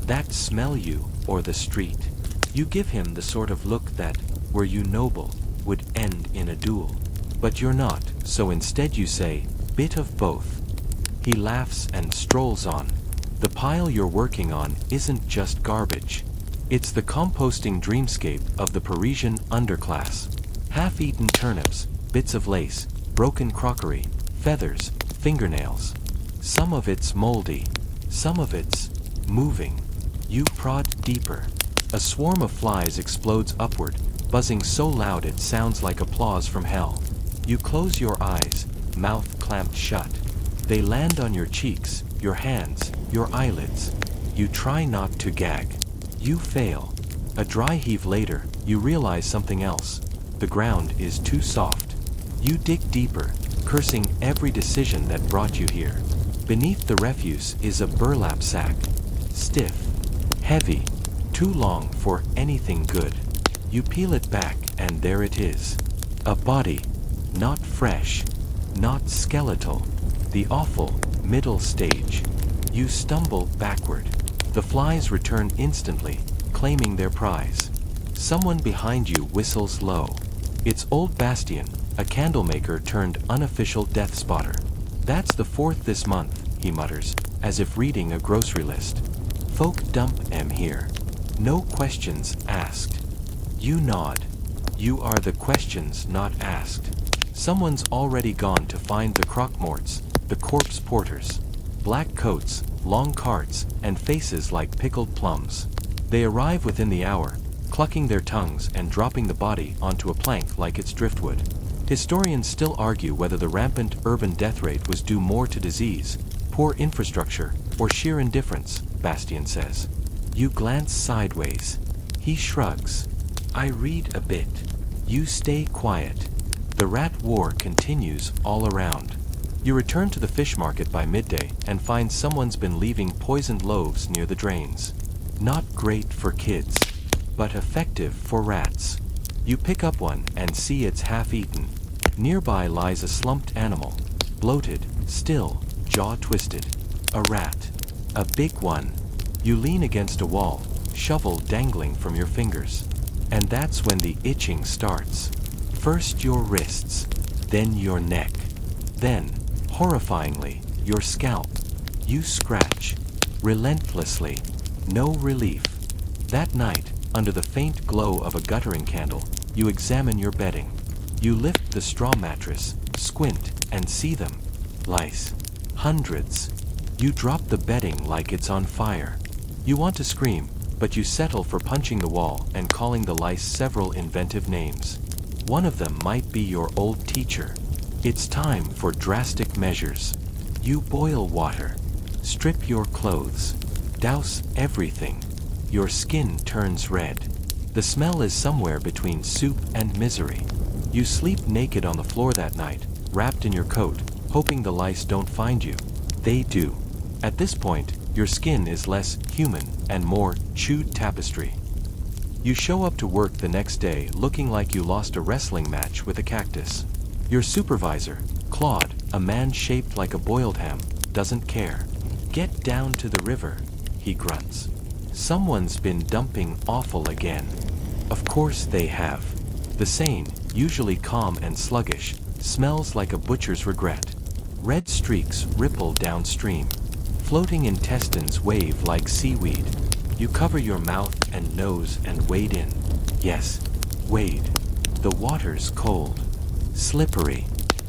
That smell you, or the street. You give him the sort of look that, were you noble, would end in a duel. But you're not, so instead you say, bit of both. He laughs and strolls on. The pile you're working on isn't just garbage. It's the composting dreamscape of the Parisian underclass. Half-eaten turnips, bits of lace, broken crockery, feathers, fingernails. Some of it's moldy, some of it's moving. You prod deeper. A swarm of flies explodes upward, buzzing so loud it sounds like applause from hell. You close your eyes, mouth clamped shut. They land on your cheeks, your hands, your eyelids. You try not to gag. You fail. A dry heave later, you realize something else. The ground is too soft. You dig deeper, cursing every decision that brought you here. Beneath the refuse is a burlap sack. Stiff, heavy, too long for anything good. You peel it back and there it is. A body, not fresh, not skeletal. The awful middle stage. You stumble backward. The flies return instantly, claiming their prize. Someone behind you whistles low. It's old Bastian, a candlemaker turned unofficial death spotter. That's the 4th this month, he mutters, as if reading a grocery list. Folk dump em here. No questions asked. You nod. You are the questions not asked. Someone's already gone to find the croque-morts, the corpse porters. Black coats, long carts, and faces like pickled plums. They arrive within the hour, clucking their tongues and dropping the body onto a plank like it's driftwood. Historians still argue whether the rampant urban death rate was due more to disease, poor infrastructure, or sheer indifference, Bastian says. You glance sideways. He shrugs. I read a bit. You stay quiet. The rat war continues all around. You return to the fish market by midday and find someone's been leaving poisoned loaves near the drains. Not great for kids, but effective for rats. You pick up one and see it's half-eaten. Nearby lies a slumped animal, bloated, still, jaw twisted. A rat. A big one. You lean against a wall, shovel dangling from your fingers. And that's when the itching starts. First your wrists, then your neck, then, horrifyingly, your scalp. You scratch, relentlessly, no relief. That night, under the faint glow of a guttering candle, you examine your bedding. You lift the straw mattress, squint, and see them. Lice. Hundreds. You drop the bedding like it's on fire. You want to scream, but you settle for punching the wall and calling the lice several inventive names. One of them might be your old teacher. It's time for drastic measures. You boil water. Strip your clothes. Douse everything. Your skin turns red. The smell is somewhere between soup and misery. You sleep naked on the floor that night, wrapped in your coat, hoping the lice don't find you. They do. At this point, your skin is less human and more chewed tapestry. You show up to work the next day looking like you lost a wrestling match with a cactus. Your supervisor, Claude, a man shaped like a boiled ham, doesn't care. Get down to the river, he grunts. Someone's been dumping offal again. Of course they have. The Seine, usually calm and sluggish, smells like a butcher's regret. Red streaks ripple downstream. Floating intestines wave like seaweed. You cover your mouth and nose and wade in. Yes, wade. The water's cold. Slippery.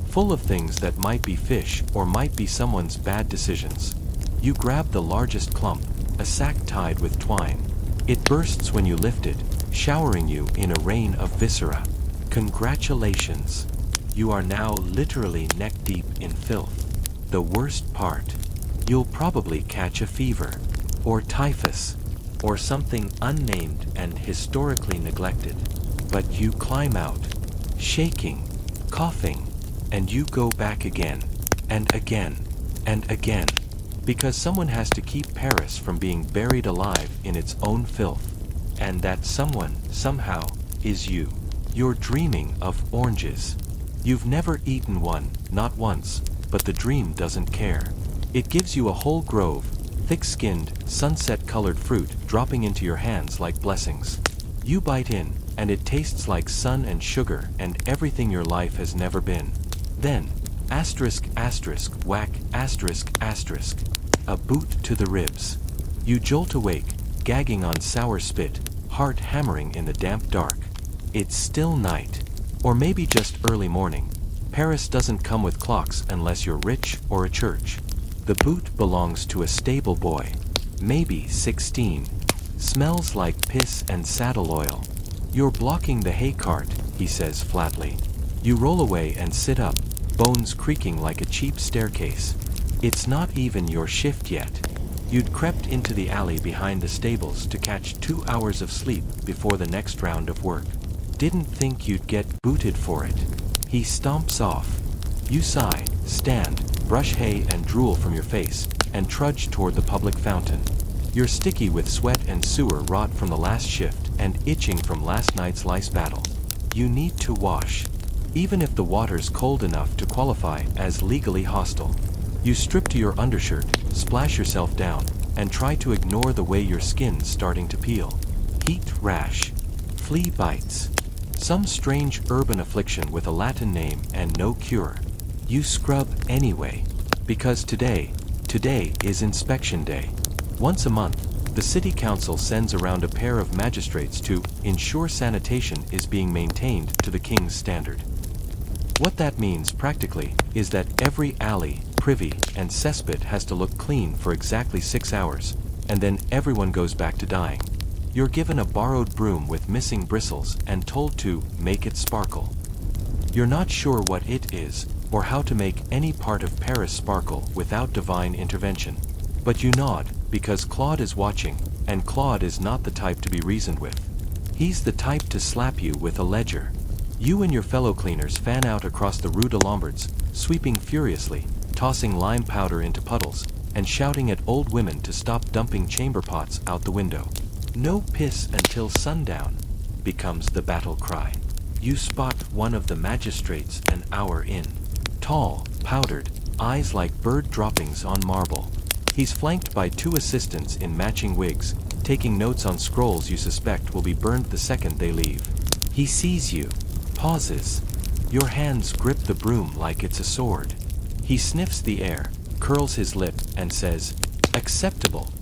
Full of things that might be fish or might be someone's bad decisions. You grab the largest clump, a sack tied with twine. It bursts when you lift it, showering you in a rain of viscera. Congratulations. You are now literally neck-deep in filth. The worst part. You'll probably catch a fever, or typhus, or something unnamed and historically neglected. But you climb out, shaking, coughing, and you go back again, and again, and again, because someone has to keep Paris from being buried alive in its own filth. And that someone, somehow, is you. You're dreaming of oranges. You've never eaten one, not once, but the dream doesn't care. It gives you a whole grove, thick-skinned, sunset-colored fruit dropping into your hands like blessings. You bite in, and it tastes like sun and sugar and everything your life has never been. Then, asterisk asterisk whack asterisk asterisk, a boot to the ribs. You jolt awake, gagging on sour spit, heart hammering in the damp dark. It's still night, or maybe just early morning. Paris doesn't come with clocks unless you're rich or a church. The boot belongs to a stable boy. Maybe 16. Smells like piss and saddle oil. You're blocking the hay cart, he says flatly. You roll away and sit up, bones creaking like a cheap staircase. It's not even your shift yet. You'd crept into the alley behind the stables to catch 2 hours of sleep before the next round of work. Didn't think you'd get booted for it. He stomps off. You sigh, stand, brush hay and drool from your face, and trudge toward the public fountain. You're sticky with sweat and sewer rot from the last shift and itching from last night's lice battle. You need to wash, even if the water's cold enough to qualify as legally hostile. You strip to your undershirt, splash yourself down, and try to ignore the way your skin's starting to peel. Heat rash. Flea bites. Some strange urban affliction with a Latin name and no cure. You scrub anyway. Because today is inspection day. Once a month, the city council sends around a pair of magistrates to ensure sanitation is being maintained to the king's standard. What that means practically is that every alley, privy, and cesspit has to look clean for exactly 6 hours, and then everyone goes back to dying. You're given a borrowed broom with missing bristles and told to make it sparkle. You're not sure what it is, or how to make any part of Paris sparkle without divine intervention. But you nod, because Claude is watching, and Claude is not the type to be reasoned with. He's the type to slap you with a ledger. You and your fellow cleaners fan out across the Rue de Lombards, sweeping furiously, tossing lime powder into puddles, and shouting at old women to stop dumping chamber pots out the window. No piss until sundown, becomes the battle cry. You spot one of the magistrates an hour in. Tall, powdered, eyes like bird droppings on marble. He's flanked by 2 assistants in matching wigs, taking notes on scrolls you suspect will be burned the second they leave. He sees you, pauses. Your hands grip the broom like it's a sword. He sniffs the air, curls his lip, and says, "Acceptable."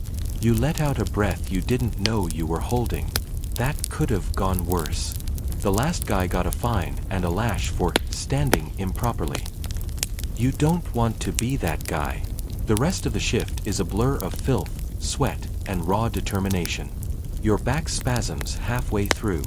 You let out a breath you didn't know you were holding. That could have gone worse. The last guy got a fine and a lash for standing improperly. You don't want to be that guy. The rest of the shift is a blur of filth, sweat, and raw determination. Your back spasms halfway through.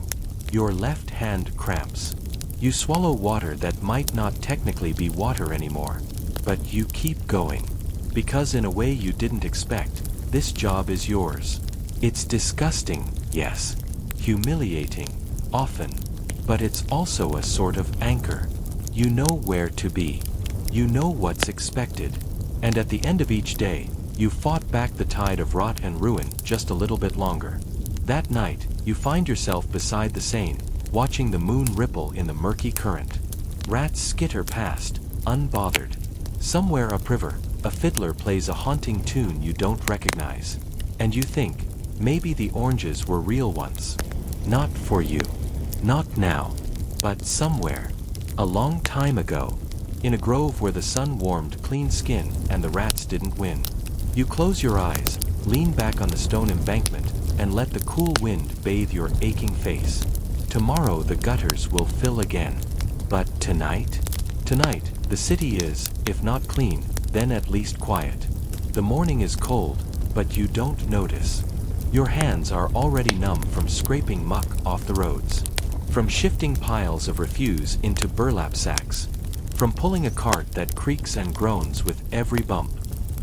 Your left hand cramps. You swallow water that might not technically be water anymore. But you keep going. Because in a way you didn't expect, this job is yours. It's disgusting, yes. Humiliating, often. But it's also a sort of anchor. You know where to be. You know what's expected. And at the end of each day, you fought back the tide of rot and ruin just a little bit longer. That night, you find yourself beside the Seine, watching the moon ripple in the murky current. Rats skitter past, unbothered. Somewhere upriver, a fiddler plays a haunting tune you don't recognize. And you think, maybe the oranges were real once. Not for you. Not now. But somewhere. A long time ago. In a grove where the sun warmed clean skin and the rats didn't win. You close your eyes, lean back on the stone embankment, and let the cool wind bathe your aching face. Tomorrow the gutters will fill again. But tonight? Tonight, the city is, if not clean, then at least quiet. The morning is cold, but you don't notice. Your hands are already numb from scraping muck off the roads. From shifting piles of refuse into burlap sacks. From pulling a cart that creaks and groans with every bump.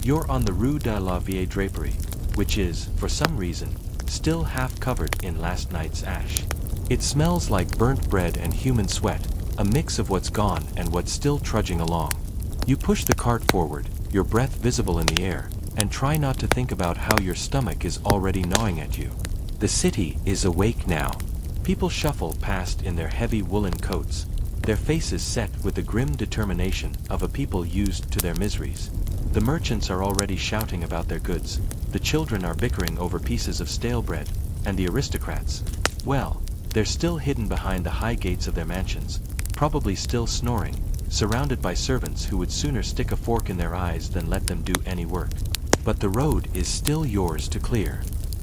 You're on the Rue de la Vieille Draperie, which is, for some reason, still half covered in last night's ash. It smells like burnt bread and human sweat, a mix of what's gone and what's still trudging along. You push the cart forward, your breath visible in the air, and try not to think about how your stomach is already gnawing at you. The city is awake now. People shuffle past in their heavy woolen coats, their faces set with the grim determination of a people used to their miseries. The merchants are already shouting about their goods, the children are bickering over pieces of stale bread, and the aristocrats, well, they're still hidden behind the high gates of their mansions, probably still snoring, surrounded by servants who would sooner stick a fork in their eyes than let them do any work. But the road is still yours to clear.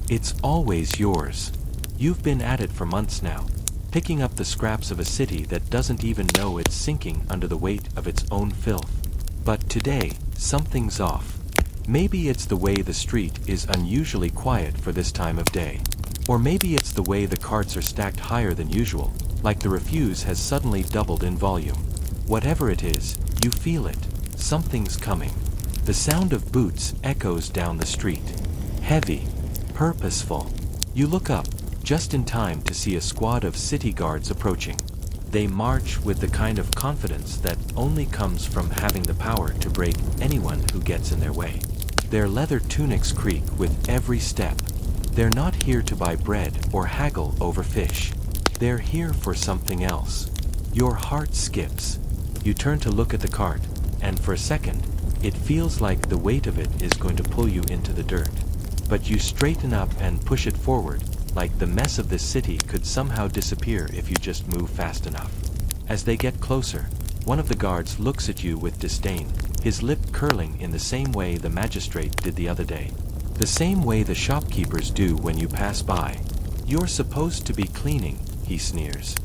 It's always yours. You've been at it for months now. picking up the scraps of a city that doesn't even know it's sinking under the weight of its own filth. But today, something's off. Maybe it's the way the street is unusually quiet for this time of day. Or maybe it's the way the carts are stacked higher than usual, like the refuse has suddenly doubled in volume. Whatever it is, you feel it. Something's coming. The sound of boots echoes down the street. Heavy. Purposeful. You look up, just in time to see a squad of city guards approaching. They march with the kind of confidence that only comes from having the power to break anyone who gets in their way. Their leather tunics creak with every step. They're not here to buy bread or haggle over fish. They're here for something else. Your heart skips. You turn to look at the cart, and for a second, it feels like the weight of it is going to pull you into the dirt. But you straighten up and push it forward, like the mess of this city could somehow disappear if you just move fast enough. As they get closer, one of the guards looks at you with disdain, his lip curling in the same way the magistrate did the other day. The same way the shopkeepers do when you pass by. You're supposed to be cleaning, he sneers.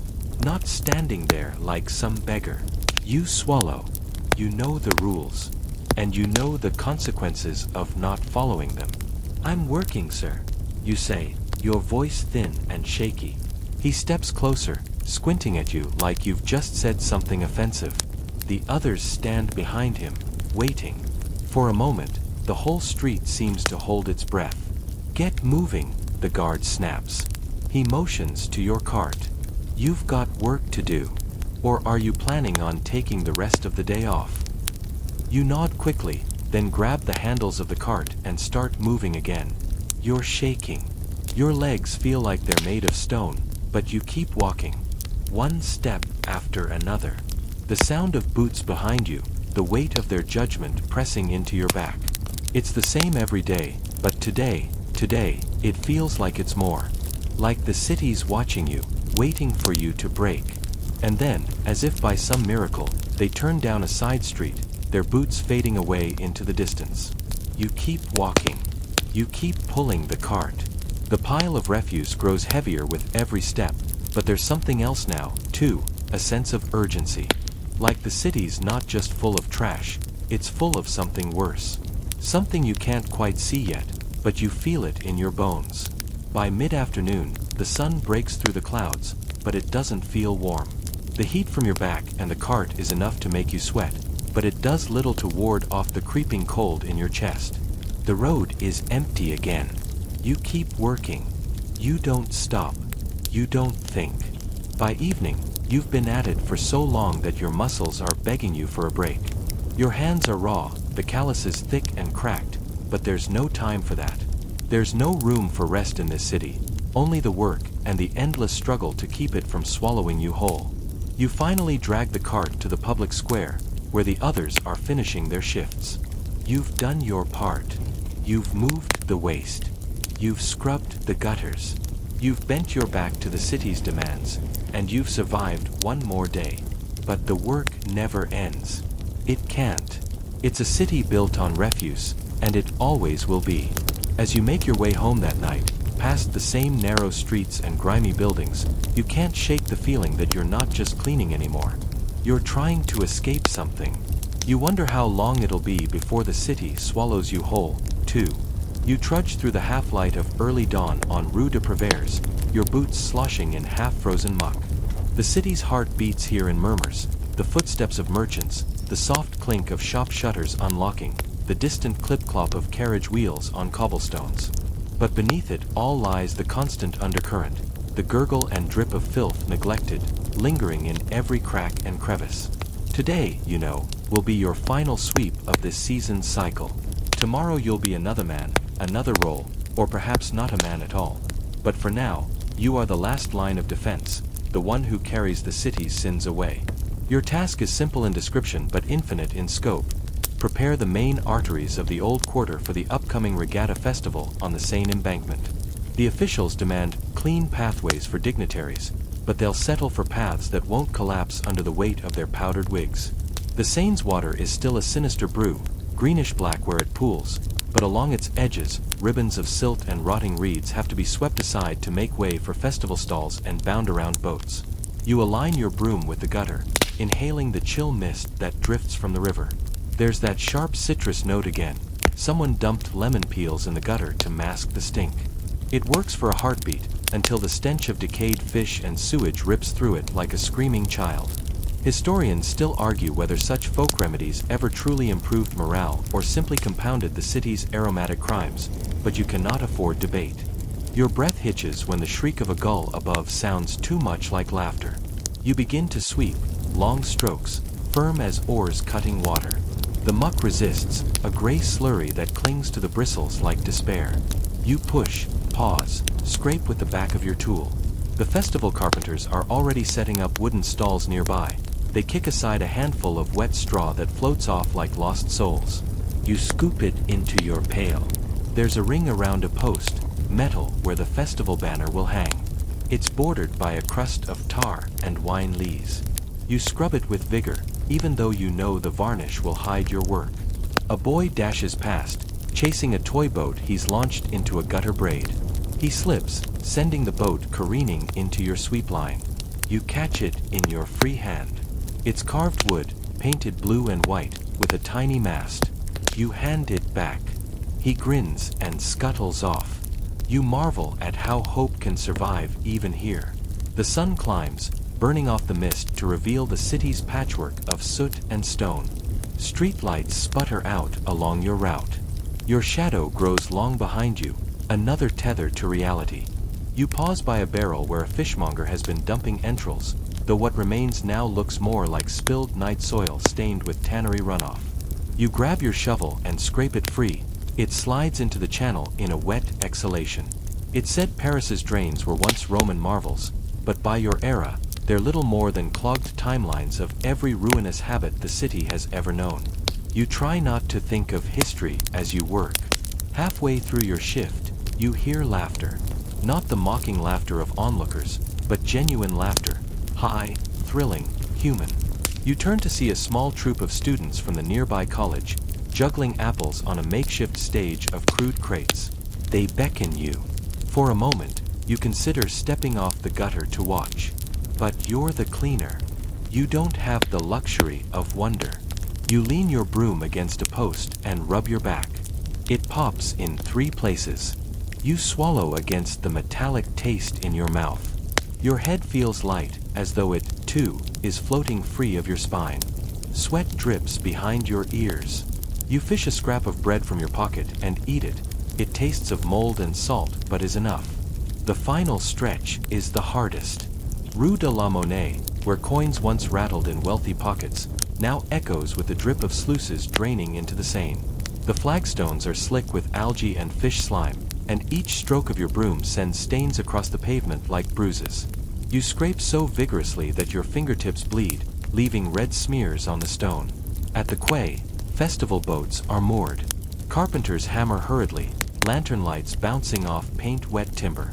Not standing there like some beggar. You swallow. You know the rules. And you know the consequences of not following them. I'm working, sir, you say, your voice thin and shaky. He steps closer, squinting at you like you've just said something offensive. The others stand behind him, waiting. For a moment, the whole street seems to hold its breath. Get moving, the guard snaps. He motions to your cart. You've got work to do. Or are you planning on taking the rest of the day off? You nod quickly, then grab the handles of the cart and start moving again. You're shaking. Your legs feel like they're made of stone, but you keep walking. One step after another. The sound of boots behind you, the weight of their judgment pressing into your back. It's the same every day, but today, it feels like it's more. Like the city's watching you, waiting for you to break. And then, as if by some miracle, they turn down a side street, their boots fading away into the distance. You keep walking. You keep pulling the cart. The pile of refuse grows heavier with every step, but there's something else now, too, a sense of urgency. Like the city's not just full of trash, it's full of something worse. Something you can't quite see yet, but you feel it in your bones. By mid-afternoon, the sun breaks through the clouds, but it doesn't feel warm. The heat from your back and the cart is enough to make you sweat, but it does little to ward off the creeping cold in your chest. The road is empty again. You keep working. You don't stop. You don't think. By evening, you've been at it for so long that your muscles are begging you for a break. Your hands are raw, the calluses thick and cracked, but there's no time for that. There's no room for rest in this city, only the work and the endless struggle to keep it from swallowing you whole. You finally drag the cart to the public square, where the others are finishing their shifts. You've done your part. You've moved the waste. You've scrubbed the gutters. You've bent your back to the city's demands, and you've survived one more day. But the work never ends. It can't. It's a city built on refuse, and it always will be. As you make your way home that night, past the same narrow streets and grimy buildings, you can't shake the feeling that you're not just cleaning anymore. You're trying to escape something. You wonder how long it'll be before the city swallows you whole, too. You trudge through the half-light of early dawn on Rue de Prévert, your boots sloshing in half-frozen muck. The city's heart beats here in murmurs, the footsteps of merchants, the soft clink of shop shutters unlocking, the distant clip-clop of carriage wheels on cobblestones. But beneath it all lies the constant undercurrent, the gurgle and drip of filth neglected, lingering in every crack and crevice. Today, you know, will be your final sweep of this season's cycle. Tomorrow you'll be another man, another role, or perhaps not a man at all. But for now, you are the last line of defense, the one who carries the city's sins away. Your task is simple in description but infinite in scope. Prepare the main arteries of the old quarter for the upcoming regatta festival on the Seine embankment. The officials demand clean pathways for dignitaries, but they'll settle for paths that won't collapse under the weight of their powdered wigs. The Seine's water is still a sinister brew, greenish-black where it pools, but along its edges, ribbons of silt and rotting reeds have to be swept aside to make way for festival stalls and bound-around boats. You align your broom with the gutter, inhaling the chill mist that drifts from the river. There's that sharp citrus note again. Someone dumped lemon peels in the gutter to mask the stink. It works for a heartbeat, until the stench of decayed fish and sewage rips through it like a screaming child. Historians still argue whether such folk remedies ever truly improved morale or simply compounded the city's aromatic crimes, but you cannot afford debate. Your breath hitches when the shriek of a gull above sounds too much like laughter. You begin to sweep, long strokes, firm as oars cutting water. The muck resists, a gray slurry that clings to the bristles like despair. You push, pause, scrape with the back of your tool. The festival carpenters are already setting up wooden stalls nearby. They kick aside a handful of wet straw that floats off like lost souls. You scoop it into your pail. There's a ring around a post, metal, where the festival banner will hang. It's bordered by a crust of tar and wine lees. You scrub it with vigor, even though you know the varnish will hide your work. A boy dashes past, chasing a toy boat he's launched into a gutter braid. He slips, sending the boat careening into your sweep line. You catch it in your free hand. It's carved wood, painted blue and white, with a tiny mast. You hand it back. He grins and scuttles off. You marvel at how hope can survive even here. The sun climbs, burning off the mist to reveal the city's patchwork of soot and stone. Streetlights sputter out along your route. Your shadow grows long behind you, another tether to reality. You pause by a barrel where a fishmonger has been dumping entrails, though what remains now looks more like spilled night soil stained with tannery runoff. You grab your shovel and scrape it free. It slides into the channel in a wet exhalation. It's said Paris's drains were once Roman marvels, but by your era, they're little more than clogged timelines of every ruinous habit the city has ever known. You try not to think of history as you work. Halfway through your shift, you hear laughter. Not the mocking laughter of onlookers, but genuine laughter. High, thrilling, human. You turn to see a small troop of students from the nearby college, juggling apples on a makeshift stage of crude crates. They beckon you. For a moment, you consider stepping off the gutter to watch. But you're the cleaner. You don't have the luxury of wonder. You lean your broom against a post and rub your back. It pops in 3 places. You swallow against the metallic taste in your mouth. Your head feels light, as though it, too, is floating free of your spine. Sweat drips behind your ears. You fish a scrap of bread from your pocket and eat it. It tastes of mold and salt, but is enough. The final stretch is the hardest. Rue de la Monnaie, where coins once rattled in wealthy pockets, now echoes with the drip of sluices draining into the Seine. The flagstones are slick with algae and fish slime, and each stroke of your broom sends stains across the pavement like bruises. You scrape so vigorously that your fingertips bleed, leaving red smears on the stone. At the quay, festival boats are moored. Carpenters hammer hurriedly, lantern lights bouncing off paint-wet timber.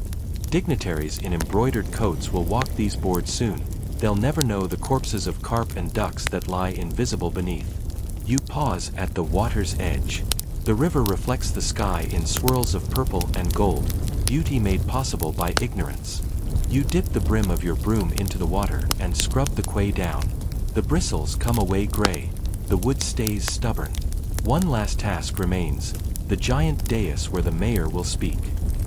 Dignitaries in embroidered coats will walk these boards soon. They'll never know the corpses of carp and ducks that lie invisible beneath. You pause at the water's edge. The river reflects the sky in swirls of purple and gold, beauty made possible by ignorance. You dip the brim of your broom into the water and scrub the quay down. The bristles come away gray. The wood stays stubborn. One last task remains, the giant dais where the mayor will speak.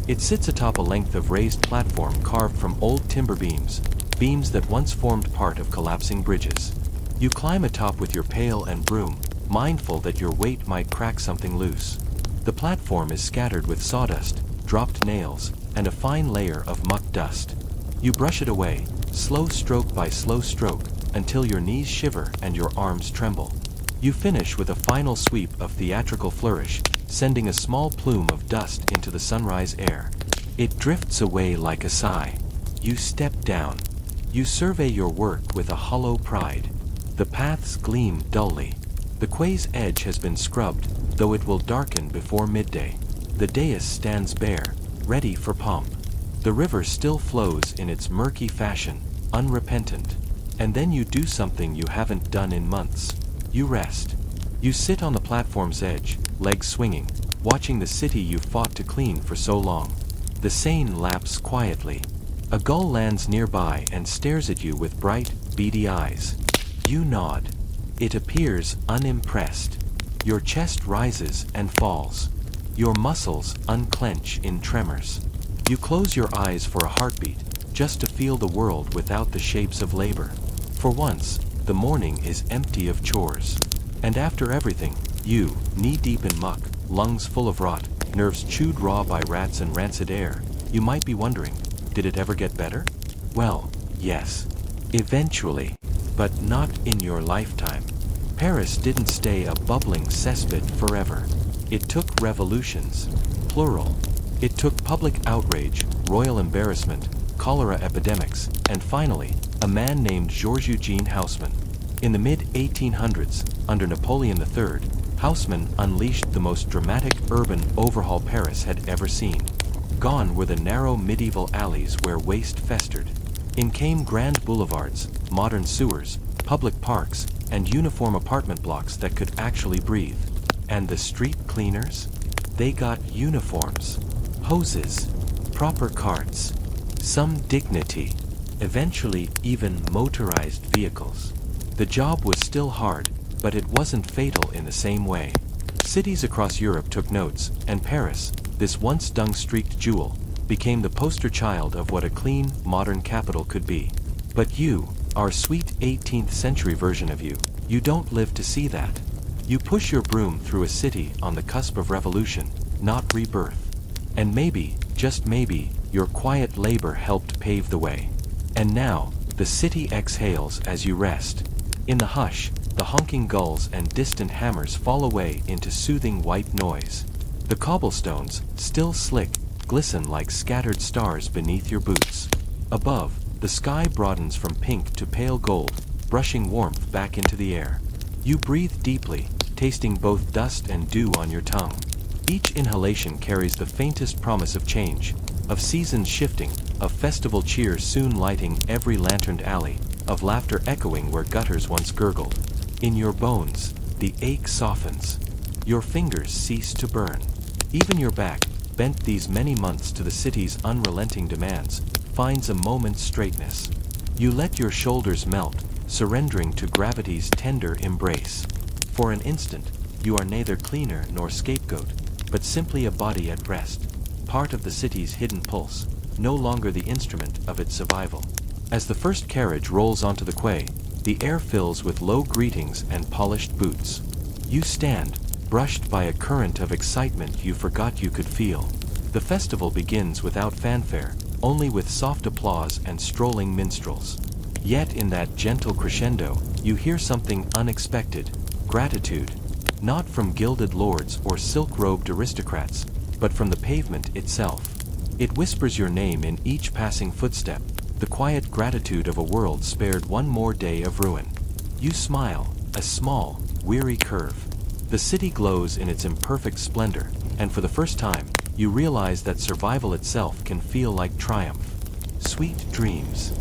It sits atop a length of raised platform carved from old timber beams, beams that once formed part of collapsing bridges. You climb atop with your pail and broom, mindful that your weight might crack something loose. The platform is scattered with sawdust, dropped nails, and a fine layer of muck dust. You brush it away, slow stroke by slow stroke, until your knees shiver and your arms tremble. You finish with a final sweep of theatrical flourish, sending a small plume of dust into the sunrise air. It drifts away like a sigh. You step down. You survey your work with a hollow pride. The paths gleam dully. The quay's edge has been scrubbed, though it will darken before midday. The dais stands bare, ready for pomp. The river still flows in its murky fashion, unrepentant. And then you do something you haven't done in months. You rest. You sit on the platform's edge, legs swinging, watching the city you fought to clean for so long. The Seine laps quietly. A gull lands nearby and stares at you with bright, beady eyes. You nod. It appears unimpressed. Your chest rises and falls. Your muscles unclench in tremors. You close your eyes for a heartbeat, just to feel the world without the shapes of labor. For once, the morning is empty of chores. And after everything, you, knee-deep in muck, lungs full of rot, nerves chewed raw by rats and rancid air, you might be wondering, did it ever get better? Well, yes. Eventually. But not in your lifetime. Paris didn't stay a bubbling cesspit forever. It took revolutions, plural. It took public outrage, royal embarrassment, cholera epidemics, and finally, a man named Georges-Eugène Haussmann. In the mid-1800s, under Napoleon III, Haussmann unleashed the most dramatic urban overhaul Paris had ever seen. Gone were the narrow medieval alleys where waste festered. In came grand boulevards, modern sewers, public parks, and uniform apartment blocks that could actually breathe. And the street cleaners? They got uniforms, hoses, proper carts, some dignity, eventually even motorized vehicles. The job was still hard, but it wasn't fatal in the same way. Cities across Europe took notes, and Paris, this once dung-streaked jewel, became the poster child of what a clean, modern capital could be. But you, our sweet 18th century version of you, you don't live to see that. You push your broom through a city on the cusp of revolution, not rebirth. And maybe, just maybe, your quiet labor helped pave the way. And now, the city exhales as you rest. In the hush, the honking gulls and distant hammers fall away into soothing white noise. The cobblestones, still slick, glisten like scattered stars beneath your boots. Above, the sky broadens from pink to pale gold, brushing warmth back into the air. You breathe deeply, tasting both dust and dew on your tongue. Each inhalation carries the faintest promise of change, of seasons shifting, of festival cheers soon lighting every lanterned alley, of laughter echoing where gutters once gurgled. In your bones, the ache softens. Your fingers cease to burn. Even your back, bent these many months to the city's unrelenting demands, finds a moment's straightness. You let your shoulders melt, surrendering to gravity's tender embrace. For an instant, you are neither cleaner nor scapegoat, but simply a body at rest, part of the city's hidden pulse, no longer the instrument of its survival. As the first carriage rolls onto the quay, the air fills with low greetings and polished boots. You stand, brushed by a current of excitement you forgot you could feel. The festival begins without fanfare, only with soft applause and strolling minstrels. Yet in that gentle crescendo, you hear something unexpected: gratitude. Not from gilded lords or silk-robed aristocrats, but from the pavement itself. It whispers your name in each passing footstep, the quiet gratitude of a world spared one more day of ruin. You smile, a small, weary curve. The city glows in its imperfect splendor, and for the first time, you realize that survival itself can feel like triumph. Sweet dreams.